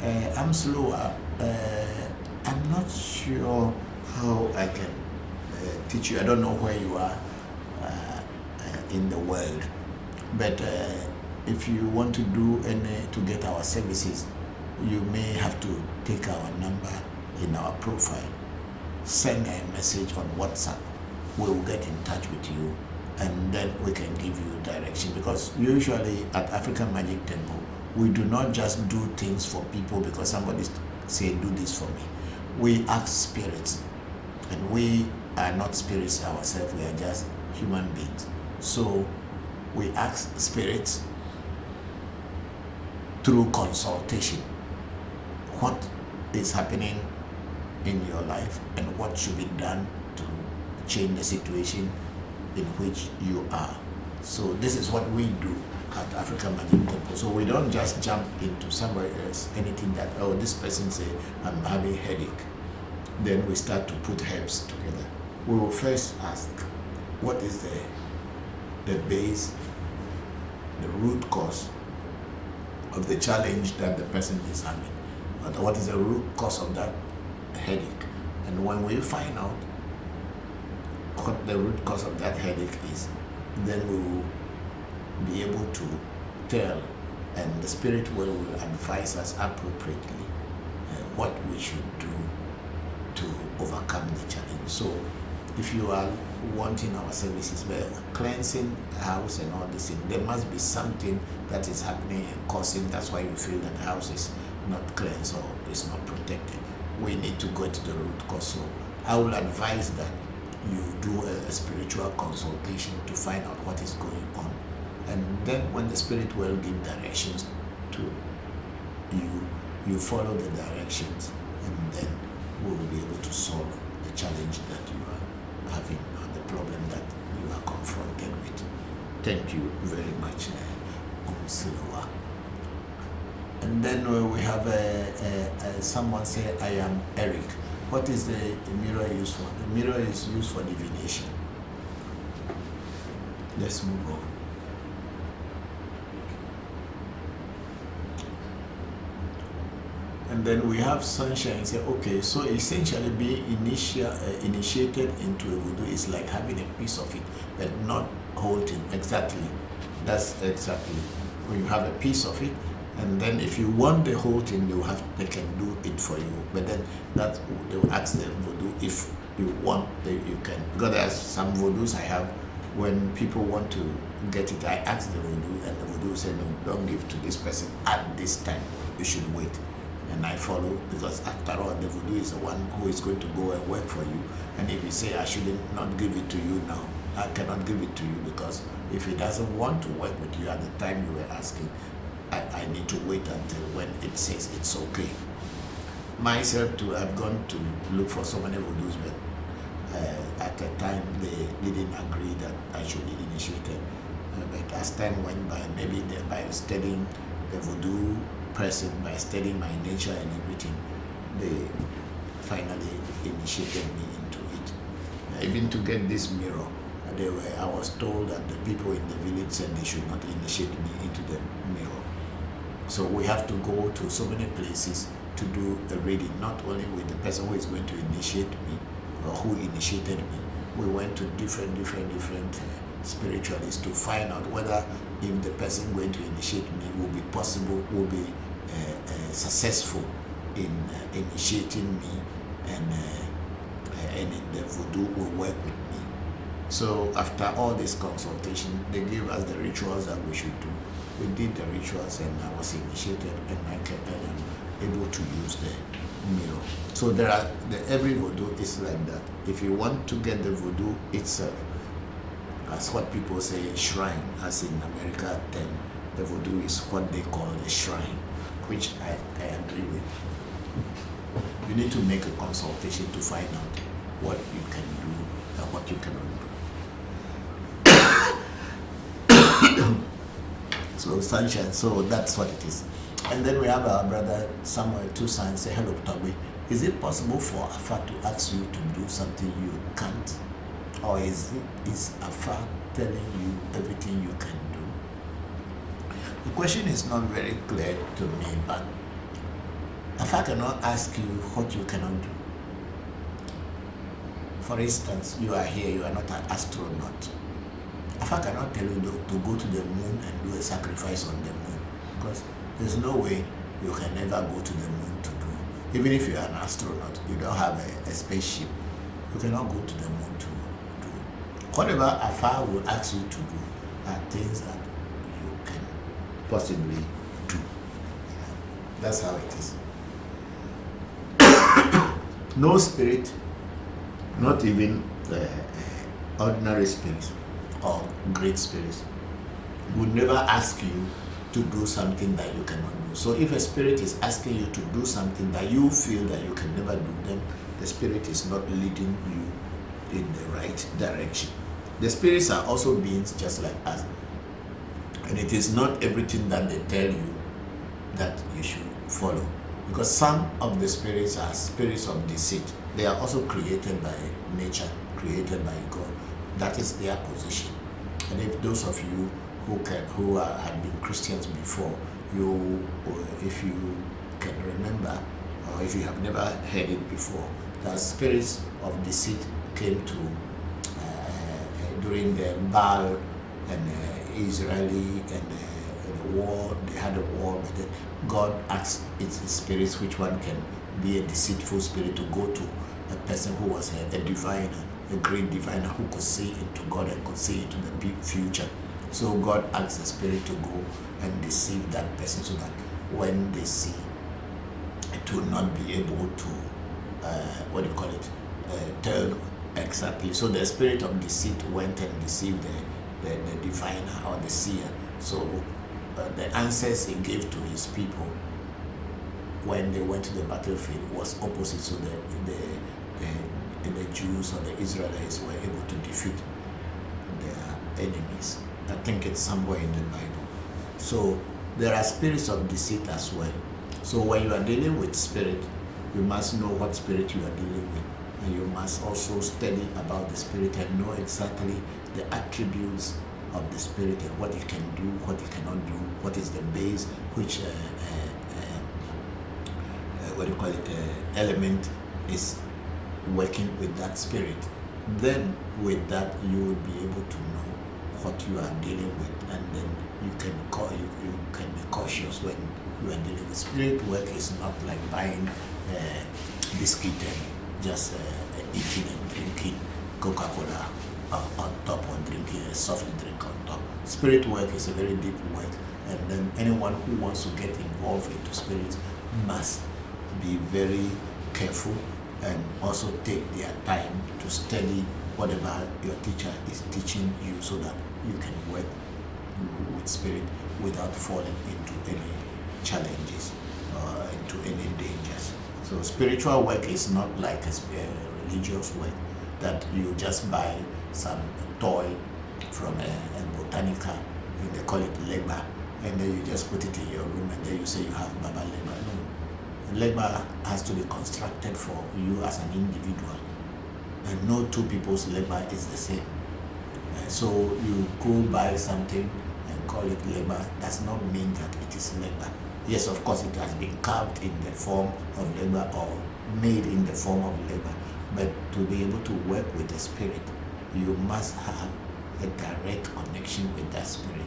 Amsulwa. I'm not sure how I can teach you. I don't know where you are in the world, but if you want to do to get our services, you may have to take our number in our profile, send a message on WhatsApp. We'll get in touch with you, and then we can give you direction. Because usually at African Magic Temple, we do not just do things for people because somebody say do this for me. We ask spirits, and we are not spirits ourselves. We are just human beings. So we ask spirits through consultation what is happening in your life and what should be done to change the situation in which you are. So this is what we do at African Magic Temple. So we don't just jump into somebody else, anything that, oh, this person say, I'm having headache. Then we start to put herbs together. We will first ask, what is the base, the root cause of the challenge that the person is having? What is the root cause of that headache? And when we find out what the root cause of that headache is, then we will be able to tell, and the spirit will advise us appropriately what we should do to overcome the challenge. So if you are wanting our services, cleansing the house and all this, there must be something that is happening and causing, that's why you feel that the house is not cleansed or is not protected. We need to go to the root cause. So I will advise that you do a spiritual consultation to find out what is going on. And then when the spirit will give directions to you, you follow the directions, and then we will be able to solve the challenge that you are having, or the problem that you are confronted with. Thank you very much, Umsilowa. And then we have someone say, I am Eric. What is the mirror used for? The mirror is used for divination. Let's move on. And then we have Sunshine say, okay, so essentially being initiated into a voodoo is like having a piece of it, but not holding. Exactly. That's exactly. When you have a piece of it, and then if you want the whole thing, they can do it for you. But then that they will ask the voodoo if you want, you can. Because there's some voodoos I have, when people want to get it, I ask the voodoo, and the voodoo say, no, don't give to this person at this time. You should wait. And I follow, because after all, the voodoo is the one who is going to go and work for you. And if you say, I shouldn't not give it to you now, I cannot give it to you, because if he doesn't want to work with you at the time you were asking, I need to wait until when it says it's okay. Myself too, I've gone to look for so many voodoos, but at the time they didn't agree that I should be initiated. But as time went by, maybe by studying the voodoo person, by studying my nature and everything, they finally initiated me into it. Even to get this mirror, I was told that the people in the village said they should not initiate me into the mirror. So we have to go to so many places to do a reading, not only with the person who is going to initiate me or who initiated me. We went to different spiritualists to find out whether if the person going to initiate me will be successful in initiating me, and the voodoo will work with me. So after all this consultation, they gave us the rituals that we should do. We did the rituals, and I was initiated, and I am able to use the mirror. So every voodoo is like that. If you want to get the voodoo itself, as what people say, shrine, as in America term, the voodoo is what they call a shrine, which I agree with. You need to make a consultation to find out what you can do and what you cannot do. So sunshine, so that's what it is. And then we have our brother Samuel Toussaint say, hello Toby, is it possible for Afa to ask you to do something you can't? Or is Afa telling you everything you can do? The question is not very clear to me, but Afa cannot ask you what you cannot do. For instance, you are here, you are not an astronaut. Afa cannot tell you to go to the moon and do a sacrifice on the moon, because there's no way you can ever go to the moon to do. Even if you are an astronaut, you don't have a spaceship, you cannot go to the moon to do. Whatever Afa will ask you to do are things that you can possibly do. Yeah. That's how it is. No spirit, not even ordinary spirits or great spirits, would never ask you to do something that you cannot do. So if a spirit is asking you to do something that you feel that you can never do, then the spirit is not leading you in the right direction. The spirits are also beings just like us, and it is not everything that they tell you that you should follow, because some of the spirits are spirits of deceit. They are also created by nature, created by God. That is their position. And if those of you who have been Christians before, if you can remember, or if you have never heard it before, that spirits of deceit came to during the Baal and Israeli and the war. They had a war, but then God asked its spirits which one can be a deceitful spirit to go to a person who was a diviner, a great diviner who could see into God and could see into the big future. So God asked the spirit to go and deceive that person, so that when they see, it will not be able to tell exactly. So the spirit of deceit went and deceived the diviner or the seer. So the answers he gave to his people when they went to the battlefield was opposite. So the Jews or the Israelites were able to defeat their enemies. I think it's somewhere in the Bible. So there are spirits of deceit as well. So when you are dealing with spirit, you must know what spirit you are dealing with, and you must also study about the spirit and know exactly the attributes of the spirit and what it can do, what it cannot do, what is the base, which element is working with that spirit. Then with that you will be able to know what you are dealing with, and then you can be cautious when you are dealing with spirit work. Is not like buying biscuit and just eating and drinking Coca-Cola on top, or drinking a soft drink on top. Spirit work is a very deep work, and then anyone who wants to get involved into spirit must be very careful and also take their time to study whatever your teacher is teaching you, so that you can work with spirit without falling into any challenges or into any dangers. So spiritual work is not like a religious work that you just buy some toy from a botanica, and they call it labor, and then you just put it in your room and then you say you have Baba labor. No, labor has to be constructed for you as an individual, and no two people's labor is the same. So you go buy something and call it labor does not mean that it is labor. Yes, of course, it has been carved in the form of labor or made in the form of labor, but to be able to work with the spirit, you must have a direct connection with that spirit,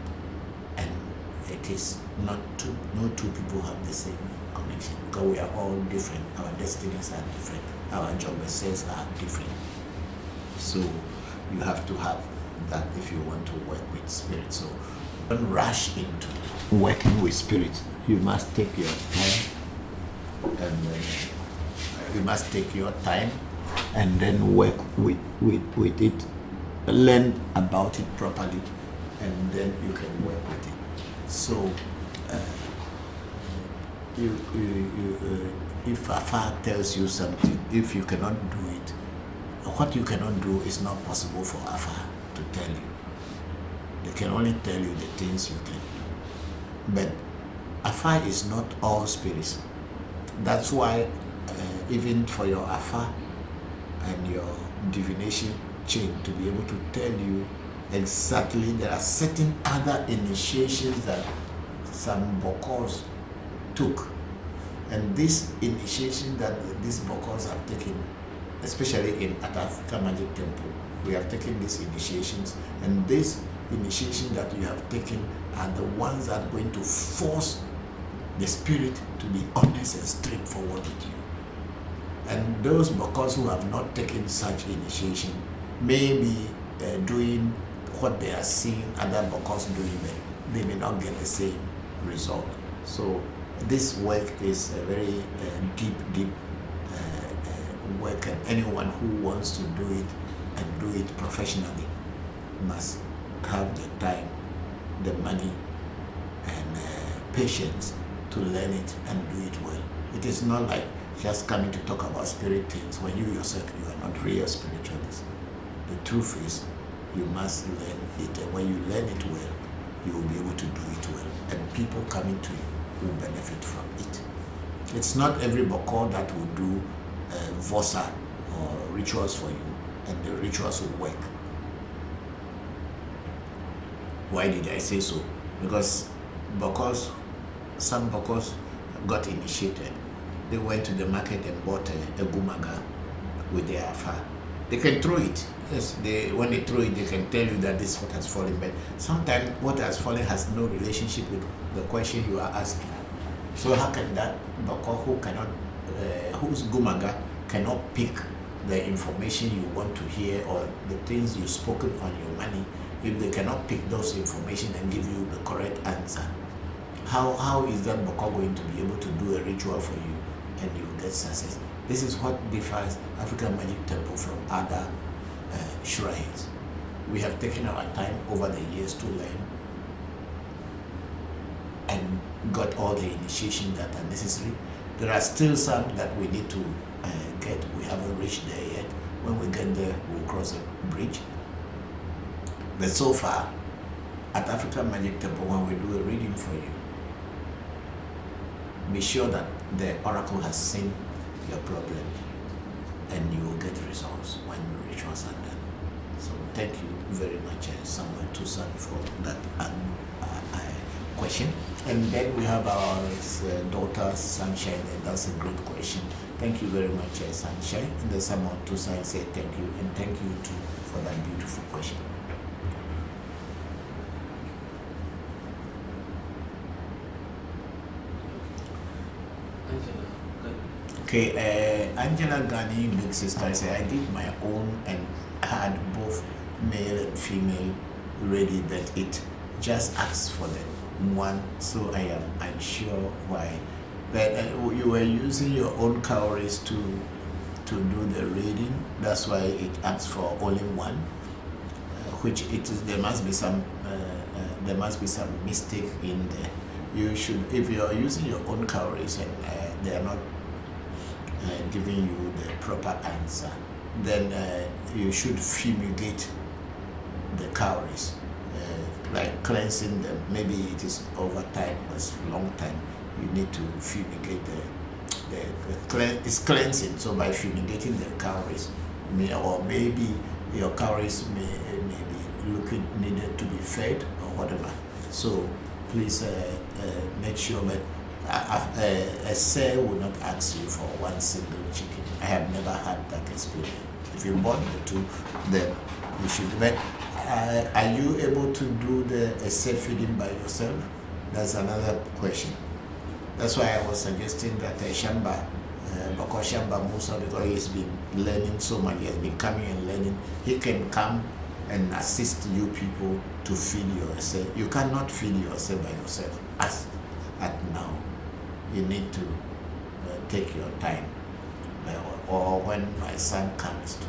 and it is no two people have the same connection, because we are all different. Our destinies are different. Our geometries are different. So you have to have that if you want to work with spirit. So don't rush into working with spirit. You must take your time, and you must take your time and then work with it, learn about it properly, and then you can work with it. So if Afa tells you something, if you cannot do it, what you cannot do is not possible for Afa to tell you. They can only tell you the things you can do. But Afa is not all spirits. That's why even for your Afa and your divination chain to be able to tell you exactly, there are certain other initiations that some Bokors took, and this initiation that these Bokors have taken, especially in Africa Magic Temple, we have taken these initiations, and these initiations that you have taken are the ones that are going to force the spirit to be honest and straightforward with you. And those Bokors who have not taken such initiation may be doing what they are seeing other Bokors doing, but they may not get the same result. So this work is a very deep work, and anyone who wants to do it and do it professionally must have the time, the money, and patience to learn it and do it well. It is not like just coming to talk about spirit things when you yourself, you are not real spiritualist. The truth is, you must learn it, and when you learn it well, you will be able to do it well, and people coming to you will benefit from it. It's not every Bokor that will do Vosa or rituals for you, and the rituals will work. Why did I say so? Because some Bokors got initiated. They went to the market and bought a gumaga with their Afa. They can throw it. Yes, when they throw it, they can tell you that this is what has fallen. But sometimes what has fallen has no relationship with the question you are asking. So how can that Bokor whose gumaga cannot pick the information you want to hear or the things you've spoken on your money, if they cannot pick those information and give you the correct answer? How is that Bokor going to be able to do a ritual for you and you get success? This is what differs African Magic Temple from other shrines. We have taken our time over the years to learn and got all the initiation that are necessary. There are still some that we need to get. We haven't reached there yet. When we get there, we'll cross a bridge. But so far, at African Magic Temple, when we do a reading for you, be sure that the oracle has seen your problem and you will get results when rituals are done. So thank you very much, Samuel Tusan, for that question. And then we have our daughter Sunshine, and that's a great question. Thank you very much, Sunshine. And the Samuel Tusan said thank you, and thank you too for that beautiful question. Okay, Angela Ghani, big sister, said I did my own and had both male and female ready, but it just asked for the one, so I am unsure why. But you were using your own cowries to do the reading. That's why it asks for only one, which it is. There must be some mistake in there. You should, if you are using your own cowries and they are not giving you the proper answer, then you should fumigate the cowries, like cleansing them. Maybe it is over time, it's a long time. You need to fumigate it's cleansing. So by fumigating the calories, or maybe your calories may be needed to be fed or whatever. So please make sure that a sale will not ask you for one single chicken. I have never had that experience. If you bought the two, then you should. But are you able to do the essay feeding by yourself? That's another question. That's why I was suggesting that Shamba, Bokor Shamba Musa, because he's been learning so much, he has been coming and learning, he can come and assist you people to feed yourself. You cannot feed yourself by yourself as at now. You need to take your time. Or when my son comes to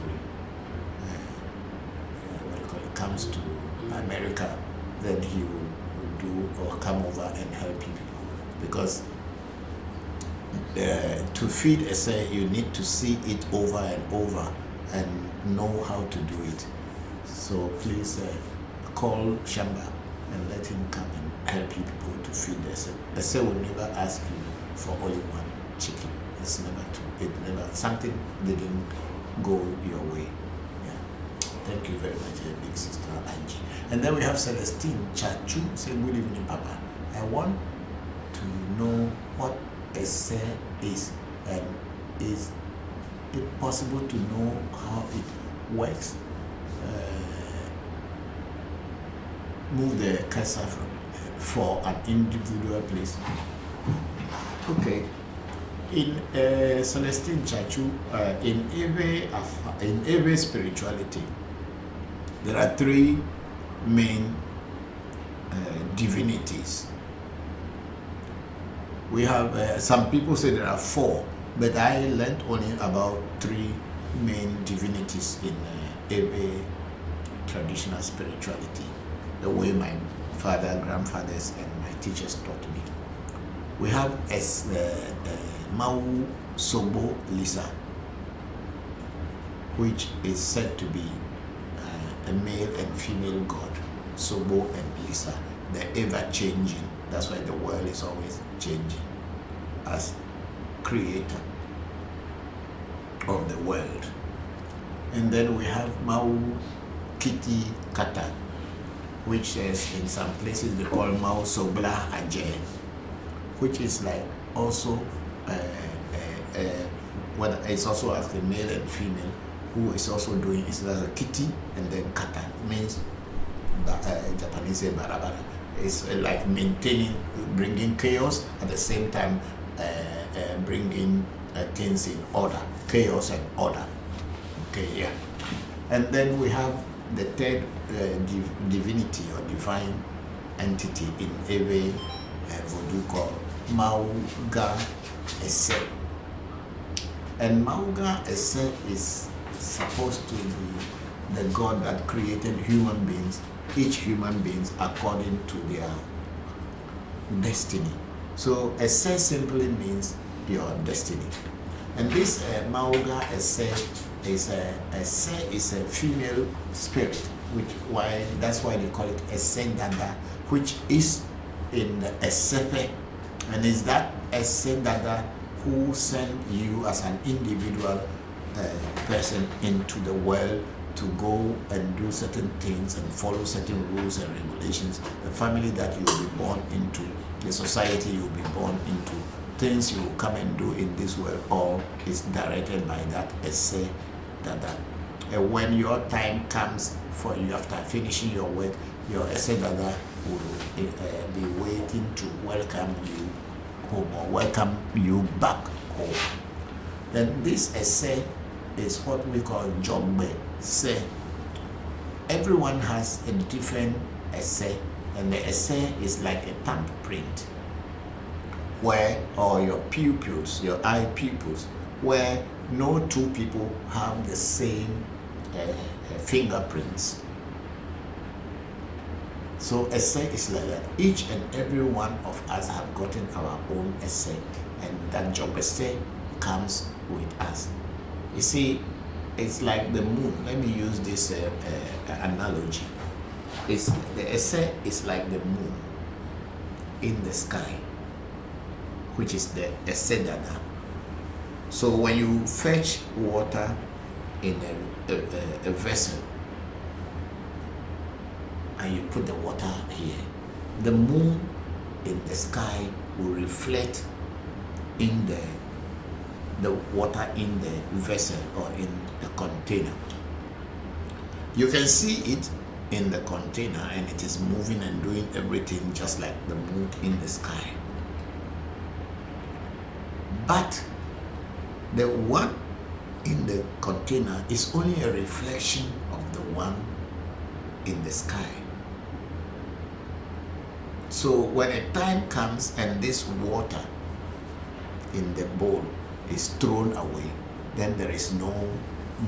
comes to America, then he will do or come over and help you people. Because to feed a cell, you need to see it over and over and know how to do it. So please call Shamba and let him come and help you people to feed the cell. The cell will never ask you for only one chicken. It's never two. It never, something didn't go your way. Yeah. Thank you very much, big sister Angie. And then we have Celestine Chachu. Say good evening, Papa. I want to know what a cell is, and is it possible to know how it works? Move the cursor for an individual place. Okay. In Celestine Chachu, in Ewe spirituality, there are three main divinities. We have some people say there are four, but I learned only about three main divinities in Ewe traditional spirituality, the way my father, grandfathers, and my teachers taught me. We have Mau Sobo Lisa, which is said to be a male and female god, Sobo and Lisa. They're ever changing. That's why the world is always changing as creator of the world. And then we have Mau Kiti Kata, which is in some places they call Mau Sobla Ajay, which is like also what it's also as the male and female, who is also doing it as a kitty, and then kata means Japanese say barabara. It's like maintaining, bringing chaos at the same time, bringing things in order, chaos and order. Okay, yeah. And then we have the third divinity or divine entity in Ewe Vodu called Mauga Ese. And Mauga Ese is supposed to be the God that created human beings, each human beings according to their destiny. So Ese simply means your destiny. And this Mauga Ese is a female spirit, that's why they call it Ese Dada, which is in the Esepe, and is that Ese Dada who sent you as an individual person into the world to go and do certain things and follow certain rules and regulations, the family that you will be born into, the society you will be born into, things you will come and do in this world, all is directed by that Ese Dada. And when your time comes for you after finishing your work, your Ese Dada will be waiting to welcome you home or welcome you back home. Then this Ese is what we call Jogbe Se. Everyone has a different Ese, and the Ese is like a thumbprint, where, or your pupils, your eye pupils, where no two people have the same fingerprints. So Ese is like that. Each and every one of us have gotten our own Ese, and that job Ese comes with us. You see, it's like the moon. Let me use this analogy. The Ese is like the moon in the sky, which is the Ese Dada. So when you fetch water in a vessel and you put the water here, the moon in the sky will reflect in the water in the vessel or in the container. You can see it in the container and it is moving and doing everything just like the moon in the sky. But the one in the container is only a reflection of the one in the sky. So when a time comes and this water in the bowl is thrown away, then there is no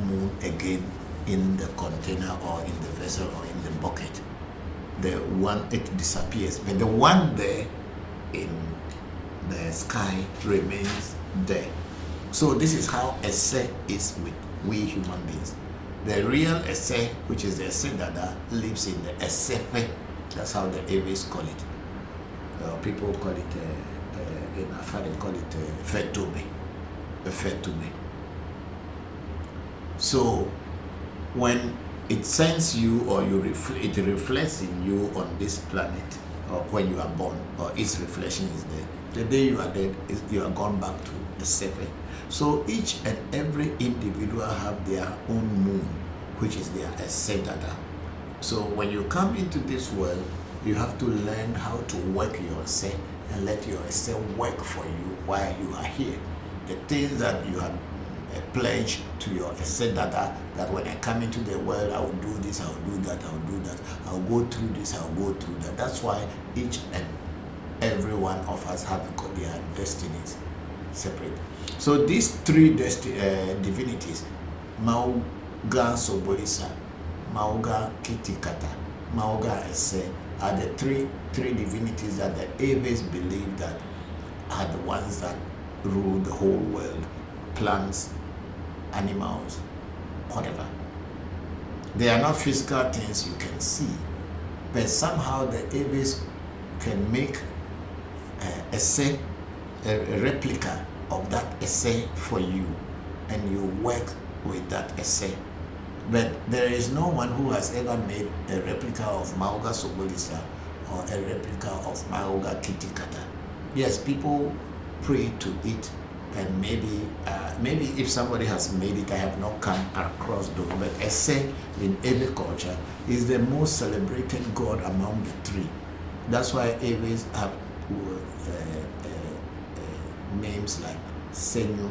moon again in the container or in the vessel or in the bucket. The one, it disappears, but the one there in the sky remains there. So this is how Ese is with we human beings. The real Ese, which is the Ese Dada, lives in the Esepe. That's how the Ewes call it. People call it, in Afar they call it Fetome. Fetome. So when it sends you or it reflects in you on this planet, or when you are born, or its reflection is there, the day you are dead, you are gone back to the Sepe. So each and every individual have their own moon, which is their Ese Dada. So when you come into this world, you have to learn how to work your Ese and let your Ese work for you while you are here. The things that you have pledged to your Ese Dada, that when I come into the world, I will do this, I will do that, I will do that, I will go through this, I will go through that. That's why each and every one of us have their destinies separate. So these three divinities, Mauga Sobolisa, Mauga Kitikata, Mauga Ese, are the three divinities that the Ewes believe that are the ones that rule the whole world. Plants, animals, whatever. They are not physical things you can see, but somehow the Ewes can make a replica of that Ese for you, and you work with that Ese. But there is no one who has ever made a replica of Mauga Sobolisa or a replica of Mauga Kitikata. Yes, people pray to it, and maybe if somebody has made it, I have not come across those. But Ese in Ewe culture is the most celebrated god among the three. That's why Ewes have names like Senyu,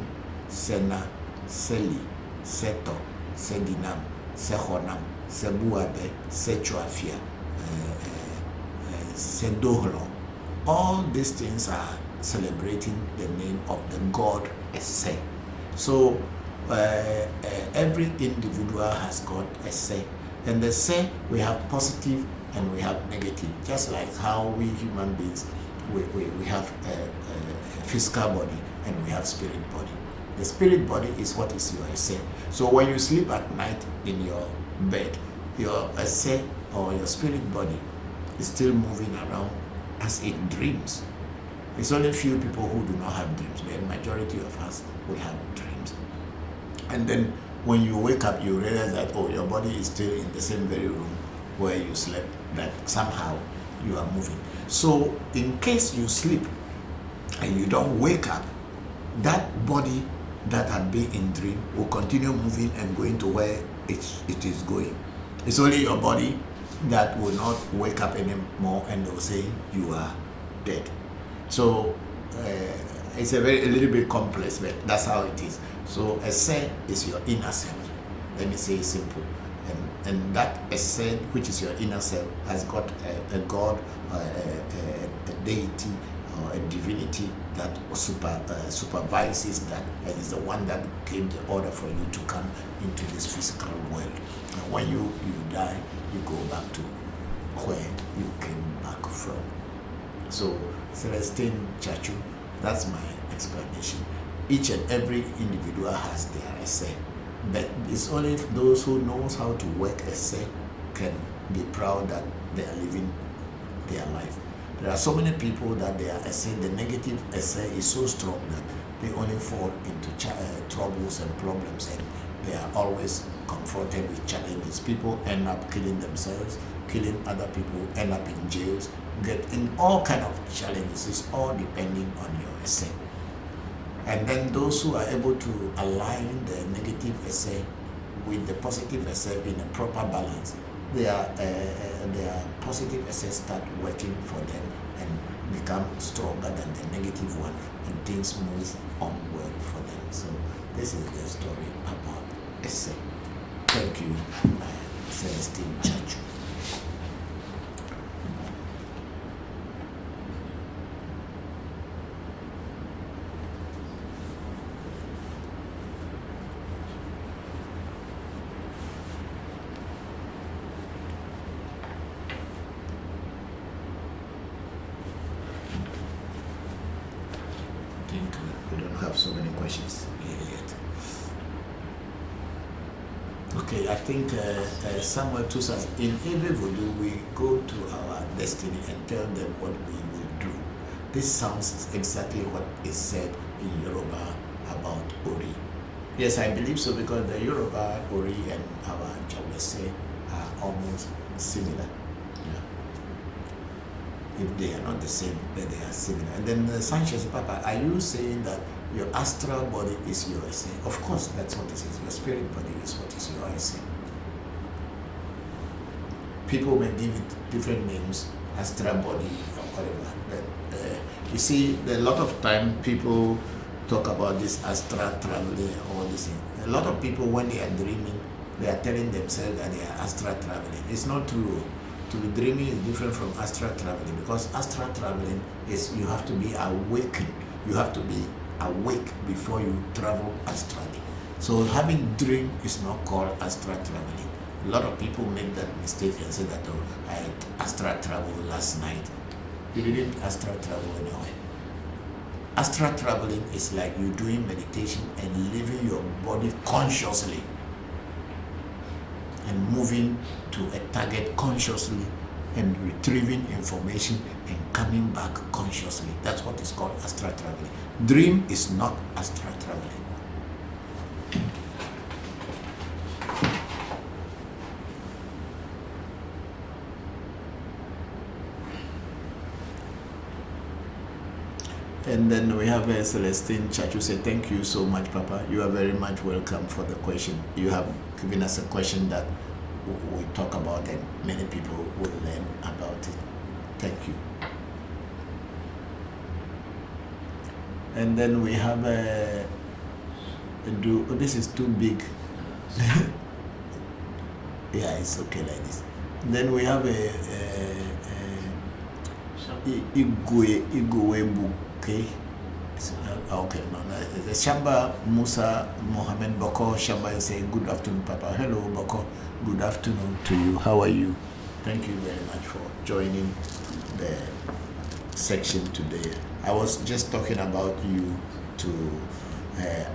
Sena, Seli, Seto, Sedinam, Sehonam, Sebuabe, Sechuafia, Sedohlo. All these things are celebrating the name of the god Ese. So every individual has got Ese. And the Ese, we have positive and we have negative. Just like how we human beings, we have a physical body and we have spirit body. The spirit body is what is your Ese. So when you sleep at night in your bed, your Ese or your spirit body is still moving around as it dreams. It's only few people who do not have dreams, but the majority of us will have dreams. And then when you wake up, you realize that, oh, your body is still in the same very room where you slept, that somehow you are moving. So in case you sleep and you don't wake up, that body that had been in dream will continue moving and going to where it is going. It's only your body that will not wake up anymore, and they'll say you are dead. So it's a little bit complex, but that's how it is. So Ese is your inner self. Let me say it simple. And that Ese, which is your inner self, has got a god, a deity, or a divinity that supervises that, and is the one that gave the order for you to come into this physical world. And when you die, you go back to where you came back from. So Celestine Chachu, that's my explanation. Each and every individual has their Ese, but it's only those who knows how to work Ese can be proud that they are living their life. There are so many people that their Ese, the negative Ese, is so strong that they only fall into troubles and problems, and they are always confronted with challenges. People end up killing themselves, killing other people, end up in jails, get in all kind of challenges. It's all depending on your essay. And then those who are able to align the negative essay with the positive essay in a proper balance, their positive essays start working for them and become stronger than the negative one, and things move on well for them. So this is the story about essay. Thank you, Celestine Chachu. We don't have so many questions here yet. Okay, I think somewhere to us in Ewe Vodu, we go to our destiny and tell them what we will do. This sounds exactly what is said in Yoruba about Ori. Yes, I believe so, because the Yoruba, Ori, and our Jawese are almost similar. If they are not the same, but they are similar. And then Sanchez, Papa, are you saying that your astral body is your essay? Of course, that's what it is. Your spirit body is what is your essay. People may give it different names, astral body or whatever. But you see, a lot of time people talk about this astral traveling and all this thing. A lot of people, when they are dreaming, they are telling themselves that they are astral traveling. It's not true. To be dreaming is different from astral traveling, because astral traveling is you have to be awakened. You have to be awake before you travel astrally. So having dream is not called astral traveling. A lot of people make that mistake and say that, oh, I had astral travel last night. You didn't astral travel anyway. Astral traveling is like you doing meditation and leaving your body consciously and moving to a target consciously and retrieving information and coming back consciously. That's what is called astral traveling. Dream is not astral traveling. And then we have Celestine Chachu say, thank you so much, Papa. You are very much welcome for the question. You have given us a question that we talk about and many people will learn about it. Thank you. And then we have this is too big. Yeah, it's okay like this. Then we have Igwe Buke. Okay, no, the Shamba Musa Mohammed Bokor Shamba is saying, good afternoon, Papa. Hello, Bokor. Good afternoon to you. How are you? Thank you very much for joining the section today. I was just talking about you to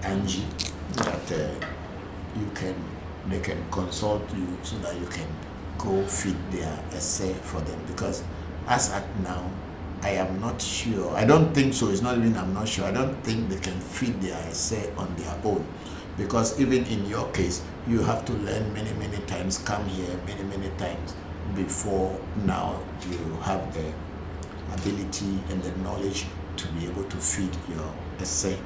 Angie, that they can consult you so that you can go feed their essay for them, because as at now, I am not sure. I don't think so. It's not even I'm not sure. I don't think they can feed their essay on their own, because even in your case, you have to learn many times, come here many times before now you have the ability and the knowledge to be able to feed your essay.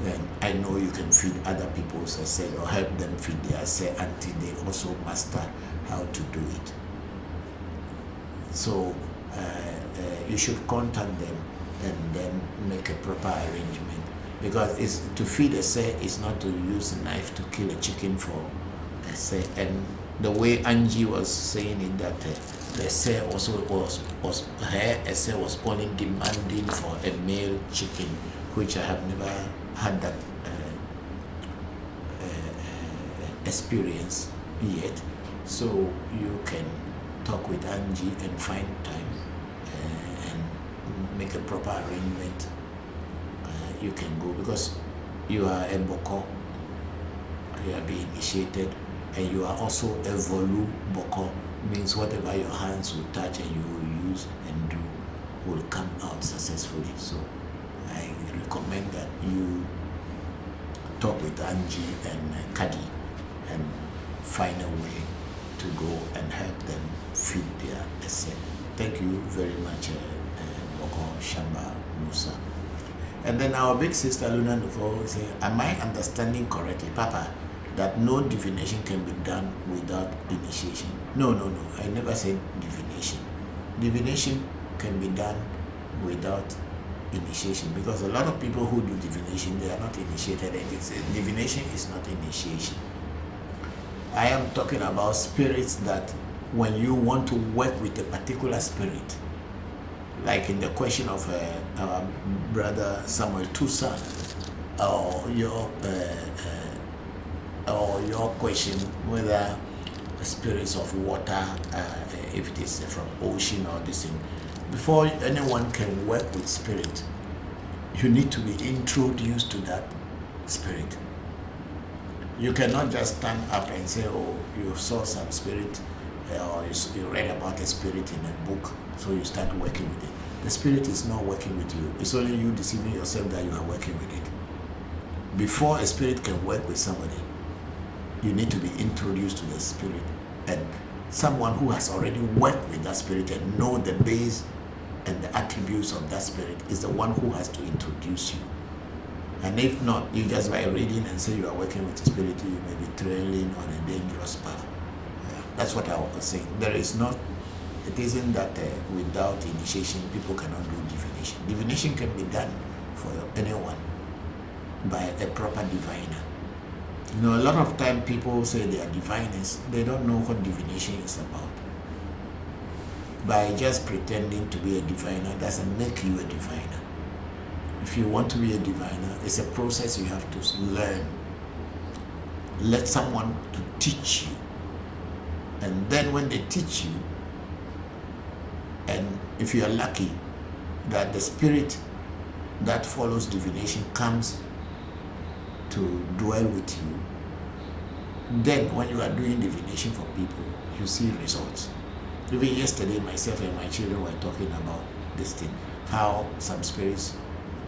Then I know you can feed other people's essay or help them feed their essay until they also master how to do it. So you should contact them and then make a proper arrangement, because it's to feed essay is not to use a knife to kill a chicken for essay. And the way Angie was saying it, that the essay also was her essay was only demanding for a male chicken, which I have never had that experience yet. So you can talk with Angie and find time and make a proper arrangement. You can go, because you are a Bokor, you are being initiated, and you are also a Voodoo Bokor, means whatever your hands will touch and you will use and do will come out successfully. So I recommend that you talk with Angie and Kadi and find a way to go and help them feed their essay. Thank you very much, Bokor Shamba Musa. And then our big sister Luna Nufo say, am I understanding correctly, Papa, that no divination can be done without initiation? No, I never said divination. Divination can be done without initiation, because a lot of people who do divination, they are not initiated, and divination is not initiation. I am talking about spirits that when you want to work with a particular spirit, like in the question of our brother Samuel Tusa, or your question whether spirits of water, if it is from ocean or this thing, before anyone can work with spirit, you need to be introduced to that spirit. You cannot just stand up and say, oh, you saw some spirit, or you read about a spirit in a book, so you start working with it. The spirit is not working with you. It's only you deceiving yourself that you are working with it. Before a spirit can work with somebody, you need to be introduced to the spirit, and someone who has already worked with that spirit and know the base and the attributes of that spirit is the one who has to introduce you. And if not, you just by reading and say you are working with the spirit, you may be trailing on a dangerous path. That's what I was saying. It isn't that without initiation people cannot do divination. Divination can be done for anyone by a proper diviner. You know, a lot of time people say they are diviners, they don't know what divination is about. By just pretending to be a diviner doesn't make you a diviner. If you want to be a diviner, it's a process you have to learn. Let someone to teach you. And then when they teach you, and if you are lucky that the spirit that follows divination comes to dwell with you, then when you are doing divination for people, you see results. Even yesterday, myself and my children were talking about this thing, how some spirits,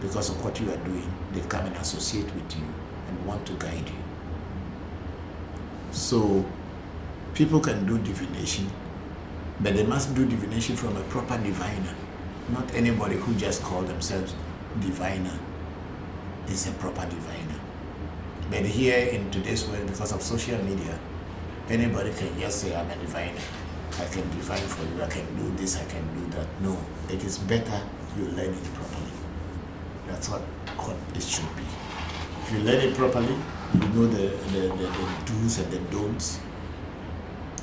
because of what you are doing, they come and associate with you and want to guide you. So people can do divination, but they must do divination from a proper diviner. Not anybody who just call themselves diviner is a proper diviner. But here in today's world, because of social media, anybody can just say, I'm a diviner. I can divine for you, I can do this, I can do that. No, it is better you learn it properly. That's what it should be. If you learn it properly, you know the do's and the don'ts,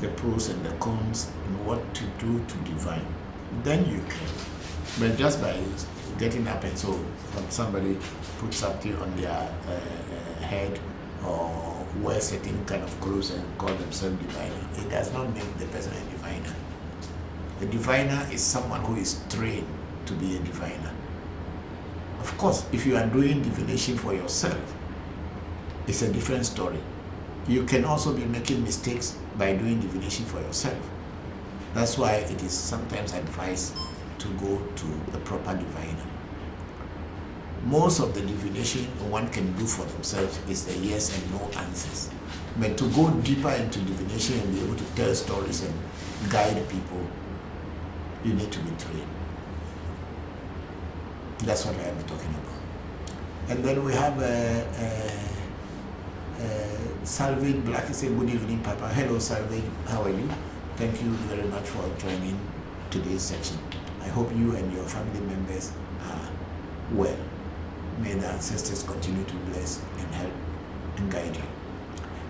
the pros and the cons, and what to do to divine. Then you can. But just by getting up and so somebody puts something on their head or wear certain kind of clothes and call themselves diviner, it does not make the person a diviner. A diviner is someone who is trained to be a diviner. Of course, if you are doing divination for yourself, it's a different story. You can also be making mistakes by doing divination for yourself. That's why it is sometimes advised to go to a proper diviner. Most of the divination one can do for themselves is the yes and no answers. But to go deeper into divination and be able to tell stories and guide people, you need to be trained. That's what I am talking about. And then we have Salvage Black. He said, good evening, Papa. Hello, Salvage. How are you? Thank you very much for joining today's section. I hope you and your family members are well. May the ancestors continue to bless and help and guide you.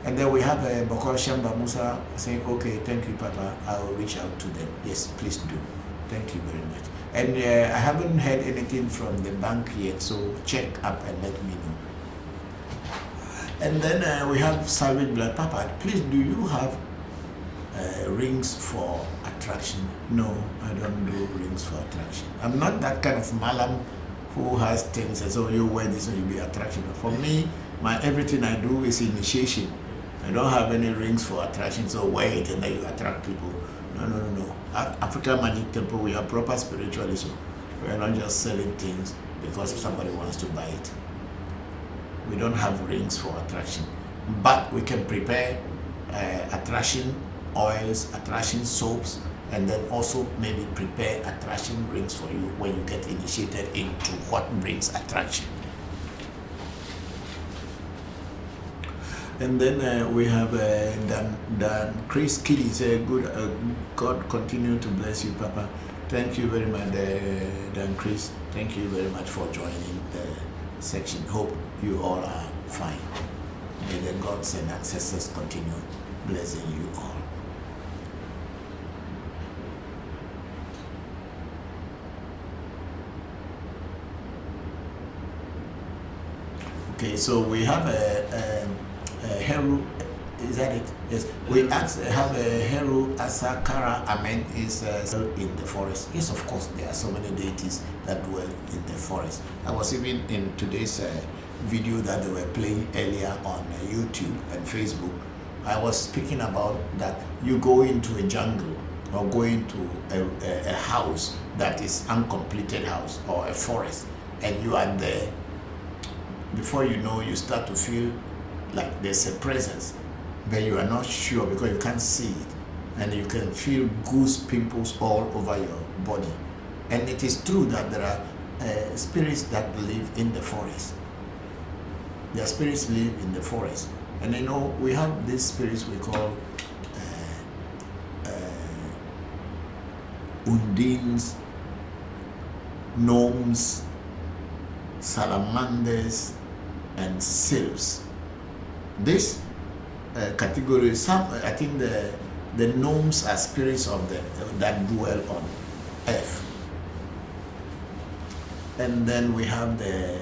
And then we have Bokor Shamba Musa saying, okay, thank you, Papa. I will reach out to them. Yes, please do. Thank you very much. And I haven't heard anything from the bank yet, so check up and let me know. And then we have Salvage Blood. Papa, please, do you have rings for attraction? No, I don't do rings for attraction. I'm not that kind of malam who has things and so you wear this and you'll be attraction. For me, everything I do is initiation. I don't have any rings for attraction, so wear it and then you attract people. No. African Magic Temple, we are proper spiritualists. We are not just selling things because somebody wants to buy it. We don't have rings for attraction, but we can prepare attraction oils, attraction soaps, and then also maybe prepare attraction rings for you when you get initiated into what brings attraction. And then we have Dan Chris Kitty say, "Good, God continue to bless you, Papa." Thank you very much, Dan Chris. Thank you very much for joining the section. Hope you all are fine. May the gods and ancestors continue blessing you all. Okay, so we have a Heru, is that it? Yes. We have a Heru Asakara Amen is in the forest. Yes, of course, there are so many deities that dwell in the forest. I was even in today's video that they were playing earlier on YouTube and Facebook. I was speaking about that you go into a jungle or go into a house that is uncompleted house or a forest, and you are there. Before you know, you start to feel like there's a presence, but you are not sure because you can't see it, and you can feel goose pimples all over your body. And it is true that there are spirits that live in the forest. Their spirits live in the forest, and you know we have these spirits we call undines, gnomes, salamanders, and sylphs. This category, I think the gnomes are spirits of that dwell on earth. And then we have the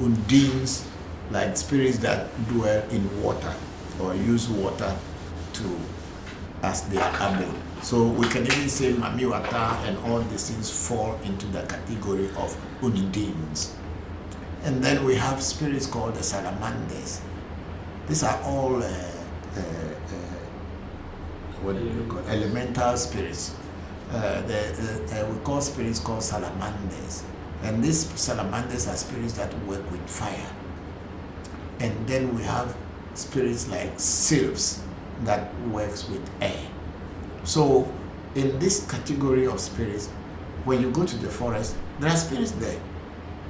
undines, like spirits that dwell in water or use water as their abode. So we can even say Mamiwata and all these things fall into the category of undines. And then we have spirits called the salamanders. These are all what do you call elemental spirits. We call spirits called salamanders. And these salamanders are spirits that work with fire. And then we have spirits like sylphs that works with air. So in this category of spirits, when you go to the forest, there are spirits there.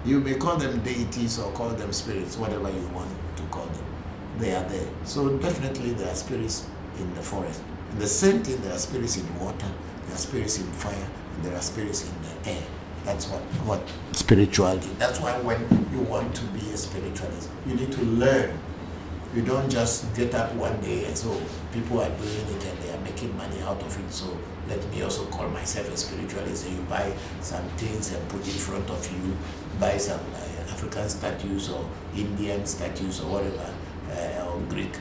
You may call them deities or call them spirits, whatever you want to call them. They are there. So definitely there are spirits in the forest. And the same thing, there are spirits in water, there are spirits in fire, and there are spirits in the air. That's what spirituality. That's why when you want to be a spiritualist, you need to learn. You don't just get up one day and so people are doing it and they are making money out of it. So let me also call myself a spiritualist. And you buy some things and put in front of you, buy some African statues or Indian statues or whatever, or Greek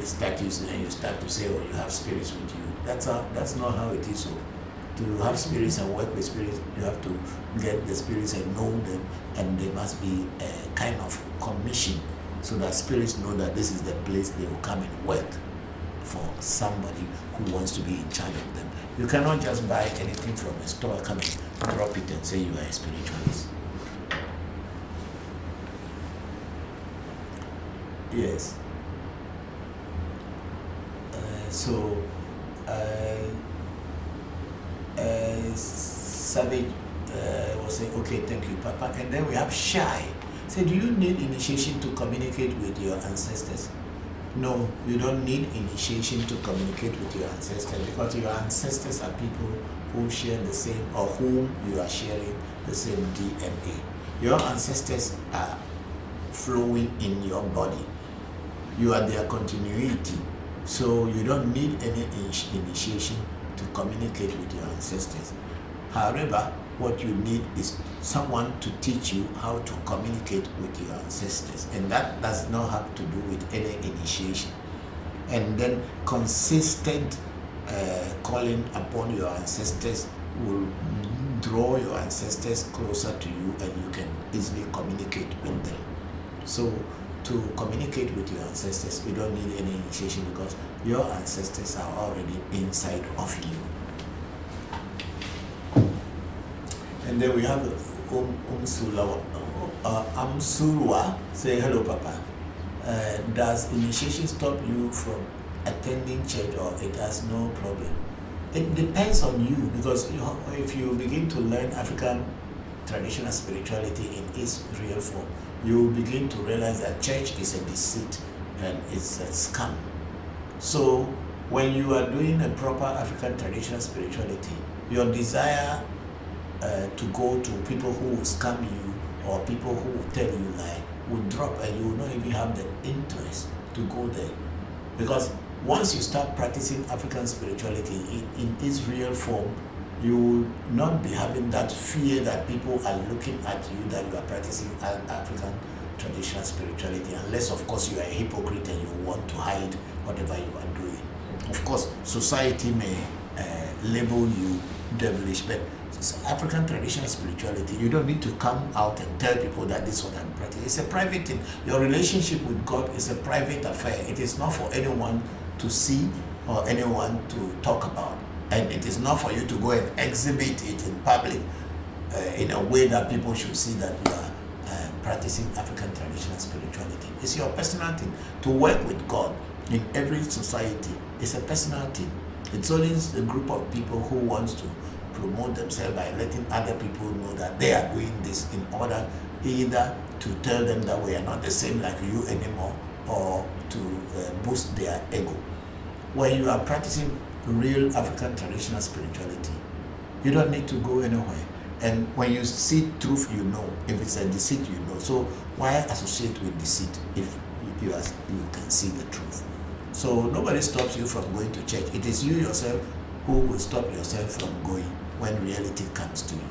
statues, and you start to say, oh, you have spirits with you. That's not how it is. So to have spirits and work with spirits, you have to get the spirits and know them, and there must be a kind of commission so that spirits know that this is the place they will come and work for somebody who wants to be in charge of them. You cannot just buy anything from a store, come and drop it and say you are a spiritualist. Yes. Savage was saying, okay, thank you, Papa. And then we have Shy. Say, do you need initiation to communicate with your ancestors? No, you don't need initiation to communicate with your ancestors, because your ancestors are people who share the same, or whom you are sharing the same DNA. Your ancestors are flowing in your body. You are their continuity. So you don't need any initiation to communicate with your ancestors. However, what you need is someone to teach you how to communicate with your ancestors, and that does not have to do with any initiation. And then consistent calling upon your ancestors will draw your ancestors closer to you, and you can easily communicate with them. So to communicate with your ancestors, you don't need any initiation, because your ancestors are already inside of you. And then we have Amsulwa say, hello, Papa. Does initiation stop you from attending church, or it has no problem? It depends on you, because if you begin to learn African traditional spirituality in its real form, you begin to realize that church is a deceit and it's a scam. So when you are doing a proper African traditional spirituality, your desire to go to people who will scam you or people who will tell you lie will drop, and you will not even have the interest to go there. Because once you start practicing African spirituality in its real form, you will not be having that fear that people are looking at you that you are practicing African traditional spirituality, unless of course you are a hypocrite and you want to hide whatever you are doing. Of course, society may label you devilish, but African traditional spirituality, you don't need to come out and tell people that this is what I'm practicing. It's a private thing. Your relationship with God is a private affair. It is not for anyone to see or anyone to talk about. And it is not for you to go and exhibit it in public in a way that people should see that you are practicing African traditional spirituality. It's your personal thing. To work with God in every society is a personal thing. It's only a group of people who wants to promote themselves by letting other people know that they are doing this in order either to tell them that we are not the same like you anymore, or to boost their ego. When you are practicing real African traditional spirituality, you don't need to go anywhere. And when you see truth, you know. If it's a deceit, you know. So why associate with deceit if you can see the truth? So nobody stops you from going to church. It is you yourself who will stop yourself from going when reality comes to you.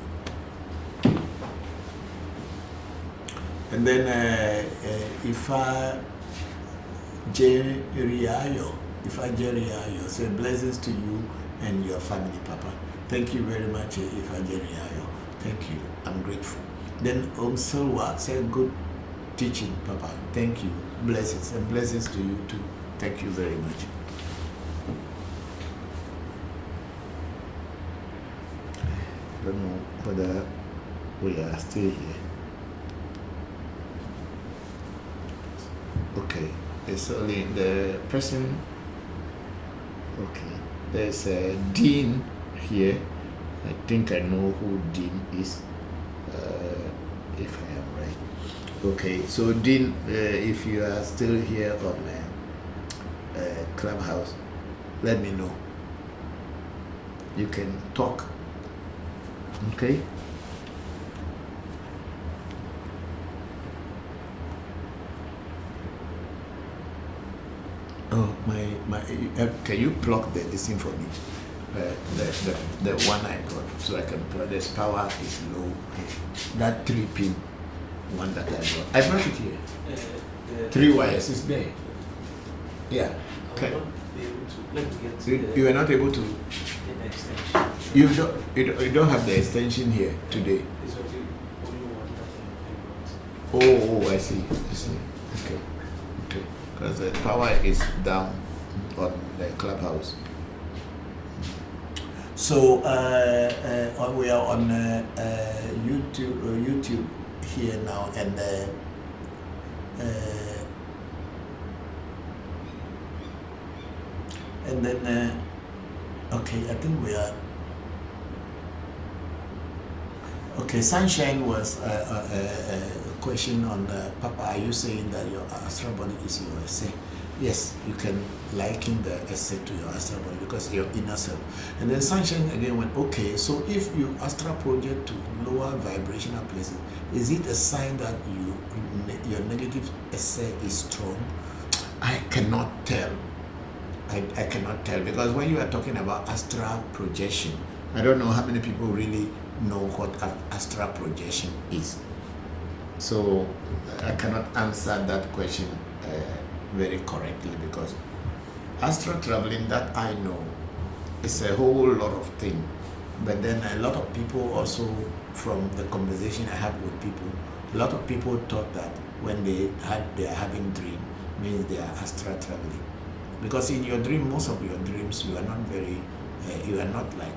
And then Ifa Jeriayo say blessings to you and your family, Papa. Thank you very much, Ifa Jeriayo. Thank you. I'm grateful. Then Omselwa said good teaching, Papa. Thank you. Blessings, and blessings to you too. Thank you very much. I don't know whether we are still here. Okay, it's only the person. Okay, there's a Dean here. I think I know who Dean is, if I am right. Okay, so Dean, if you are still here on Clubhouse, let me know. You can talk. Okay. Oh, my can you plug this in for me? The one I got, so I can plug. This power is low. That 3-pin one that I brought. I brought it here. 3 wires is there. Yeah. Okay. You are not able to. You don't have the extension here today. Oh, I see. Okay. Because the power is down on the Clubhouse. So we are on YouTube here now, and then okay, I think we are. Okay, Sunshine was a question on Papa. Are you saying that your astral body is your essay? Yes, you can liken the essay to your astral body because your inner self. And then Sunshine again went, okay, so if you astral project to lower vibrational places, is it a sign that your negative essay is strong? I cannot tell. I cannot tell, because when you are talking about astral projection, I don't know how many people really know what astral projection is. So I cannot answer that question very correctly, because astral traveling that I know is a whole lot of things. But then a lot of people also, from the conversation I have with people, a lot of people thought that when they are having dream means they are astral traveling. Because in your dream, most of your dreams, you are not like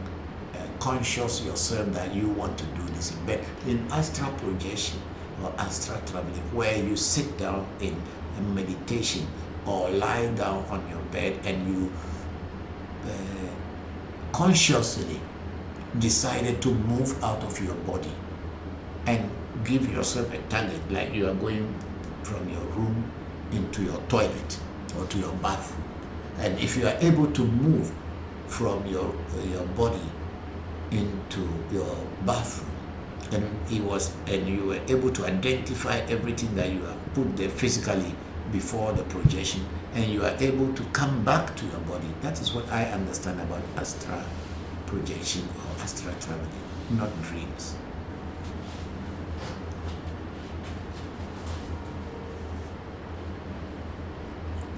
conscious yourself that you want to do this. But in astral projection or astral traveling, where you sit down in a meditation or lie down on your bed and you consciously decided to move out of your body and give yourself a target, like you are going from your room into your toilet or to your bathroom. And if you are able to move from your body into your bathroom, and you were able to identify everything that you have put there physically before the projection, and you are able to come back to your body. That is what I understand about astral projection or astral traveling, not dreams.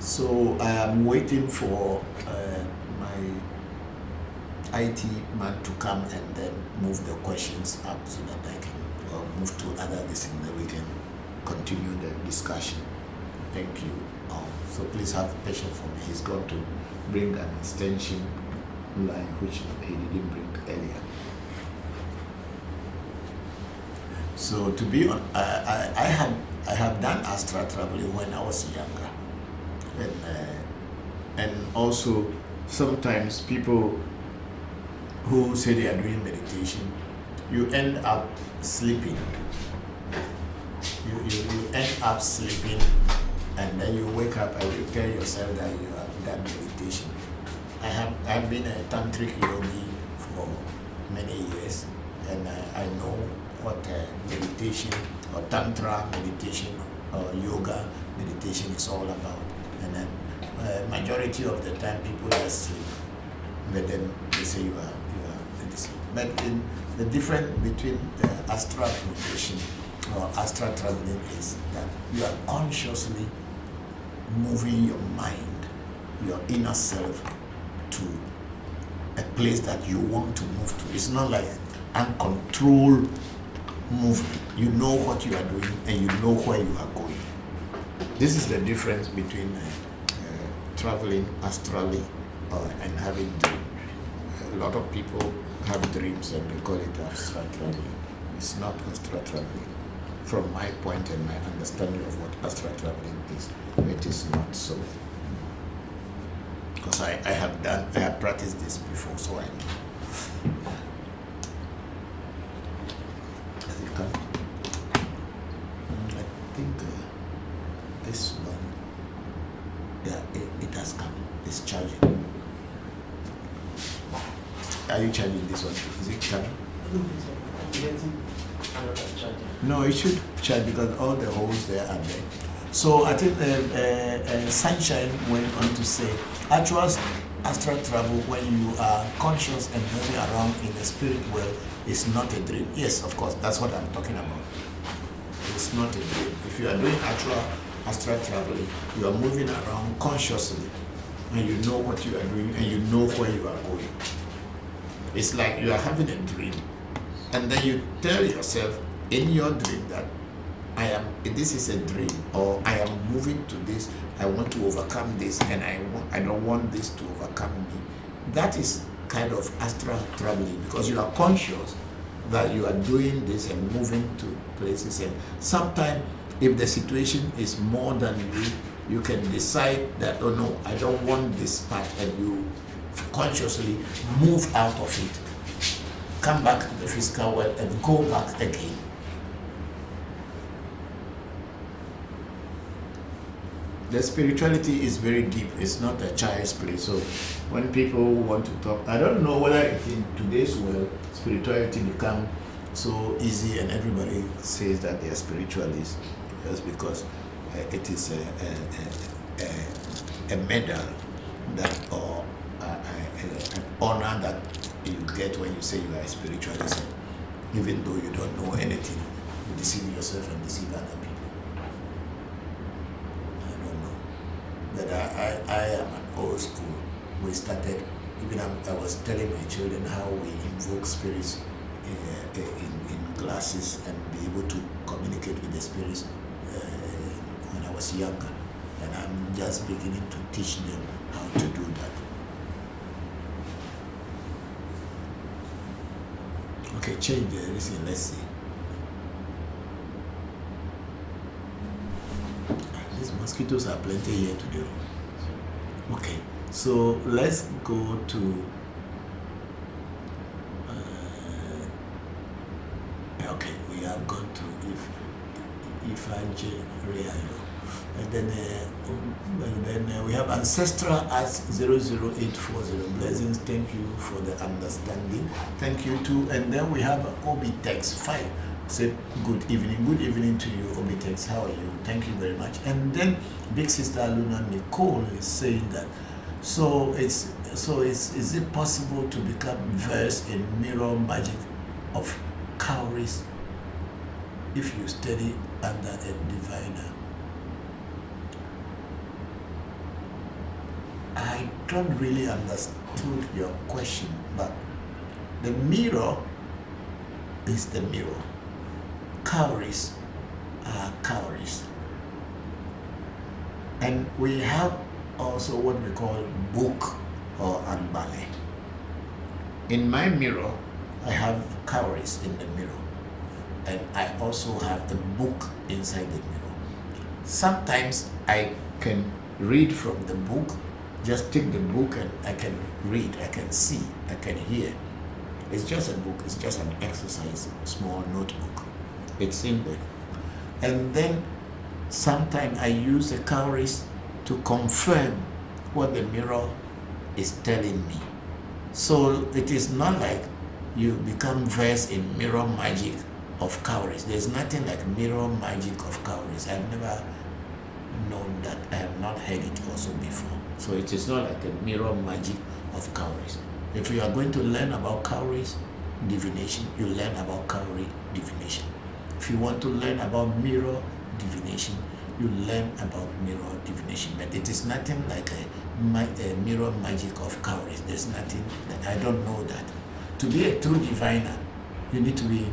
So I am waiting for my IT man to come and then move the questions up so that I can move to other things that we can continue the discussion. Thank you. So please have patience for me. He's going to bring an extension line which he didn't bring earlier. So to be on, I have done astral traveling when I was younger, and also sometimes people who say they are doing meditation, you end up sleeping. You end up sleeping, and then you wake up and you tell yourself that you have done meditation. I've been a tantric yogi for many years, and I know what meditation or tantra meditation or yoga meditation is all about. And then majority of the time people are asleep, but then they say you are asleep. But in the difference between the astral projection or astral traveling is that you are consciously moving your mind, your inner self, to a place that you want to move to. It's not like uncontrolled movement. You know what you are doing and you know where you are going. This is the difference between traveling astrally and having dreams. A lot of people have dreams and they call it astral traveling. It's not astral traveling. From my point and my understanding of what astral traveling is, it is not so. Because I have practiced this before, so I know. Does it come? I think this one, yeah, it has come. It's charging. Are you charging this one? Is it charging? No, it should charge because all the holes there are there. So I think Sunshine went on to say, actual astral travel, when you are conscious and moving around in the spirit world, is not a dream. Yes, of course, that's what I'm talking about. It's not a dream. If you are doing actual astral traveling, you are moving around consciously, and you know what you are doing, and you know where you are going. It's like you are having a dream, and then you tell yourself in your dream that this is a dream, or I am moving to this, I want to overcome this, and I don't want this to overcome me. That is kind of astral traveling, because you are conscious that you are doing this and moving to places, and sometimes if the situation is more than you can decide that, oh no, I don't want this part, and you consciously move out of it, come back to the physical world and go back again. The spirituality is very deep. It's not a child's play. So when people want to talk, I don't know whether in today's world spirituality become so easy and everybody says that they are spiritualists, just because it is a medal that, or an honor that you get when you say you are a spiritualist, even though you don't know anything. You deceive yourself and deceive other people. But I am an old school. We started, even I was telling my children how we invoke spirits in classes and be able to communicate with the spirits when I was younger. And I'm just beginning to teach them how to do that. Okay, change the listen, let's see. These mosquitoes are plenty here today. Okay, so let's go to okay, we have gone to Ifanje Reayo. And then we have ancestral at 00840. Blessings, thank you for the understanding. Thank you too. And then we have Obitex 5. Say good evening to you, Obitex. How are you? Thank you very much. And then big sister Luna Nicole is saying that. So is it possible to become versed in mirror magic of cowries if you study under a diviner? I don't really understood your question, but the mirror is the mirror. Cowries are cowries. And we have also what we call book or anbale. In my mirror, I have cowries in the mirror. And I also have the book inside the mirror. Sometimes I can read from the book. Just take the book and I can read, I can see, I can hear. It's just a book, it's just an exercise, small notebook. It's in there. And then sometimes I use the cowries to confirm what the mirror is telling me. So it is not like you become versed in mirror magic of cowries. There's nothing like mirror magic of cowries. I've never known that. I have not heard it also before. So it is not like a mirror magic of cowries. If you are going to learn about cowries divination, you learn about cowrie divination. If you want to learn about mirror divination, you learn about mirror divination. But it is nothing like a mirror magic of cowries. There's nothing, I don't know that. To be a true diviner, you need to be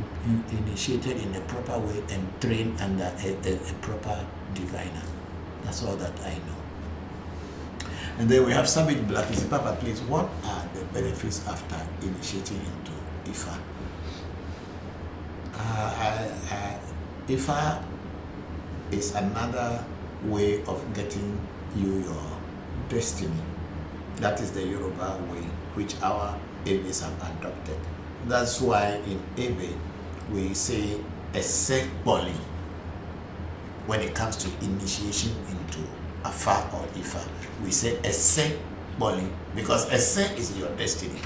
initiated in a proper way and trained under a proper diviner. That's all that I know. And then we have Sabit Black. Is Papa, please, what are the benefits after initiating into Ifa? Ifa is another way of getting you your destiny. That is the Yoruba way, which our Eves have adopted. That's why in Ewe we say Ese Boli when it comes to initiation into Afa or Ifa. We say Ese Boli because Ese is your destiny.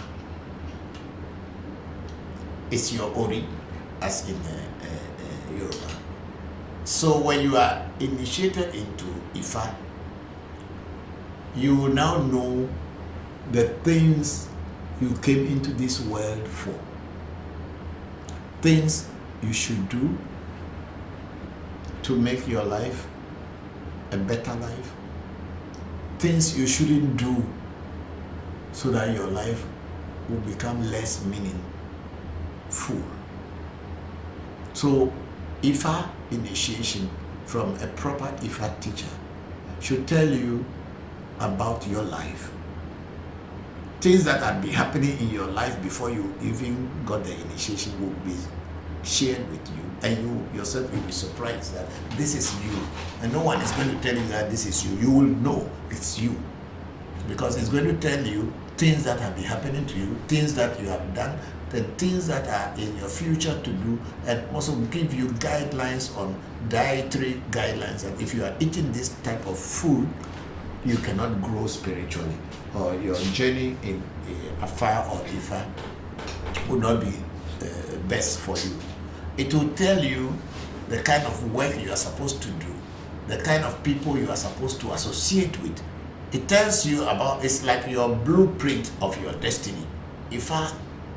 It's your Ori, as in Yoruba. So when you are initiated into Ifa, you will now know the things you came into this world for. Things you should do to make your life a better life. Things you shouldn't do so that your life will become less meaningful. So Ifa initiation from a proper Ifa teacher should tell you about your life. Things that had been happening in your life before you even got the initiation will be shared with you, and you yourself will be surprised that this is you, and no one is going to tell you that this is you. You will know it's you because it's going to tell you things that have been happening to you, things that you have done, the things that are in your future to do, and also give you guidelines on dietary guidelines. And if you are eating this type of food, you cannot grow spiritually, or your journey in Afa or Ifa will not be best for you. It will tell you the kind of work you are supposed to do, the kind of people you are supposed to associate with. It tells you about, it's like your blueprint of your destiny. Ifa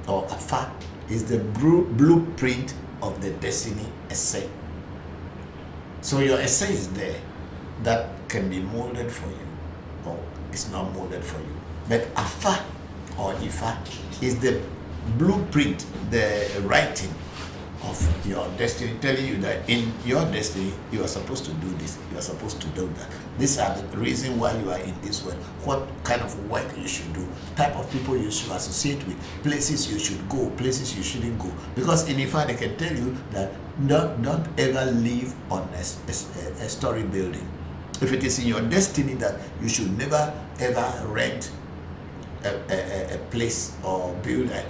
or Afa is the blueprint of the destiny essay. So your essay is there that can be molded for you, or it's not molded for you. But Afa or Ifa is the blueprint, the writing of your destiny, telling you that in your destiny you are supposed to do this, you are supposed to do that. These are the reason why you are in this world, what kind of work you should do, type of people you should associate with, places you should go, places you shouldn't go. Because in Ifa they can tell you that don't ever live on a story building. If it is in your destiny that you should never ever rent a place or build a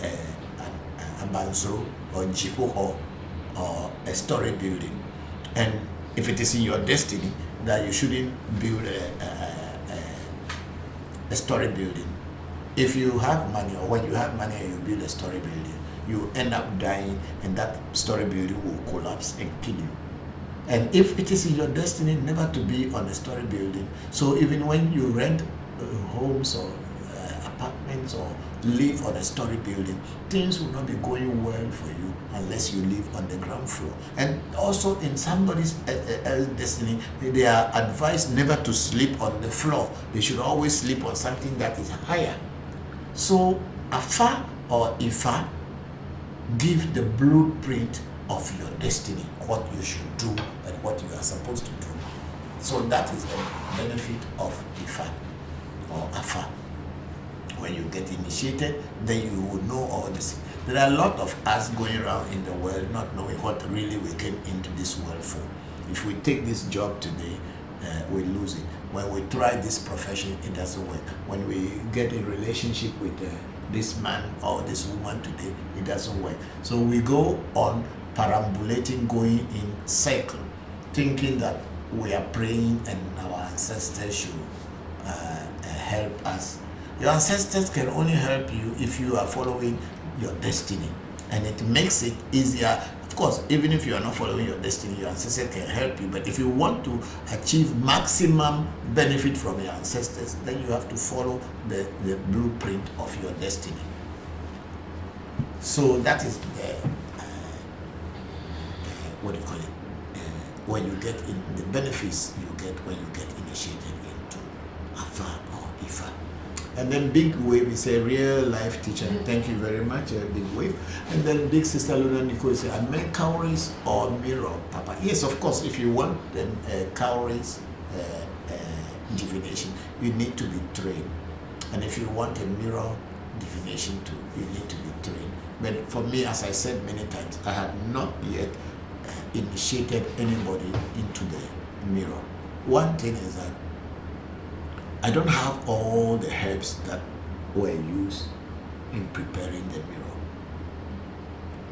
banzo or jipo or a story building, and if it is in your destiny that you shouldn't build a story building, if you have money or when you have money and you build a story building, you end up dying and that story building will collapse and kill you. And if it is in your destiny never to be on a story building, so even when you rent homes or apartments or live on a story building, things will not be going well for you unless you live on the ground floor. And also in somebody's destiny, they are advised never to sleep on the floor. They should always sleep on something that is higher. So Afa or Ifa give the blueprint of your destiny, what you should do and what you are supposed to do. So that is the benefit of Ifa or Afa. When you get initiated, then you will know all this. There are a lot of us going around in the world not knowing what really we came into this world for. If we take this job today, we lose it. When we try this profession, it doesn't work. When we get in relationship with this man or this woman today, it doesn't work. So we go on perambulating, going in circle, thinking that we are praying and our ancestors should help us. Your ancestors can only help you if you are following your destiny, and it makes it easier. Of course, even if you are not following your destiny, your ancestors can help you, but if you want to achieve maximum benefit from your ancestors, then you have to follow the blueprint of your destiny. So that is what do you call it? When you get in the benefits you get when you get initiated into Afa or Ifa. And then Big Wave is a real life teacher. Thank you very much, Big Wave. And then Big Sister Luna Nico is a make cowries or mirror, Papa. Yes, of course, if you want them cowries divination, you need to be trained. And if you want a mirror divination too, you need to be trained. But for me, as I said many times, I have not yet initiated anybody into the mirror. One thing is that I don't have all the herbs that were used in preparing the mirror,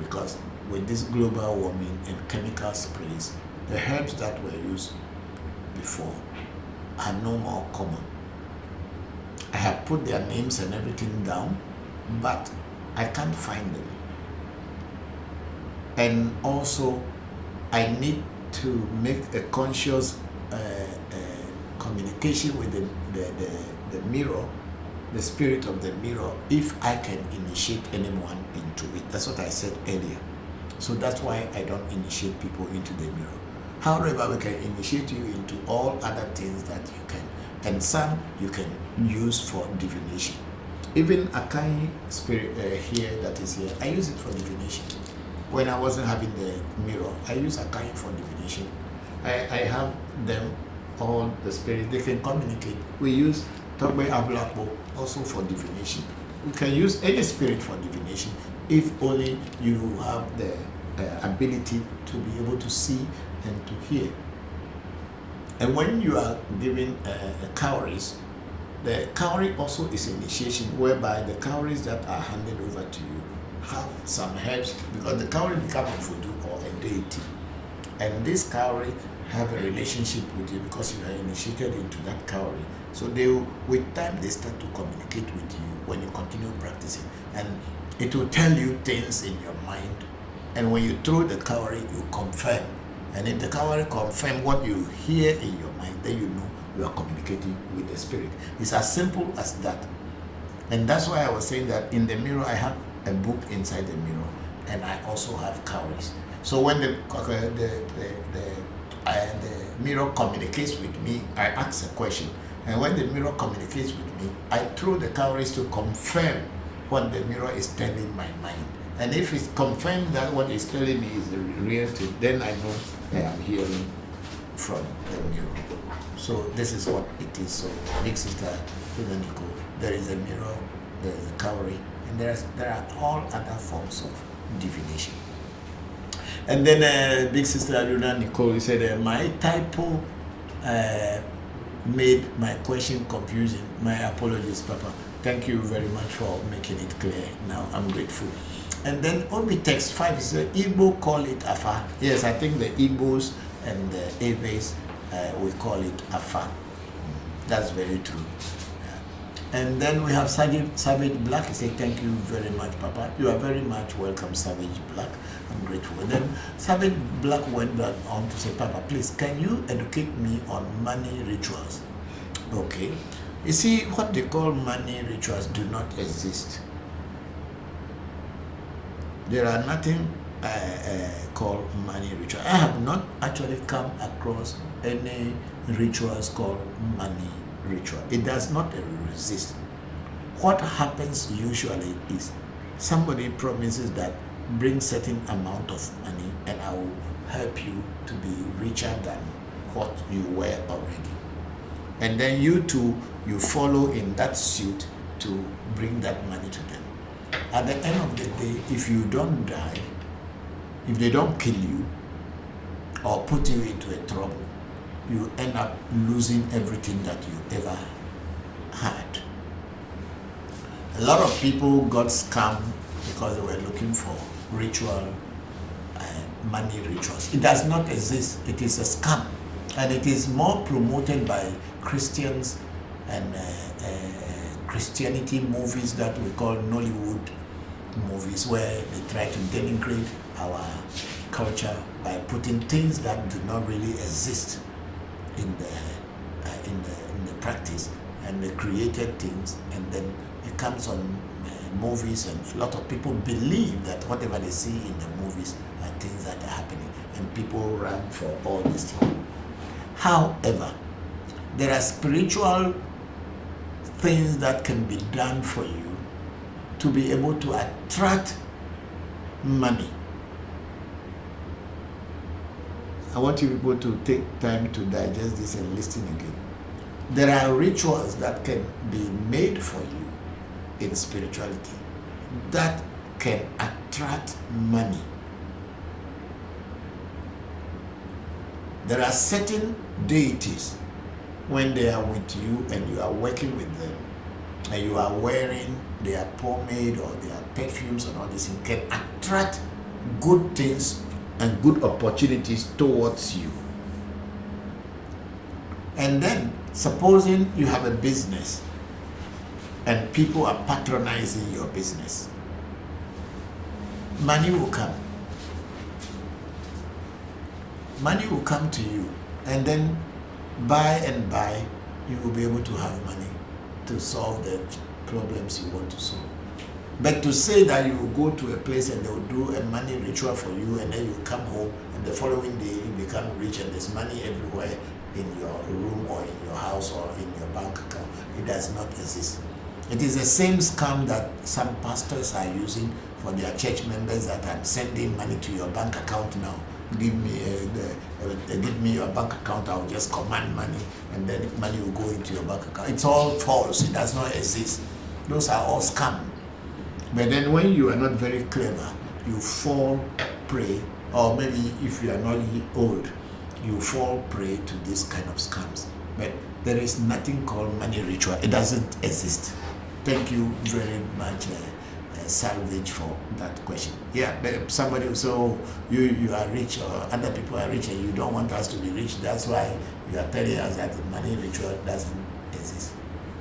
because with this global warming and chemical sprays, the herbs that were used before are no more common. I have put their names and everything down, but I can't find them. And also I need to make a conscious communication with the mirror, the spirit of the mirror, if I can initiate anyone into it. That's what I said earlier. So that's why I don't initiate people into the mirror. However, we can initiate you into all other things that you can, and some you can use for divination. Even Akai spirit here that is here, I use it for divination. When I wasn't having the mirror, I use Akai for divination. I have them, all the spirits, they can communicate. We use Togbe Ablakbo also for divination. We can use any spirit for divination if only you have the ability to be able to see and to hear. And when you are giving cowries, the cowrie also is initiation, whereby the cowries that are handed over to you have some herbs, because the cowrie becomes a voodoo or a deity. And this cowrie have a relationship with you because you are initiated into that cowrie. So they will, with time, they start to communicate with you when you continue practicing. And it will tell you things in your mind. And when you throw the cowrie, you confirm. And if the cowrie confirm what you hear in your mind, then you know you are communicating with the spirit. It's as simple as that. And that's why I was saying that in the mirror, I have a book inside the mirror, and I also have cowries. So when the mirror communicates with me, I ask a question. And when the mirror communicates with me, I throw the cowries to confirm what the mirror is telling my mind. And if it's confirmed that what he's telling me is the real thing, then I know I am hearing from the mirror. So this is what it is. So big sister, there is a mirror, there is a cowrie, and there are all other forms of divination. And then big sister Aruna Nicole said, my typo made my question confusing. My apologies, Papa. Thank you very much for making it clear. Now I'm grateful. And then Obi text 5 says, Igbo call it Afa. Yes, I think the Igbos and the Eves we call it Afa. That's very true. Yeah. And then we have Savage Black. He said, thank you very much, Papa. You are very much welcome, Savage Black. I'm grateful. And then Savage Black went back on to say, Papa, please, can you educate me on money rituals? Okay. You see, what they call money rituals do not exist. There are nothing called money ritual. I have not actually come across any rituals called money ritual. It does not exist. What happens usually is somebody promises that bring certain amount of money and I will help you to be richer than what you were already. And then you too, you follow in that suit to bring that money to them. At the end of the day, if you don't die, if they don't kill you or put you into a trouble, you end up losing everything that you ever had. A lot of people got scammed because they were looking for ritual, money rituals. It does not exist. It is a scam. And it is more promoted by Christians and Christianity movies that we call Nollywood movies, where they try to denigrate our culture by putting things that do not really exist in the practice, and they created things, and then it comes on movies, and a lot of people believe that whatever they see in the movies are things that are happening, and people run for all these things. However, there are spiritual things that can be done for you to be able to attract money. I want you people to take time to digest this and listen again. There are rituals that can be made for you in spirituality that can attract money. There are certain deities, when they are with you and you are working with them, and you are wearing their pomade or their perfumes and all this, it can attract good things and good opportunities towards you. And then, supposing you have a business and people are patronizing your business, money will come. Money will come to you, and then by and by, you will be able to have money to solve the problems you want to solve. But to say that you will go to a place and they will do a money ritual for you, and then you come home and the following day you become rich and there's money everywhere in your room or in your house or in your bank account, it does not exist. It is the same scam that some pastors are using for their church members, that I'm sending money to your bank account now. Give me your bank account, I'll just command money, and then money will go into your bank account. It's all false. It does not exist. Those are all scam. But then when you are not very clever, you fall prey, or maybe if you are not old, you fall prey to this kind of scams. But there is nothing called money ritual. It doesn't exist. Thank you very much, Salvage, for that question. Yeah, but somebody, so you are rich, or other people are rich, and you don't want us to be rich. That's why you are telling us that the money ritual doesn't exist.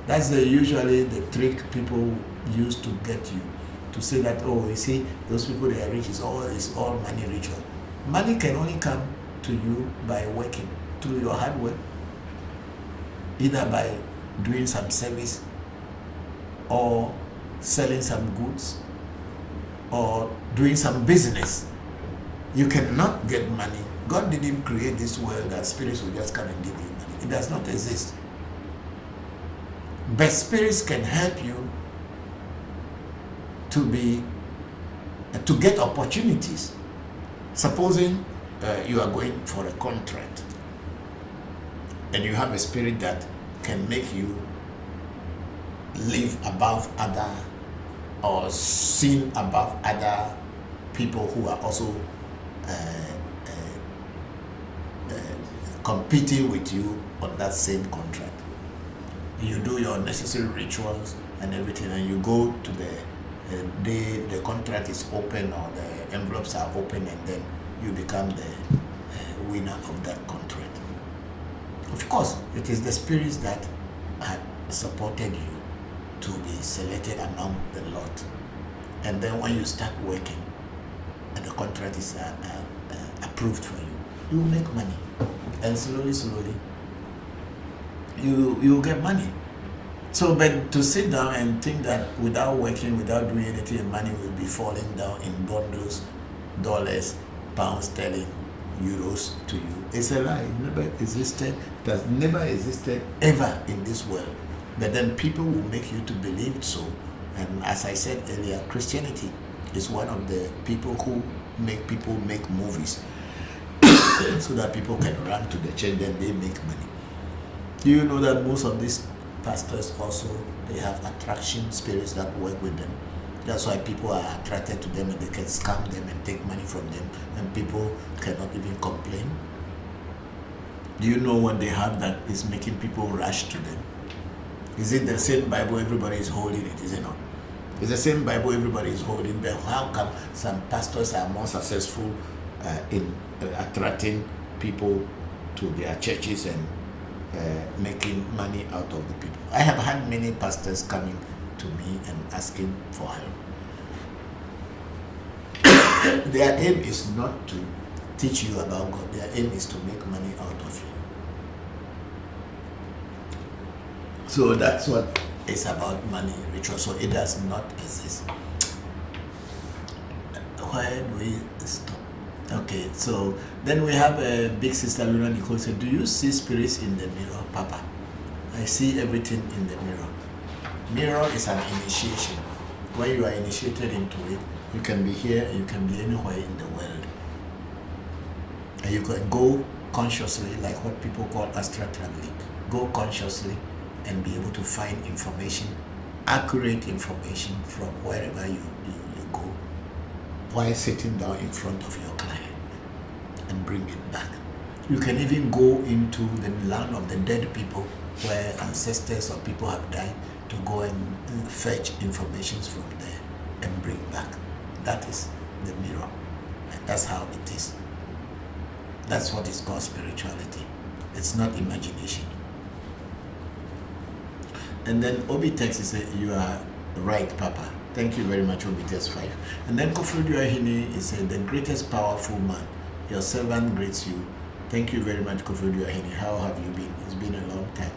That's usually the trick people use to get you to say that, oh, you see, those people, they are rich, it's all money ritual. Money can only come to you by working, through your hard work, either by doing some service or selling some goods or doing some business. You cannot get money. God didn't create this world that spirits will just come and give you money. It does not exist. But spirits can help you to be to get opportunities. Supposing you are going for a contract and you have a spirit that can make you live above other or seen above other people who are also competing with you on that same contract. You do your necessary rituals and everything, and you go to the day the contract is open or the envelopes are open, and then you become the winner of that contract. Of course, it is the spirits that had supported you to be selected among the lot. And then when you start working and the contract is approved for you, you make money. And slowly, you get money. So, but to sit down and think that without working, without doing anything, money will be falling down in bundles, dollars, pounds sterling, euros to you, it's a lie. It never existed. It has never existed ever in this world. But then people will make you to believe so. And as I said earlier, Christianity is one of the people who make people make movies so that people can run to the church, then they make money. Do you know that most of these pastors also, they have attraction spirits that work with them? That's why people are attracted to them and they can scam them and take money from them, and people cannot even complain. Do you know what they have that is making people rush to them? Is it the same Bible everybody is holding it, is it not? It's the same Bible everybody is holding, but how come some pastors are more successful in attracting people to their churches and making money out of the people? I have had many pastors coming to me and asking for help. Their aim is not to teach you about God. Their aim is to make money out of you. So that's what it's about, money ritual. So it does not exist. Where do we stop? Okay, so then we have a big sister Luna Nicole said, do you see spirits in the mirror, Papa? I see everything in the mirror. Mirror is an initiation. When you are initiated into it, you can be here and you can be anywhere in the world. And you can go consciously, like what people call astral traveling. Go consciously and be able to find information, accurate information from wherever you go, while sitting down in front of your client and bring it back. You can even go into the land of the dead people where ancestors or people have died, to go and fetch information from there and bring back. That is the mirror. And that's how it is. That's what is called spirituality. It's not imagination. And then Obitex is you are right, Papa. Thank you very much, Obitex 5. And then Kofrudu Ahini is the greatest powerful man. Your servant greets you. Thank you very much, Kofrudu Ahini. How have you been? It's been a long time.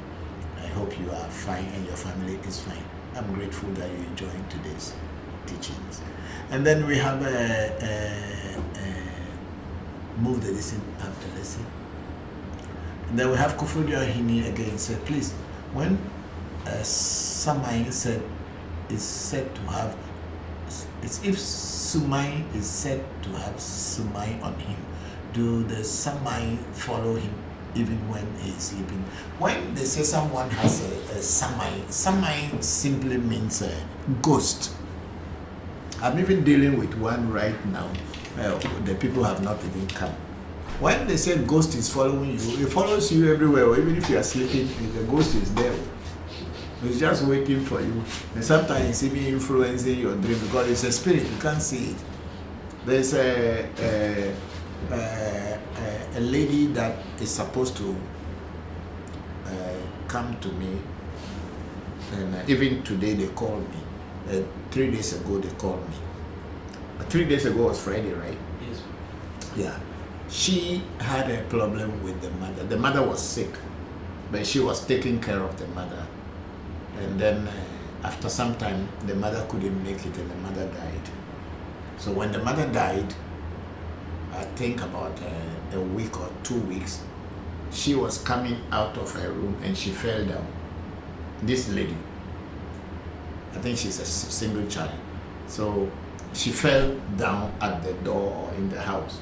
I hope you are fine and your family is fine. I'm grateful that you're enjoying today's teachings. And then we have move the listen after lesson. And then we have Kofrudu Ahini again said, please, when Samai is said to have, it's if Sumai is said to have Sumai on him, do the Samai follow him even when he is sleeping? When they say someone has a Samai simply means a ghost. I'm even dealing with one right now. The people have not even come. When they say ghost is following you, it follows you everywhere. Even if you are sleeping, the ghost is there. It's just waiting for you. And sometimes it's even influencing your dream because it's a spirit. You can't see it. There's a lady that is supposed to come to me, and even today they called me. 3 days ago they called me. 3 days ago was Friday, right? Yes. Yeah. She had a problem with the mother. The mother was sick, but she was taking care of the mother. And then after some time, the mother couldn't make it and the mother died. So when the mother died, I think about a week or 2 weeks, she was coming out of her room and she fell down. This lady, I think she's a single child. So she fell down at the door in the house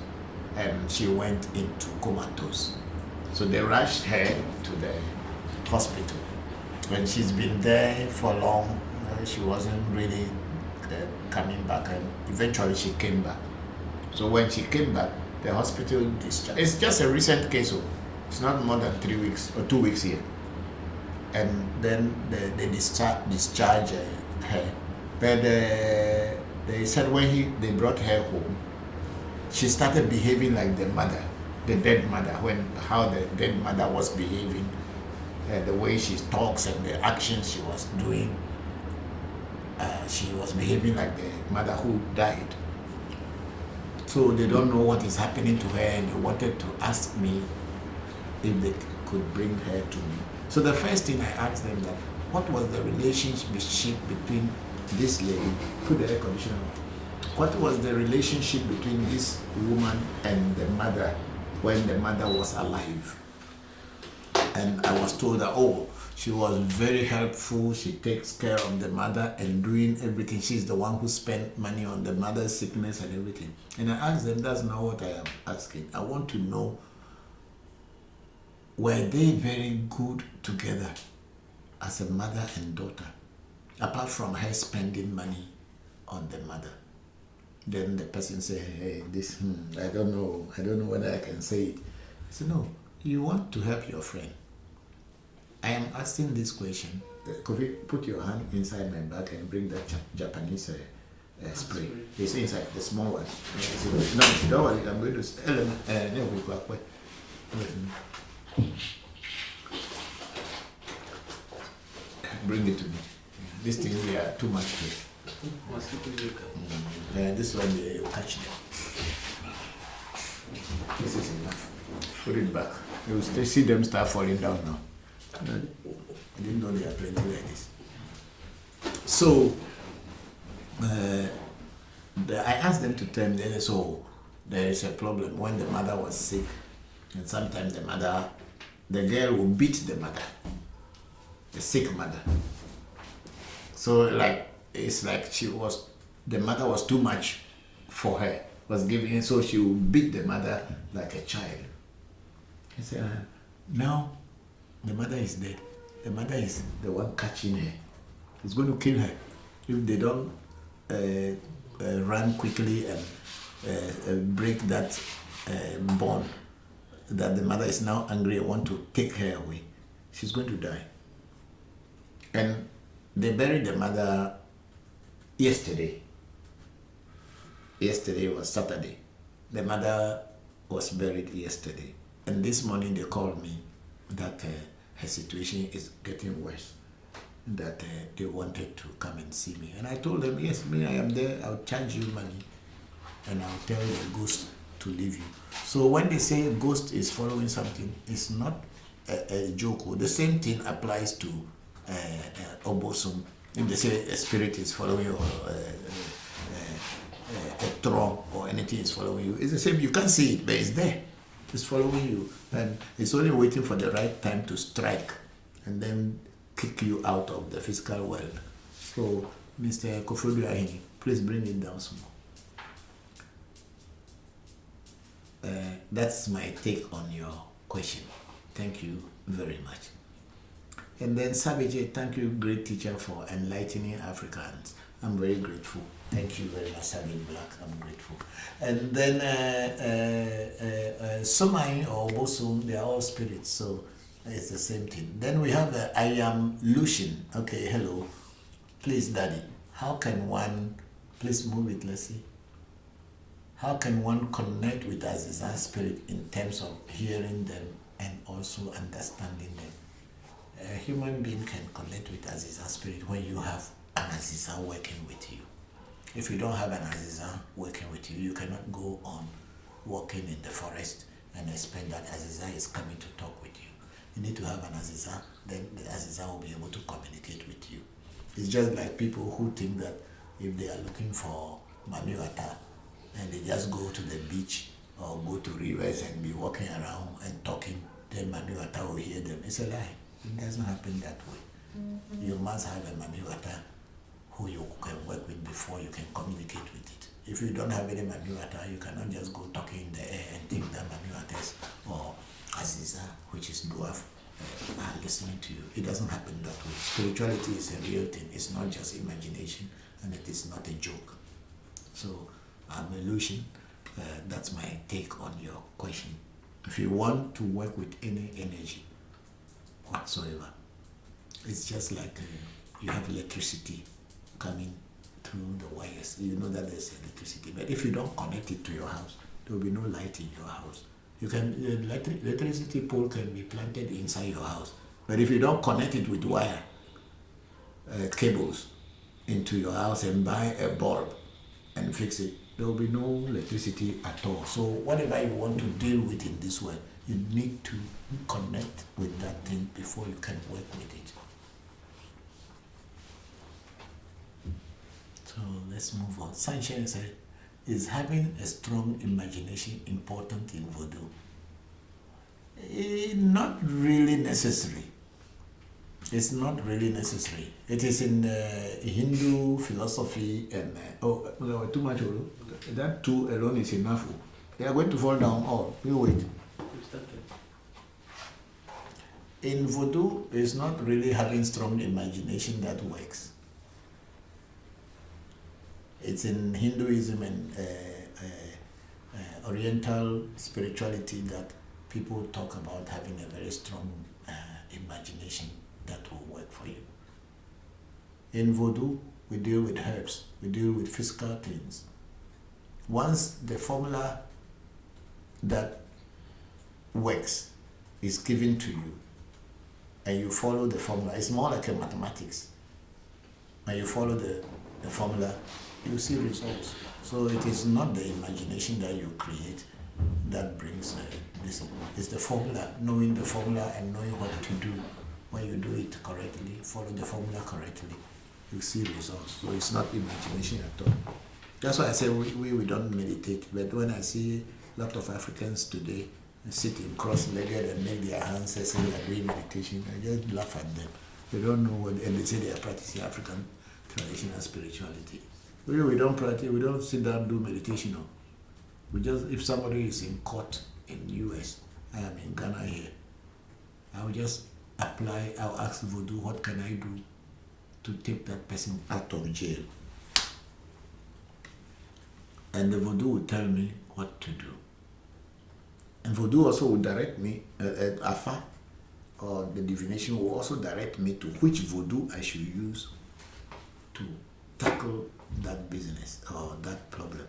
and she went into comatose. So they rushed her to the hospital. When she's been there for long, she wasn't really coming back, and eventually she came back. So when she came back, the hospital discharged. It's just a recent case. It's not more than 3 weeks or 2 weeks here. And then they discharged her. But they said when they brought her home, she started behaving like the mother, the dead mother, how the dead mother was behaving, the way she talks and the actions she was doing. She was behaving like the mother who died. So they don't know what is happening to her, and they wanted to ask me if they could bring her to me. So the first thing I asked them that, what was the relationship between this lady, put the air conditioner on, what was the relationship between this woman and the mother when the mother was alive? And I was told that, oh, she was very helpful, she takes care of the mother and doing everything. She's the one who spent money on the mother's sickness and everything. And I asked them, that's not what I am asking. I want to know, were they very good together as a mother and daughter, apart from her spending money on the mother? Then the person said, hey, this, I don't know whether I can say it. I said, no, you want to help your friend. I am asking this question. Kofi, put your hand inside my bag and bring that Japanese spray. It's inside, the small one. No, don't worry, I'm going to... Bring it to me. This thing, they are too much here. This one, you catch them. This is enough. Put it back. You will still see them start falling down now. I didn't know they are plenty like this. So, I asked them to tell me, so there is a problem when the mother was sick, and sometimes the girl will beat the mother, the sick mother. So it's like the mother was too much for her, was giving, so she would beat the mother like a child. I said, now the mother is dead. The mother is the one catching her. It's going to kill her if they don't run quickly and break that bond that the mother is now angry and want to take her away. She's going to die. And they buried the mother yesterday. Yesterday was Saturday. The mother was buried yesterday. And this morning they called me that her situation is getting worse, that they wanted to come and see me. And I told them, yes, I am there, I'll charge you money and I'll tell the ghost to leave you. So when they say a ghost is following something, it's not a joke. The same thing applies to Obosum. If they say a spirit is following you, or a throne or anything is following you, it's the same. You can't see it, but it's there. It's following you, and it's only waiting for the right time to strike and then kick you out of the physical world. So, Mr. Kofodu, please bring it down some more. That's my take on your question. Thank you very much. And then Savage, thank you, great teacher, for enlightening Africans. I'm very grateful. Thank you very much, Savage Black. I'm grateful. And then Somai or Bosum, they are all spirits, so it's the same thing. Then we have I am Lucian. Okay, hello. Please, Daddy, how can one, please move it, let's see. How can one connect with Azizan spirit in terms of hearing them and also understanding them? A human being can connect with Azizan spirit when you have an Azizan working with you. If you don't have an Azizan working with you, you cannot go on walking in the forest and expect that Azizan is coming to talk with you. You need to have an Azizan, then the Azizan will be able to communicate with you. It's just like people who think that if they are looking for Manuata and they just go to the beach or go to rivers and be walking around and talking, then Manuata will hear them. It's a lie. It doesn't happen that way. You must have a Manuata who you can work with before you can communicate with it. If you don't have any Manuata, you cannot just go talking in the air and think that Manuatas or Aziza, which is dwarf, are listening to you. It doesn't happen that way. Spirituality is a real thing. It's not just imagination, and it is not a joke. So I'm illusion. That's my take on your question. If you want to work with any energy whatsoever, it's just like you have electricity coming through the wires. You know that there's electricity, but if you don't connect it to your house, there will be no light in your house. You can electricity pole can be planted inside your house, but if you don't connect it with wire cables into your house and buy a bulb and fix it, there will be no electricity at all. So whatever you want to deal with in this world, you need to connect with that thing before you can work with it. So let's move on. Sunshine said, is having a strong imagination important in Voodoo? Not really necessary. It's not really necessary. It is in Hindu philosophy and no, too much. That two alone is enough. They are going to fall down all. You wait. In Voodoo, it's not really having strong imagination that works. It's in Hinduism and Oriental spirituality that people talk about having a very strong imagination that will work for you. In Voodoo, we deal with herbs, we deal with physical things. Once the formula that works is given to you and you follow the formula, it's more like a mathematics. When you follow the formula, you see results. So it is not the imagination that you create that brings this. It's the formula, knowing the formula and knowing what to do. When you do it correctly, follow the formula correctly, you see results. So it's not imagination at all. That's why I say we don't meditate. But when I see a lot of Africans today sitting cross-legged and make their hands and say they are doing meditation, I just laugh at them. They don't know what, and they say they are practicing African traditional spirituality. We don't practice, we don't sit down and do meditation. No. We just, if somebody is in court in US, I am in Ghana here, I will just apply, I'll ask Voodoo, what can I do to take that person out of jail? And the Voodoo will tell me what to do. And Voodoo also will direct me, Afa, or the divination will also direct me to which Voodoo I should use to tackle that business or that problem.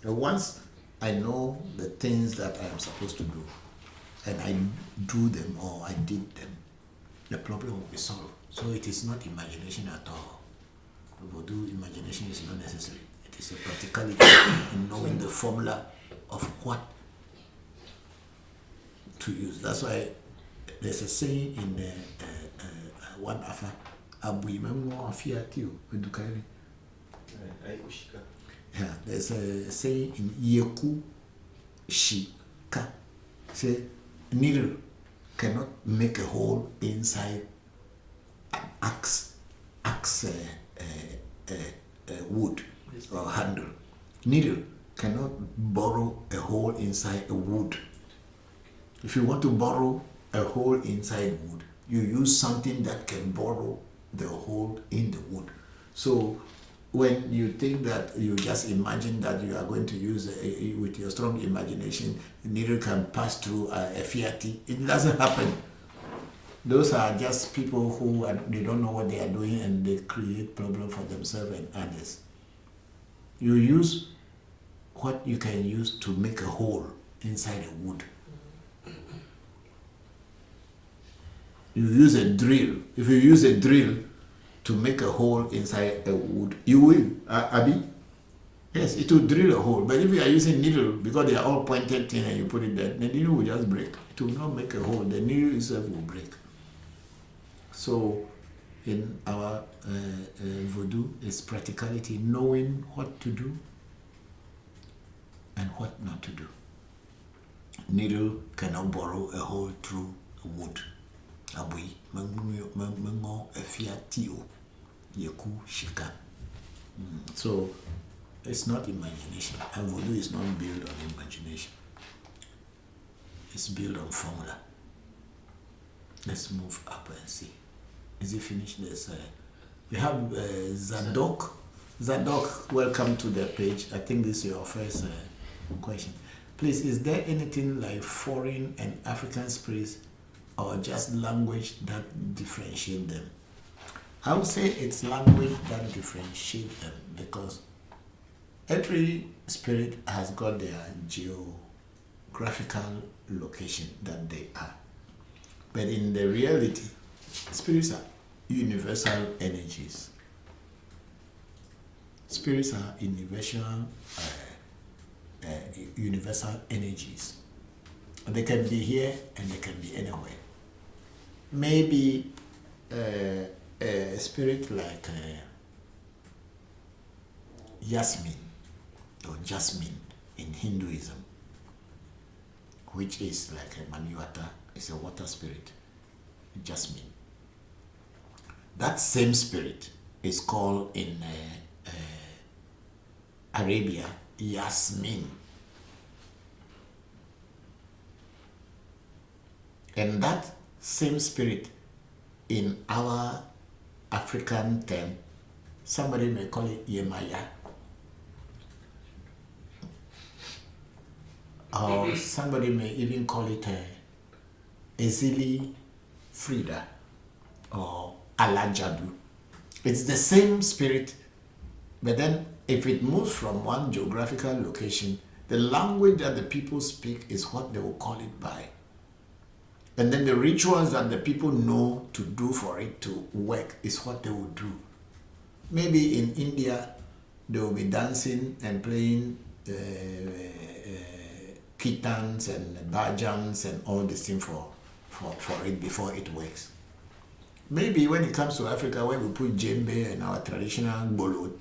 And once I know the things that I am supposed to do, and I do them or I did them, the problem will be solved. So it is not imagination at all. Voodoo imagination is not necessary. It is a practicality in knowing the formula of what to use. That's why there's a saying in one Afa, yeah, there's a saying in Yeku Shika. Say, needle cannot make a hole inside an axe wood or handle. Needle cannot borrow a hole inside a wood. If you want to borrow a hole inside wood, you use something that can borrow the hole in the wood. So when you think that you just imagine that you are going to use with your strong imagination, a needle can pass through a fiati, it doesn't happen. Those are just people who they don't know what they are doing and they create problems for themselves and others. You use what you can use to make a hole inside a wood. You use a drill. If you use a drill to make a hole inside a wood, you will, Abi? Yes, it will drill a hole. But if you are using needle, because they are all pointed thing and you put it there, the needle will just break. It will not make a hole. The needle itself will break. So in our Voodoo, it's practicality, knowing what to do and what not to do. Needle cannot borrow a hole through wood. Abui, mango, a fiatio. Yeku Shika. So it's not imagination. And Voodoo is not built on imagination. It's built on formula. Let's move up and see. Is it finished? We have Zadok. Zadok, welcome to the page. I think this is your first question. Please, is there anything like foreign and African spirits or just language that differentiate them? I would say it's language that differentiate them, because every spirit has got their geographical location that they are. But in the reality, spirits are universal energies. Spirits are universal energies. They can be here and they can be anywhere. Maybe a spirit like Yasmin or Jasmine in Hinduism, which is like a Manyuata, is a water spirit, Jasmine. That same spirit is called in Arabia Yasmin. And that same spirit in our African term, somebody may call it Yemaya. Or somebody may even call it Ezili Frida or Alajadu. It's the same spirit, but then if it moves from one geographical location, the language that the people speak is what they will call it by. And then the rituals that the people know to do for it to work is what they will do. Maybe in India, they will be dancing and playing kitans and bhajans and all this thing for it before it works. Maybe when it comes to Africa, when we put djembe and our traditional bolo,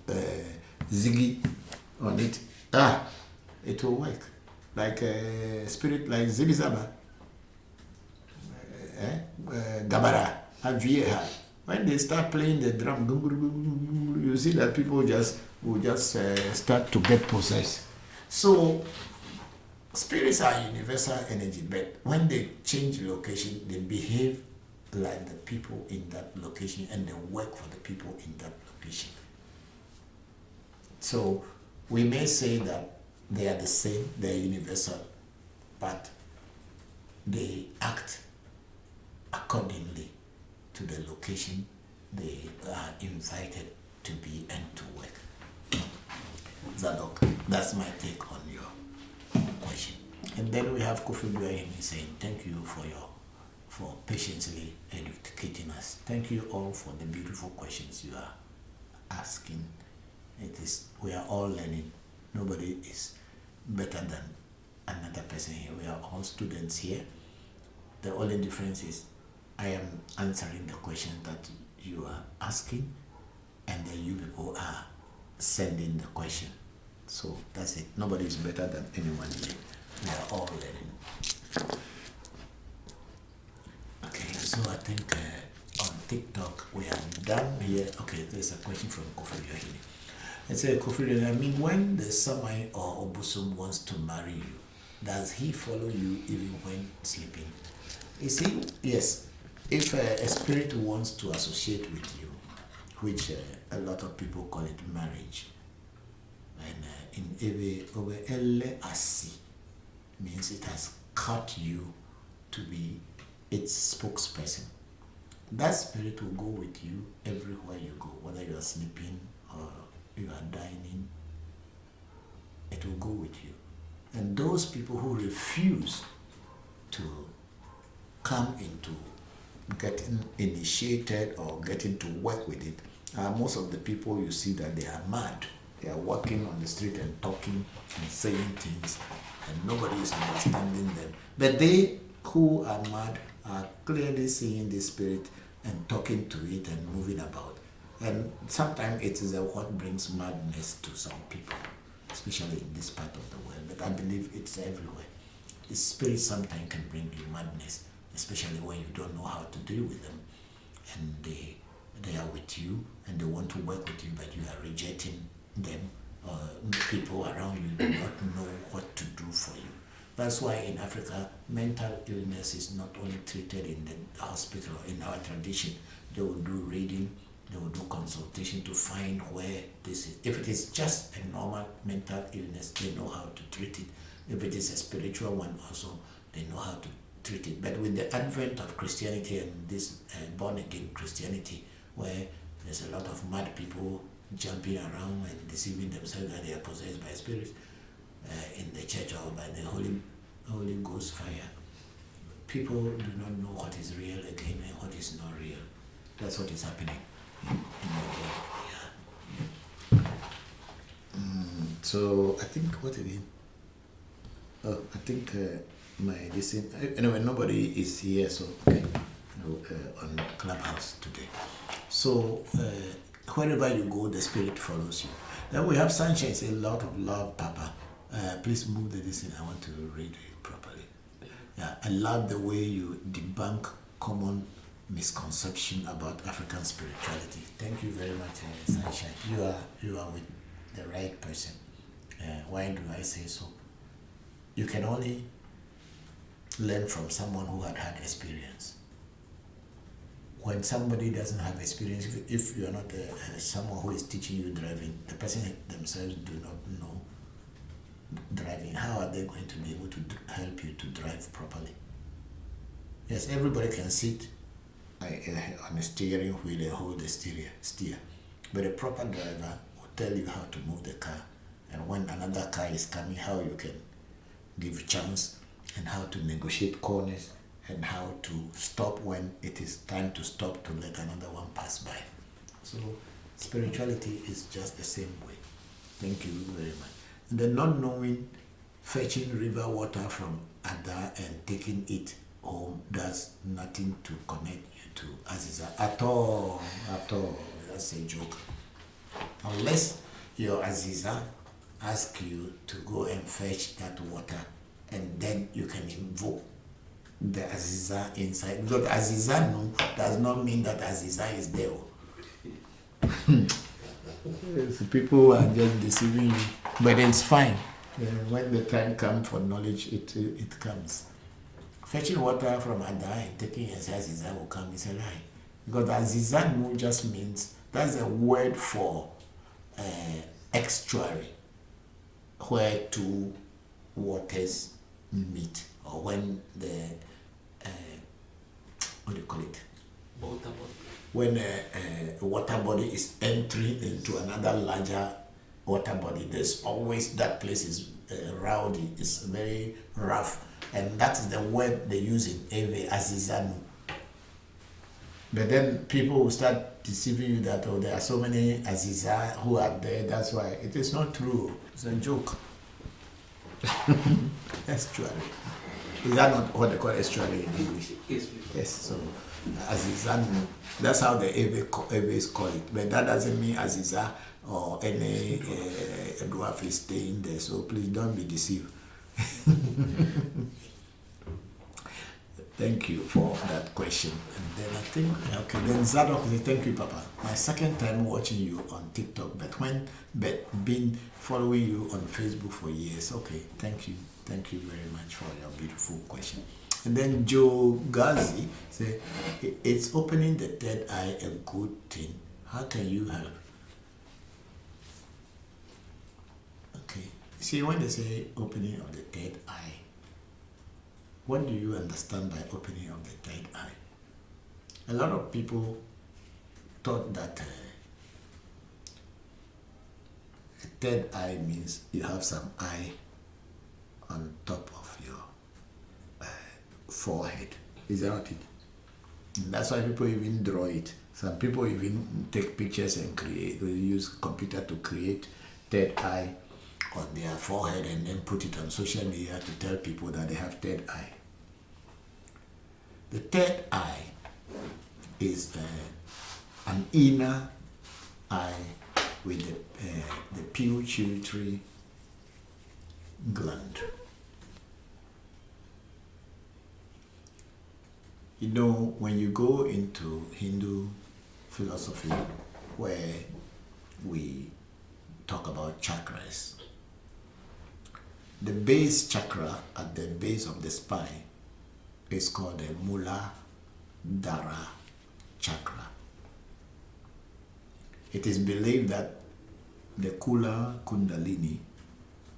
ziggy on it, it will work. Like a spirit like Zibizaba, Gabara, Avieha. When they start playing the drum, you see that people will just start to get possessed. So spirits are universal energy, but when they change location, they behave like the people in that location and they work for the people in that location. So we may say that they are the same, they are universal, but they act accordingly to the location they are invited to be and to work. Zadok, that's my take on your question. And then we have Kofi Duahimi saying, thank you for patiently educating us. Thank you all for the beautiful questions you are asking. We are all learning. Nobody is better than another person here. We are all students here. The only difference is I am answering the question that you are asking, and then you people are sending the question. So that's it. Nobody is better than anyone here. We are all learning. Okay, so I think on TikTok we are done here. Okay, there's a question from Kofi Yohini. It says, Kofi, I mean, when the Samai or Obusum wants to marry you, does he follow you even when sleeping? You see, yes. If a spirit wants to associate with you, which a lot of people call it marriage, and in Ewe Ele Asi means it has cut you to be its spokesperson. That spirit will go with you everywhere you go, whether you are sleeping or you are dining, it will go with you. And those people who refuse to come into getting initiated or getting to work with it, most of the people you see that they are mad. They are walking on the street and talking and saying things, and nobody is understanding them. But they who are mad are clearly seeing the spirit and talking to it and moving about. And sometimes it is what brings madness to some people, especially in this part of the world. But I believe it's everywhere. The spirit sometimes can bring you madness, especially when you don't know how to deal with them. And they they are with you and they want to work with you, but you are rejecting them, or people around you do not know what to do for you. That's why in Africa, mental illness is not only treated in the hospital. In our tradition, they will do reading, they will do consultation to find where this is. If it is just a normal mental illness, they know how to treat it. If it is a spiritual one also, they know how to treat it. But with the advent of Christianity and this born-again Christianity, where there's a lot of mad people jumping around and deceiving themselves that they are possessed by spirits in the church or by the Holy Ghost fire, people do not know what is real again and what is not real. That's what is happening in the world. So I think what again? Oh, I think anyway, nobody is here, so okay, on Clubhouse today. So wherever you go, the Spirit follows you. Then we have Sunshine, say a lot of love, Papa. Please move this in. I want to read it properly. Yeah, I love the way you debunk common misconception about African spirituality. Thank you very much, Sunshine. You are with the right person. Why do I say so? You can only learn from someone who had experience. When somebody doesn't have experience, if you are not someone who is teaching you driving, the person themselves do not know driving, how are they going to be able to help you to drive properly? Yes, everybody can sit on a steering wheel and hold the steer, but a proper driver will tell you how to move the car, and when another car is coming, how you can give chance, and how to negotiate corners, and how to stop when it is time to stop to let another one pass by. So spirituality is just the same way. Thank you very much. And the not knowing, fetching river water from Ada and taking it home does nothing to connect you to Aziza at all. That's a joke. Unless your Aziza asks you to go and fetch that water, and then you can invoke the Aziza inside. Because Aziza no does not mean that Aziza is there. So people are just deceiving you, but it's fine. When the time comes for knowledge, it comes. Fetching water from Ada and taking it as Aziza will come is a lie. Because Aziza no just means, that's a word for estuary, where two waters meet, or when the what do you call it? Water body. When a water body is entering into another larger water body, there's always, that place is rowdy, it's very rough, and that is the word they use in Ewe Azizanu. But then people will start deceiving you that, oh, there are so many Aziza who are there, that's why. It is not true, it's a joke. Estuary. Is that not what they call estuary in English? Yes, so Azizan, that's how the Ewe's call it. But that doesn't mean Aziza or any dwarf is staying there, so please don't be deceived. Thank you for that question. And then I think, okay, then Zadok says, thank you, Papa. My second time watching you on TikTok, but been following you on Facebook for years. Okay, thank you. Thank you very much for your beautiful question. And then Joe Gazi said, it's opening the third eye a good thing. How can you help? Okay. See, when they say opening of the third eye, what do you understand by opening of the third eye? A lot of people thought that a third eye means you have some eye on top of your forehead. Is that what it? And that's why people even draw it. Some people even take pictures and use computer to create third eye on their forehead and then put it on social media to tell people that they have third eye. The third eye is an inner eye with the pituitary gland. You know, when you go into Hindu philosophy where we talk about chakras. The base chakra at the base of the spine is called the Muladhara chakra. It is believed that the Kula Kundalini,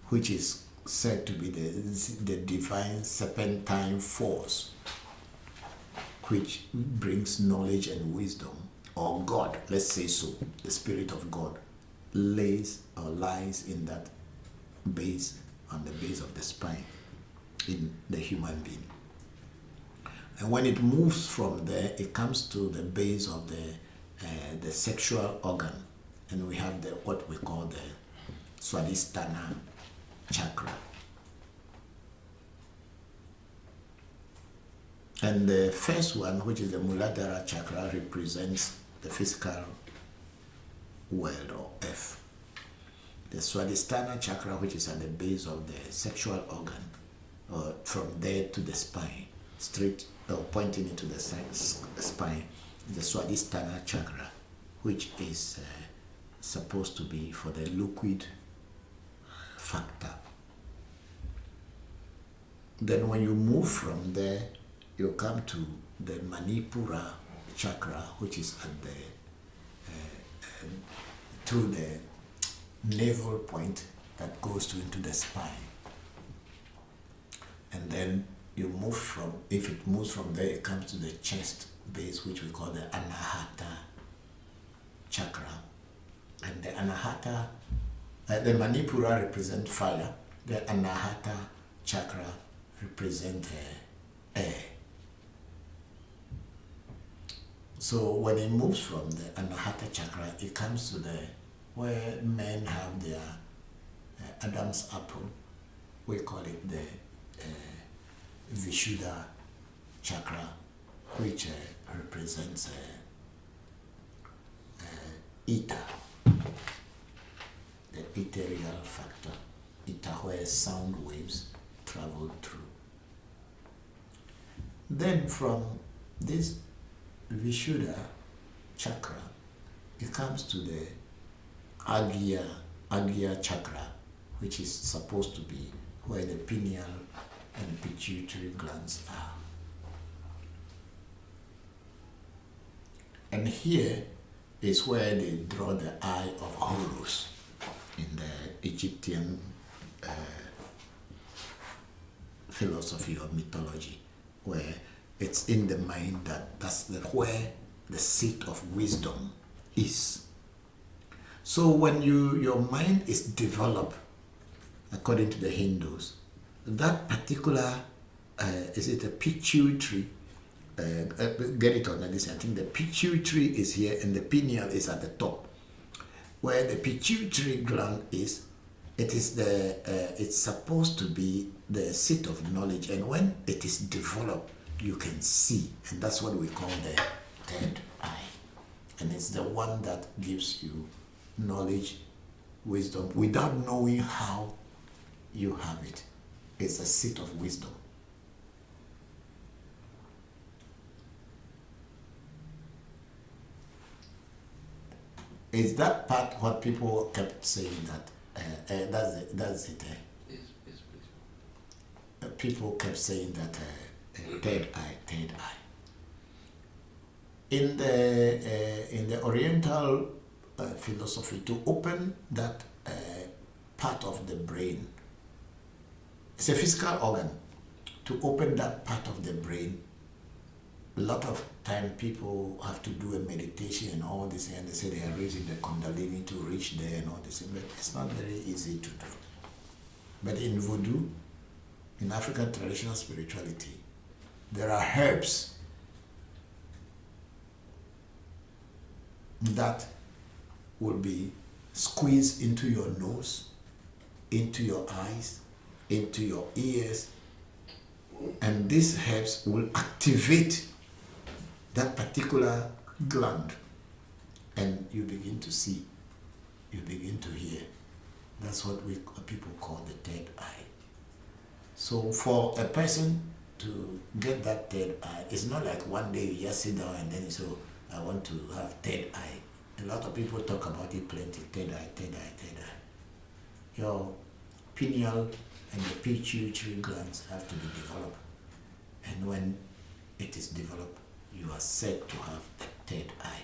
which is said to be the divine serpentine force, which brings knowledge and wisdom, or God, let's say so, the Spirit of God, lies in that base, on the base of the spine, in the human being. And when it moves from there, it comes to the base of the sexual organ, and we have what we call the Swadhisthana chakra. And the first one, which is the Muladhara chakra, represents the physical world or earth. The Swadhisthana chakra, which is at the base of the sexual organ, from there to the spine, straight pointing into the spine, the Swadhisthana chakra, which is supposed to be for the liquid factor. Then when you move from there, you come to the Manipura chakra, which is at the through the navel point that goes into the spine. And then you move from, if it moves from there, it comes to the chest base, which we call the Anahata chakra. And the Anahata, the Manipura represent fire, the Anahata chakra represent air. So when it moves from the Anahata chakra, it comes to where men have their Adam's apple. We call it the Vishuddha chakra, which represents ether, the ethereal factor, ether where sound waves travel through. Then from this Vishuddha chakra, it comes to the Agya chakra, which is supposed to be where the pineal and pituitary glands are. And here is where they draw the eye of Horus in the Egyptian philosophy or mythology, where it's in the mind that's where the seat of wisdom is. So when your mind is developed, according to the Hindus, that particular, is it a pituitary, get it on this, I think the pituitary is here and the pineal is at the top. Where the pituitary gland is, it's supposed to be the seat of knowledge, and when it is developed, you can see, and that's what we call the third eye. And it's the one that gives you knowledge, wisdom, without knowing how you have it. It's a seat of wisdom. Is that part what people kept saying that that's it? Yes, please. People kept saying that third eye. In the Oriental philosophy, to open that part of the brain, it's a physical organ. To open that part of the brain, a lot of time people have to do a meditation and all this, and they say they are raising the Kundalini to reach there and all this, but it's not very easy to do. But in Voodoo, in African traditional spirituality, there are herbs that will be squeezed into your nose, into your eyes, into your ears, and these herbs will activate that particular gland, and you begin to see, you begin to hear. That's what people call the third eye. So for a person to get that third eye, it's not like one day you just sit down and then you say, I want to have third eye. A lot of people talk about it plenty, third eye, third eye, third eye. Your pineal and the pituitary glands have to be developed. And when it is developed, you are said to have a third eye.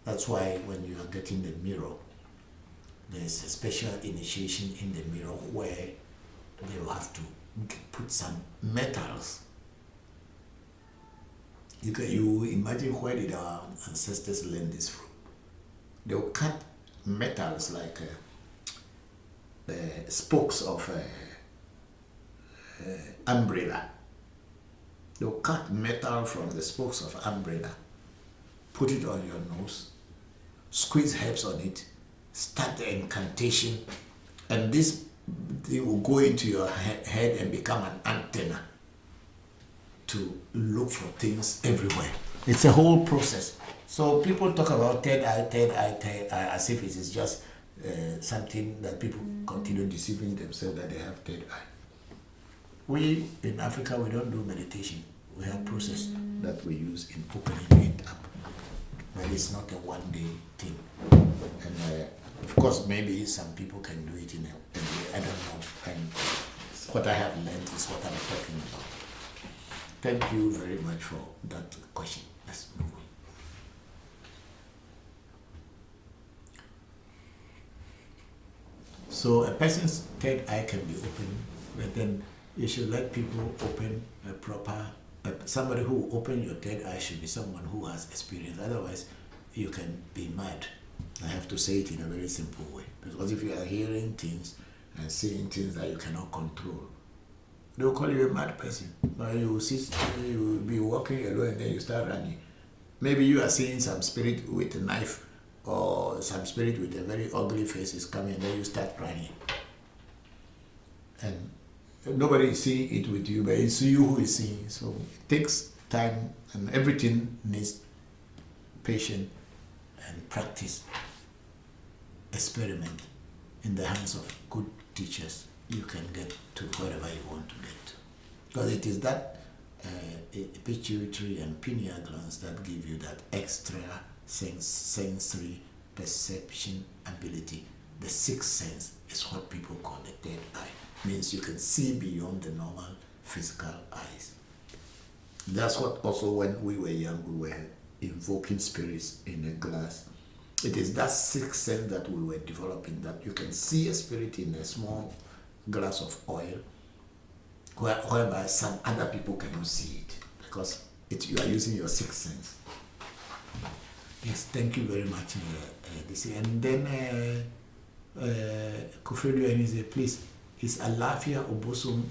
That's why when you are getting the mirror, there's a special initiation in the mirror where they will have to put some metals. You imagine where did our ancestors learn this from? They will cut metals like the spokes of umbrella. They'll cut metal from the spokes of umbrella, put it on your nose, squeeze herbs on it, start the incantation, and this thing will go into your head and become an antenna to look for things everywhere. It's a whole process. So people talk about third eye, as if it is just something that people continue deceiving themselves that they have third eye. We in Africa, we don't do meditation. We have process that we use in opening it up. But it's not a one-day thing. And of course, maybe some people can do it in a day. I don't know. And what I have learned is what I'm talking about. Thank you very much for that question. Let's move on. So a person's third eye can be open, but then you should let people open a proper. Somebody who will open your third eye should be someone who has experience. Otherwise, you can be mad. I have to say it in a very simple way. Because if you are hearing things and seeing things that you cannot control, they'll call you a mad person. But you will be walking alone and then you start running. Maybe you are seeing some spirit with a knife or some spirit with a very ugly face is coming and then you start running. And nobody is seeing it with you, but it's you who is seeing. So it takes time and everything needs patience and practice. Experiment in the hands of good teachers. You can get to wherever you want to get to. Because it is that pituitary and pineal glands that give you that extra sensory perception ability. The sixth sense is what people call the third eye. Means you can see beyond the normal physical eyes. That's what also when we were young, we were invoking spirits in a glass. It is that sixth sense that we were developing, that you can see a spirit in a small glass of oil, whereby some other people cannot see it, because you are using your sixth sense. Yes, thank you very much. And then Kofredu and he said, please, is Alafia Obosom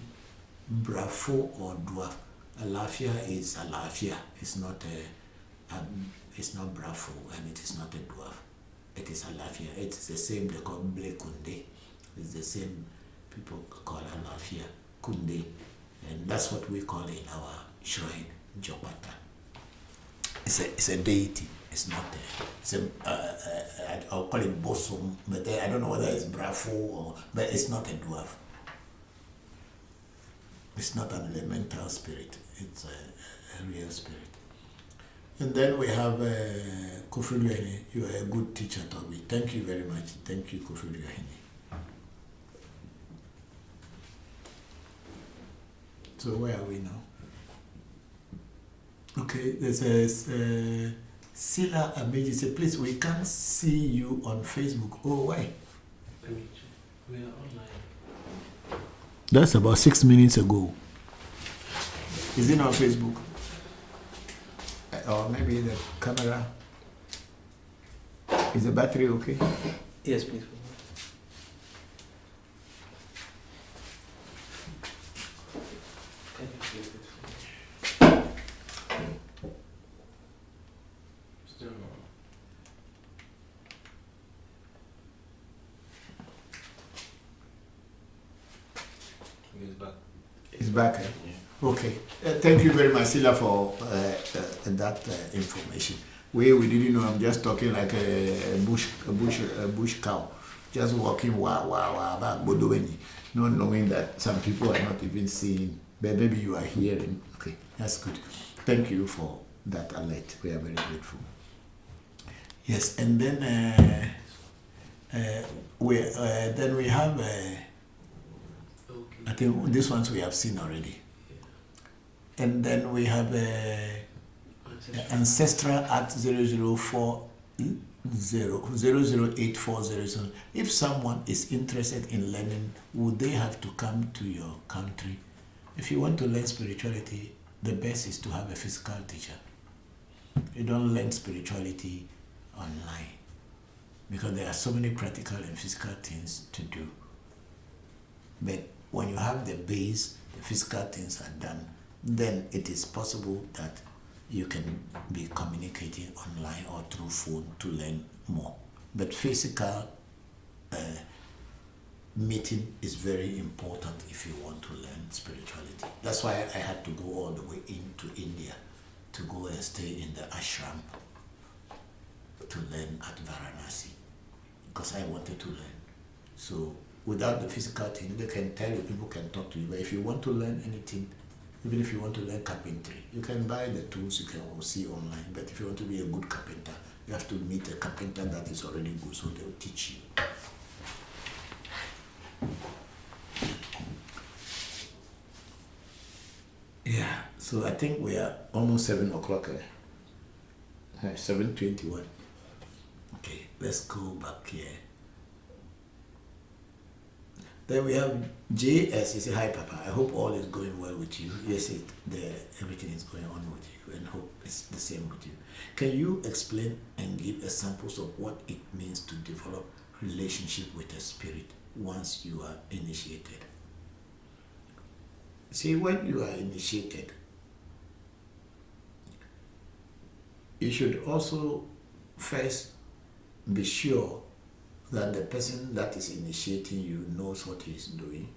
Brafo or Dwarf? Alafia is Alafia. It's not Brafo and it is not a dwarf. It is Alafia. It's the same they call Blekunde. It's the same people call Alafia Kunde. And that's what we call in our shrine, Jopata. It's a deity. It's not I'll call it Bosom, but I don't know whether it's Brafo but it's not a dwarf. It's not an elemental spirit. It's a real spirit. And then we have Kofredu. You are a good teacher, Toby. Thank you very much. Thank you, Kofredu. So where are we now? Okay, there's a Sila Abeji said, please, we can't see you on Facebook. Oh, why? Let me check. We are online. That's about 6 minutes ago. Is it on Facebook? Or maybe the camera. Is the battery okay? Yes, please. Can you please finish? Still no. He's back. It's back. Yeah. Okay. Thank you very much, Sila, for that information. We didn't know. I'm just talking like a bush cow, just walking back Bodoweni, not knowing that some people are not even seeing. But maybe you are hearing. Okay, that's good. Thank you for that alert. We are very grateful. Yes, and then we have. I think these ones we have seen already. And then we have ancestral at 00840. If someone is interested in learning, would they have to come to your country? If you want to learn spirituality, the best is to have a physical teacher. You don't learn spirituality online because there are so many practical and physical things to do. But when you have the base, the physical things are done, then it is possible that you can be communicating online or through phone to learn more. But physical meeting is very important if you want to learn spirituality. That's why I had to go all the way into India to go and stay in the ashram to learn at Varanasi because I wanted to learn. So without the physical thing, they can tell you, people can talk to you, but if you want to learn anything, even if you want to learn carpentry, you can buy the tools, you can see online, but if you want to be a good carpenter, you have to meet a carpenter that is already good, so they will teach you. Yeah, so I think we are almost 7 o'clock. 7:21. Okay, let's go back here. Then we have JS. He said, "Hi, Papa. I hope all is going well with you." Yes, everything is going on with you, and hope it's the same with you. Can you explain and give examples of what it means to develop relationship with a spirit once you are initiated? See, when you are initiated, you should also first be sure that the person that is initiating you knows what he is doing.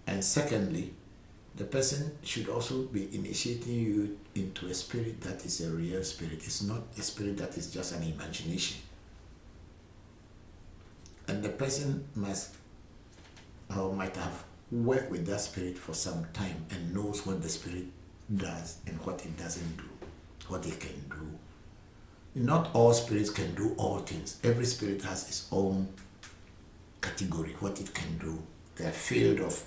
And secondly, the person should also be initiating you into a spirit that is a real spirit. It's not a spirit that is just an imagination. And the person must or might have worked with that spirit for some time and knows what the spirit does and what it doesn't do, what it can do. Not all spirits can do all things. Every spirit has its own category, what it can do. Their field of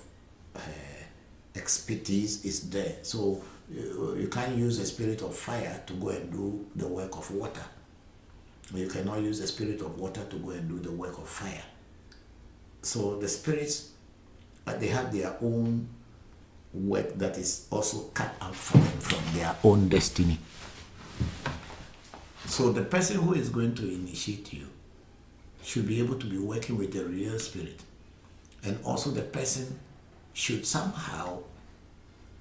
expertise is there. So you can't use a spirit of fire to go and do the work of water. You cannot use a spirit of water to go and do the work of fire. So the spirits, they have their own work that is also cut out for them from their own destiny. So the person who is going to initiate you should be able to be working with the real spirit. And also the person should somehow,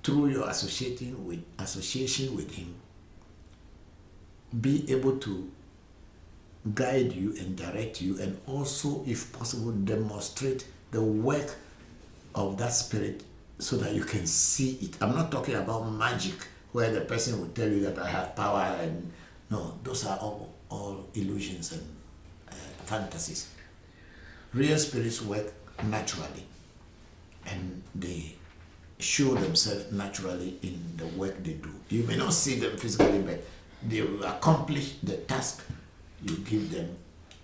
through your association with him, be able to guide you and direct you, and also, if possible, demonstrate the work of that spirit so that you can see it. I'm not talking about magic where the person will tell you that I have power, and no, those are all illusions and fantasies. Real spirits work naturally, and they show themselves naturally in the work they do. You may not see them physically, but they will accomplish the task you give them,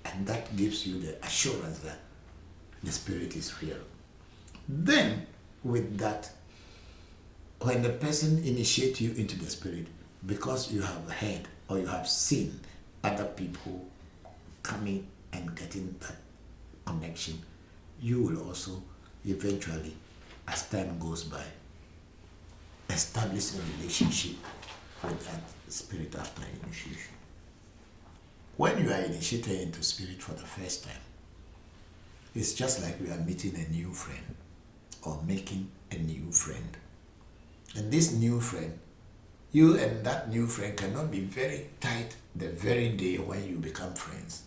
and that gives you the assurance that the spirit is real. Then, with that, when the person initiates you into the spirit, because you have heard or you have seen other people coming and getting that connection, you will also eventually, as time goes by, establish a relationship with that spirit after initiation. When you are initiated into spirit for the first time, it's just like we are meeting a new friend or making a new friend. And this new friend, you and that new friend cannot be very tight the very day when you become friends.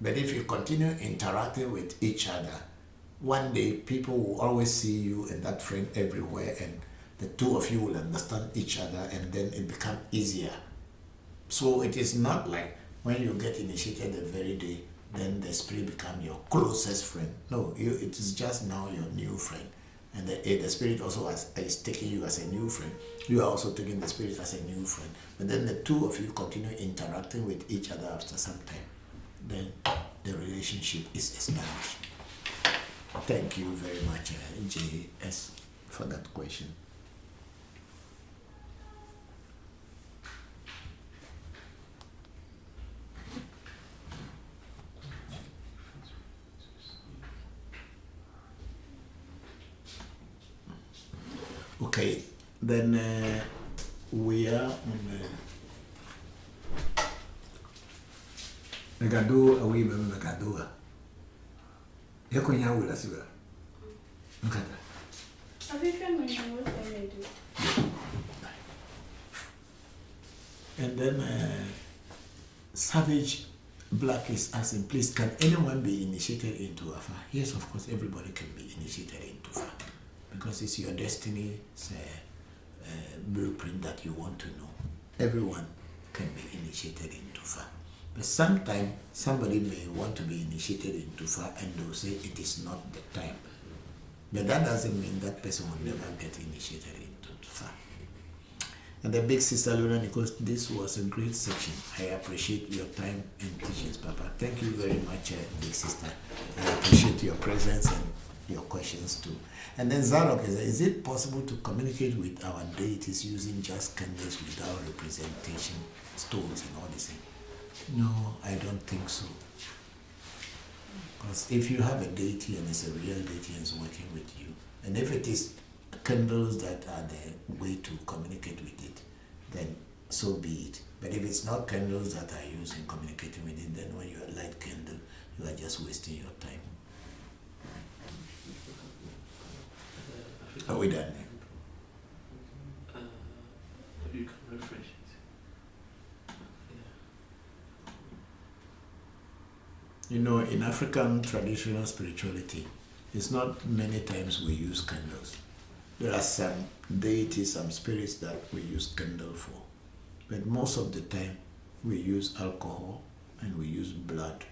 But if you continue interacting with each other, one day people will always see you and that friend everywhere, and the two of you will understand each other, and then it becomes easier. So it is not like when you get initiated the very day, then the spirit becomes your closest friend. No, it is just now your new friend. And and the spirit also is taking you as a new friend. You are also taking the spirit as a new friend. But then the two of you continue interacting with each other after some time. Then the relationship is established. Thank you very much, JS, for that question. Okay, then we are on Megado away Megadoa. Yakonya will as well. Okay. And then Savage Black is asking, please, can anyone be initiated into Afa? Yes, of course, everybody can be initiated into Afa. Because it's your destiny, it's a blueprint that you want to know. Everyone can be initiated into Fa. But sometimes somebody may want to be initiated into Fa and they'll say it is not the time. But that doesn't mean that person will never get initiated into Fa. And the big sister Luna, because this was a great section. I appreciate your time and teachings, Papa. Thank you very much, big sister. I appreciate your presence and your questions too. And then Zarok is it possible to communicate with our deities using just candles without representation, stones and all this thing? No, I don't think so. Because if you have a deity and it's a real deity and it's working with you, and if it is candles that are the way to communicate with it, then so be it. But if it's not candles that are used in communicating with it, then when you light candle, you are just wasting your time. Are we done? You can refresh it. You know, in African traditional spirituality, it's not many times we use candles. There are some deities, some spirits that we use candle for. But most of the time, we use alcohol and we use blood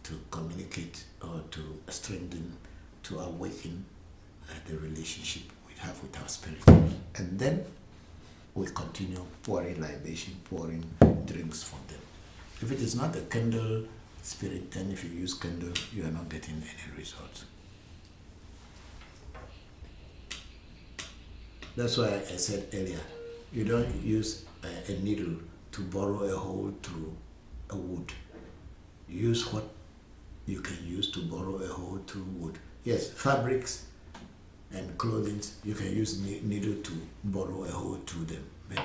to communicate or to strengthen, to awaken the relationship we have with our spirit. And then we continue pouring libation, pouring drinks for them. If it is not a candle spirit, then if you use candle, you are not getting any results. That's why I said earlier, you don't use a needle to borrow a hole through a wood. Use what you can use to borrow a hole through wood. Yes, fabrics and clothing, you can use needle to borrow a hole through them. But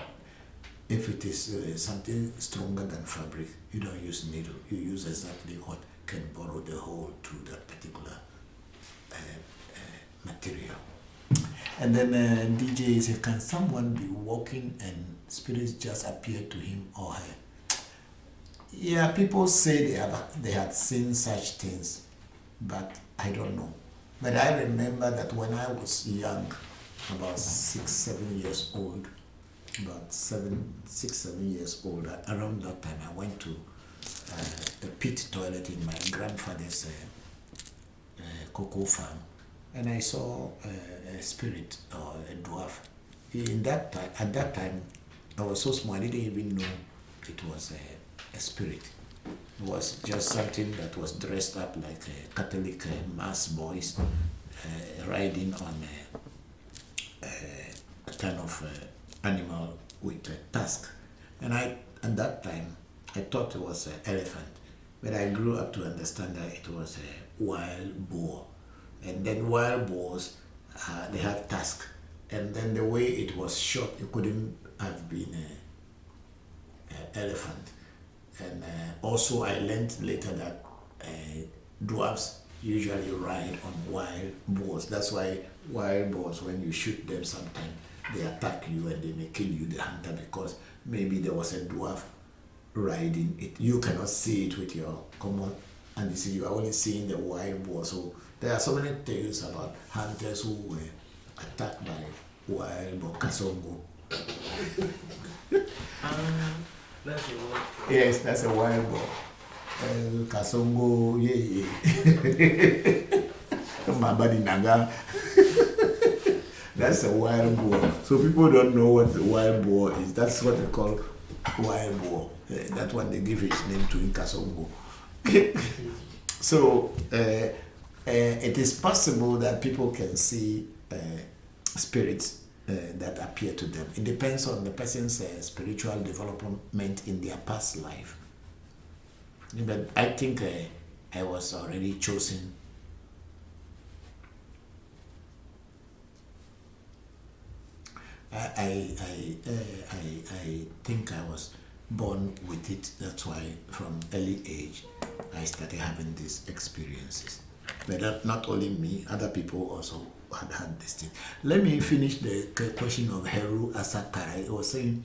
if it is something stronger than fabric, you don't use needle. You use exactly what can borrow the hole through that particular material. And then DJ says, can someone be walking and spirits just appear to him or her? Yeah, people say they had seen such things, but I don't know. But I remember that when I was young, about 6, 7 years old, about 6, 7 years old, around that time I went to the pit toilet in my grandfather's cocoa farm, and I saw a spirit or a dwarf. At that time, I was so small, I didn't even know it was a spirit. It was just something that was dressed up like a Catholic mass boys riding on a kind of animal with a tusk. And at that time, I thought it was an elephant, but I grew up to understand that it was a wild boar. And then wild boars, they have tusks. And then the way it was shot, it couldn't have been an elephant. And also I learned later that dwarves usually ride on wild boars. That's why wild boars, when you shoot them sometimes, they attack you and they may kill you, the hunter, because maybe there was a dwarf riding it. You cannot see it with your common, and you see, you are only seeing the wild boar. So there are so many tales about hunters who were attacked by wild boar, kasongo. That's a word. Yes, that's a wild boar. Kasongo, yeah. My body naga. That's a wild boar. So people don't know what the wild boar is. That's what they call wild boar. That one they give its name to Nkasongo. So it is possible that people can see spirits that appear to them. It depends on the person's spiritual development in their past life. But I think I was already chosen. I think I was born with it. That's why from early age I started having these experiences. But not only me, other people also had this thing. Let me finish the question of Heru Asakara. It was saying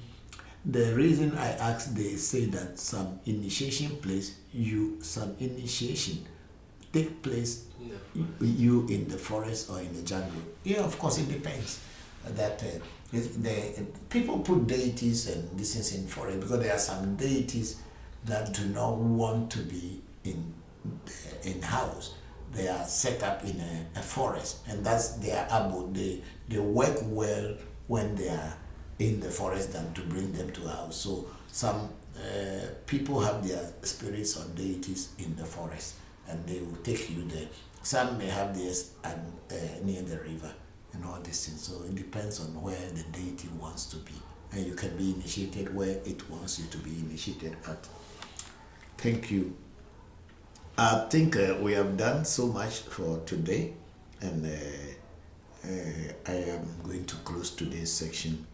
the reason I asked, they say that some initiation take place you in the forest or in the jungle. Yeah, of course it depends. That people put deities and this is in forest because there are some deities that do not want to be in house. They are set up in a forest, and that's their abode. They work well when they are in the forest than to bring them to a house. So some people have their spirits or deities in the forest, and they will take you there. Some may have theirs near the river and all these things. So it depends on where the deity wants to be, and you can be initiated where it wants you to be initiated at. Thank you. I think we have done so much for today, and I am going to close today's section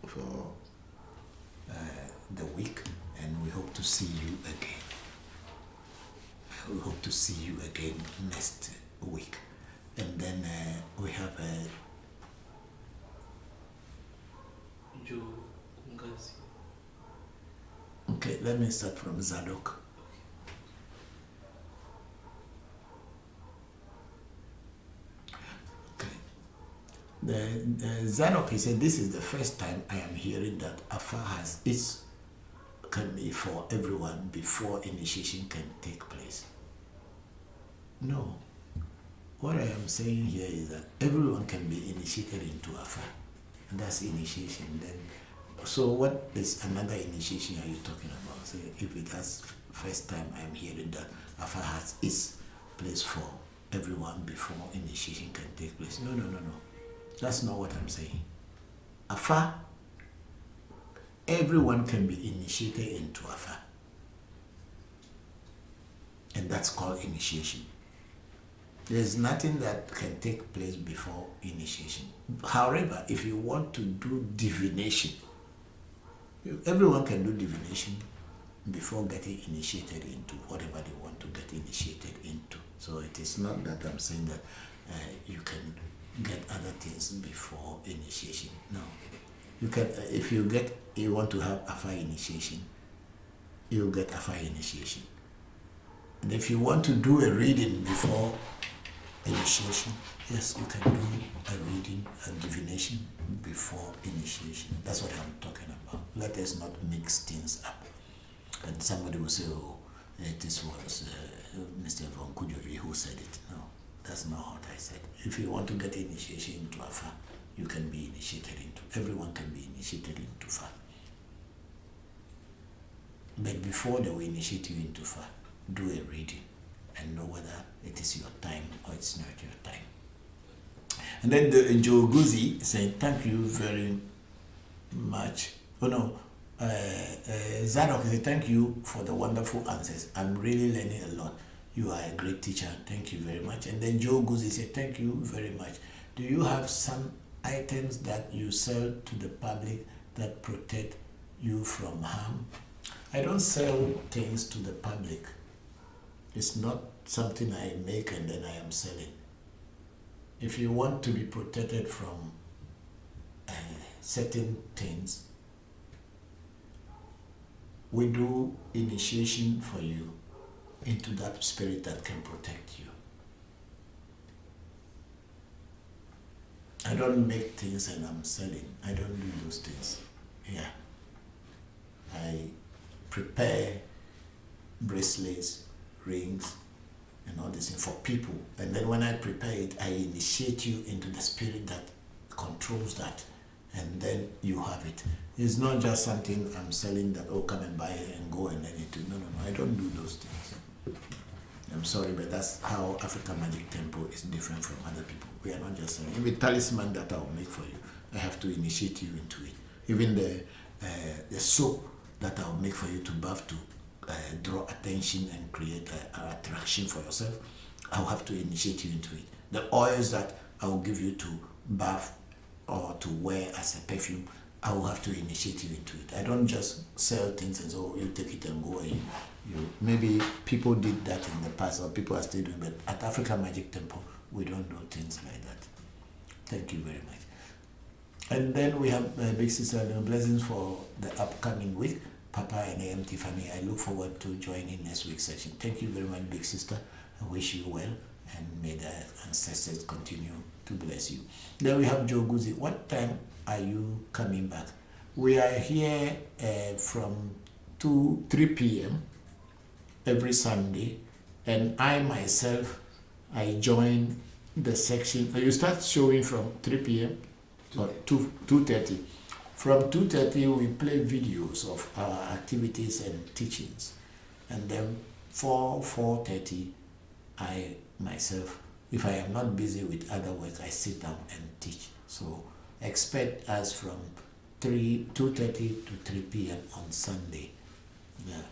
for the week, and we hope to see you again. We hope to see you again next week. And then we have Joe Ngazi. okay, let me start from Zadok. The Zadok, he said, this is the first time I am hearing that Afa has its can be for everyone before initiation can take place. No. What I am saying here is that everyone can be initiated into Afa. And that's initiation. Then, so what is another initiation are you talking about? So if it has first time I am hearing that Afa has its place for everyone before initiation can take place. No. That's not what I'm saying. Afa, everyone can be initiated into Afa. And that's called initiation. There's nothing that can take place before initiation. However, if you want to do divination, everyone can do divination before getting initiated into whatever they want to get initiated into. So it is not that I'm saying that you can get other things before initiation. No. You can, if you want to have Afa initiation, you get Afa initiation. And if you want to do a reading before initiation, yes, you can do a reading, a divination before initiation. That's what I'm talking about. Let us not mix things up. And somebody will say, oh, this was Mr. Voncujovi who said it. No, that's not what I said. If you want to get initiation into Afa, you can be initiated into, everyone can be initiated into Fa. But before they will initiate you into Fa, do a reading and know whether it is your time or it's not your time. And then the Joe Guzi saying, thank you very much. Oh no, Zadok said, thank you for the wonderful answers. I'm really learning a lot. You are a great teacher. Thank you very much. And then Joe Guzi said, thank you very much. Do you have some items that you sell to the public that protect you from harm? I don't sell things to the public. It's not something I make and then I am selling. If you want to be protected from certain things, we do initiation for you into that spirit that can protect you. I don't make things and I'm selling. I don't do those things. Yeah. I prepare bracelets, rings, and all this thing for people. And then when I prepare it, I initiate you into the spirit that controls that, and then you have it. It's not just something I'm selling that, oh, come and buy it and go and then it. No, I don't do those things. I'm sorry, but that's how African Magic Temple is different from other people. We are not just selling. Even talisman that I will make for you, I have to initiate you into it. Even the soap that I will make for you to bath to draw attention and create an attraction for yourself, I'll have to initiate you into it. The oils that I will give you to bath or to wear as a perfume, I will have to initiate you into it. I don't just sell things and say, oh, you take it and go away. Maybe people did that in the past, or people are still doing, but at African Magic Temple, we don't do things like that. Thank you very much. And then we have Big Sister blessings for the upcoming week. Papa and AM Tiffany, I look forward to joining next week's session. Thank you very much, Big Sister. I wish you well, and may the ancestors continue to bless you. Then we have Joe Guzi. What time are you coming back? We are here from 3 p.m. every Sunday, and I myself, I join the section. You start showing from 3 p.m. or 2:30. From 2:30, we play videos of our activities and teachings, and then 4:30, I myself, if I am not busy with other work, I sit down and teach. So expect us from 2:30 to 3 p.m. on Sunday. Yeah.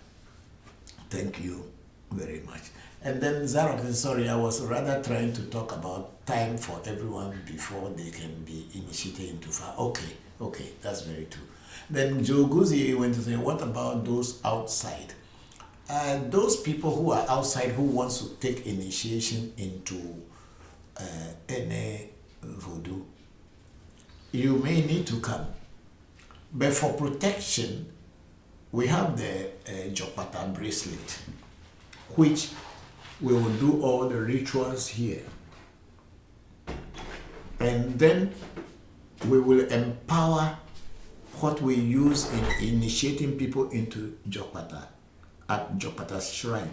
Thank you very much. And then Zarok, sorry, I was rather trying to talk about time for everyone before they can be initiated into fire. Okay, that's very true. Then Joe Guzi went to say, what about those outside? Those people who are outside who wants to take initiation into any voodoo, you may need to come. But for protection, we have the Jopata bracelet, which we will do all the rituals here. And then we will empower what we use in initiating people into Jopata at Jopata's shrine.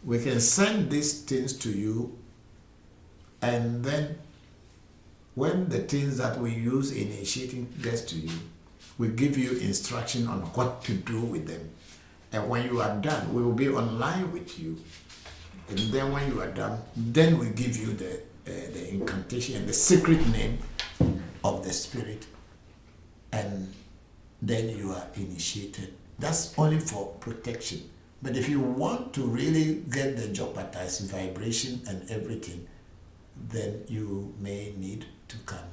We can send these things to you, and then when the things that we use in initiating gets to you, we give you instruction on what to do with them. And when you are done, we will be online with you. And then when you are done, then we give you the incantation and the secret name of the spirit, and then you are initiated. That's only for protection. But if you want to really get the Jopata's vibration and everything, then you may need to come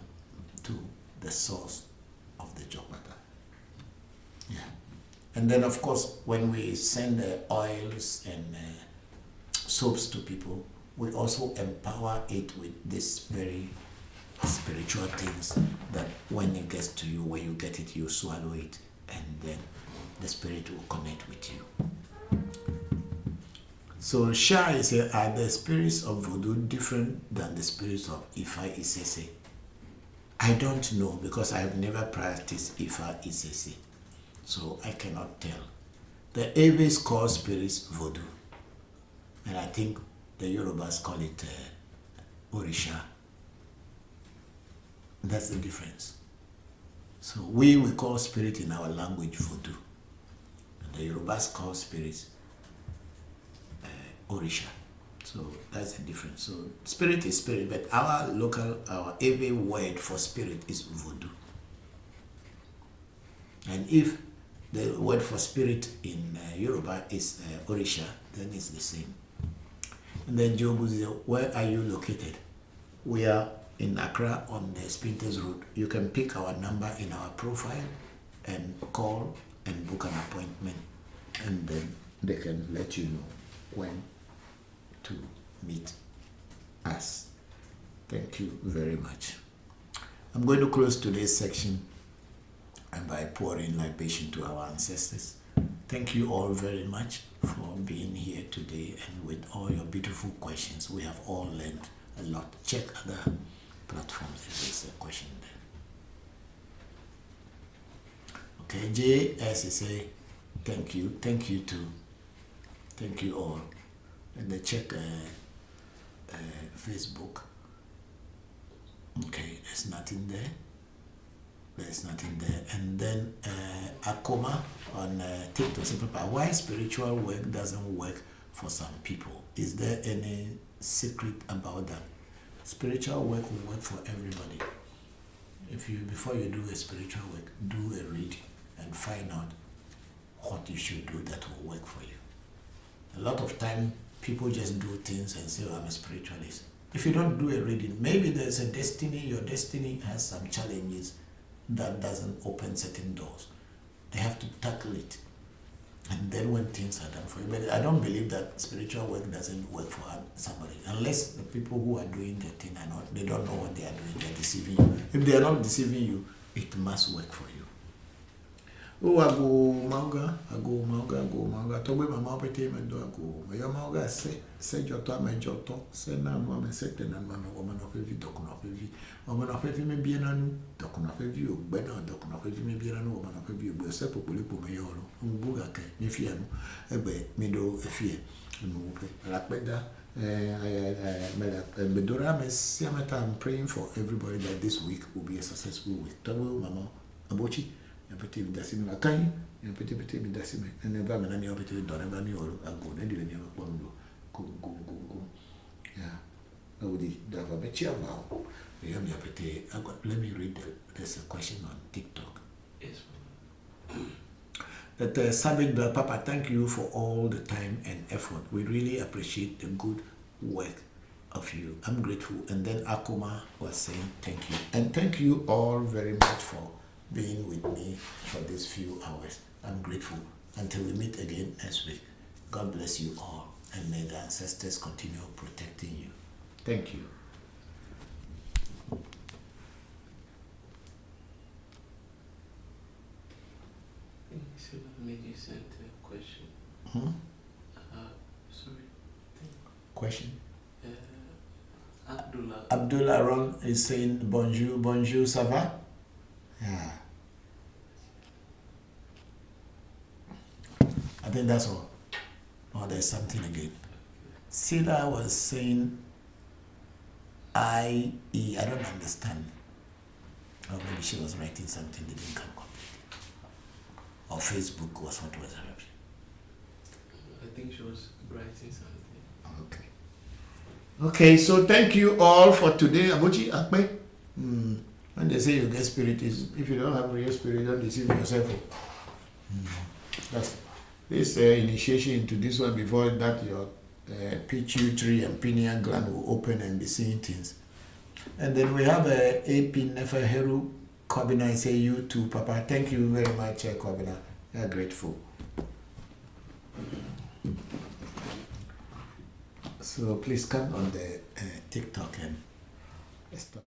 to the source of the Jopata. Yeah. And then, of course, when we send the oils and soaps to people, we also empower it with these very spiritual things that when it gets to you, when you get it, you swallow it, and then the spirit will connect with you. So Shah is here, are the spirits of Voodoo different than the spirits of Ifa Isese? I don't know, because I have never practiced Ifa Isese, so I cannot tell. The Ewe's call spirits Voodoo, and I think the Yorubas call it Orisha. That's the difference. So we call spirit in our language Voodoo, and the Yorubas call spirits Orisha. So that's the difference. So spirit is spirit, but our Ewe word for spirit is Voodoo. And if the word for spirit in Yoruba is Orisha, then it's the same. And then Joe Buzi, where are you located? We are in Accra on the Sprinters Road. You can pick our number in our profile and call and book an appointment, and then they can let you know when to meet us. Thank you very much. I'm going to close today's section and by pouring libation to our ancestors. Thank you all very much for being here today, and with all your beautiful questions. We have all learned a lot. Check other platforms if there's a question there. Okay, JS is say thank you. Thank you too. Thank you all. And they check Facebook. Okay, there's nothing there. there's nothing there. And then Akoma on TikTok said, Papa, why spiritual work doesn't work for some people? Is there any secret about that? Spiritual work will work for everybody. Before you do a spiritual work, do a reading and find out what you should do that will work for you. A lot of time, people just do things and say, oh, I'm a spiritualist. If you don't do a reading, maybe there's a destiny, your destiny has some challenges that doesn't open certain doors. They have to tackle it. And then when things are done for you, but I don't believe that spiritual work doesn't work for somebody, unless the people who are doing the thing are not, they don't know what they are doing, they're deceiving you. If they are not deceiving you, it must work for you. Oh, I go manga. Tobe mama pete me do ago. Me yo manga se joto me joto. Se na no me se te na no woman of evi dokuna evi. Woman of evi me bien anu dokuna evi o gbe na dokuna evi me bien anu woman of evi o gbe se popole po me yo lo. Mbuga ke me fie no egbe me do efie. No pe la peda Medora I'm praying for everybody that this week will be a successful week. Tobe mama abochi you put him dasim la kan you put him dasim and never man any opportunity don't never me or go na di any go yeah I would have a better now you have me let me read there's a question on TikTok. Yes. That Sabbath Papa, thank you for all the time and effort. We really appreciate the good work of you. I'm grateful. And then Akuma was saying thank you. And thank you all very much for being with me for these few hours. I'm grateful. Until we meet again next week. God bless you all, and may the ancestors continue protecting you. Thank you. Maybe you sent a question. Sorry. Question? Abdullah Ron is saying bonjour, ça va? Yeah. I think that's all. Oh, there's something again. Sila was saying I don't understand. Or maybe she was writing something that didn't come complete. Or Facebook was what was her. I think she was writing something. Okay. Okay, so thank you all for today. Abuchi, Akpe. When they say you get spirit, is if you don't have real spirit, don't deceive yourself. That's this initiation into this one before that your pituitary and pineal gland will open and be seeing things. And then we have AP Neferheru Kobina. I say you too, Papa. Thank you very much, Kobina. We are grateful. So please come on the TikTok and stop.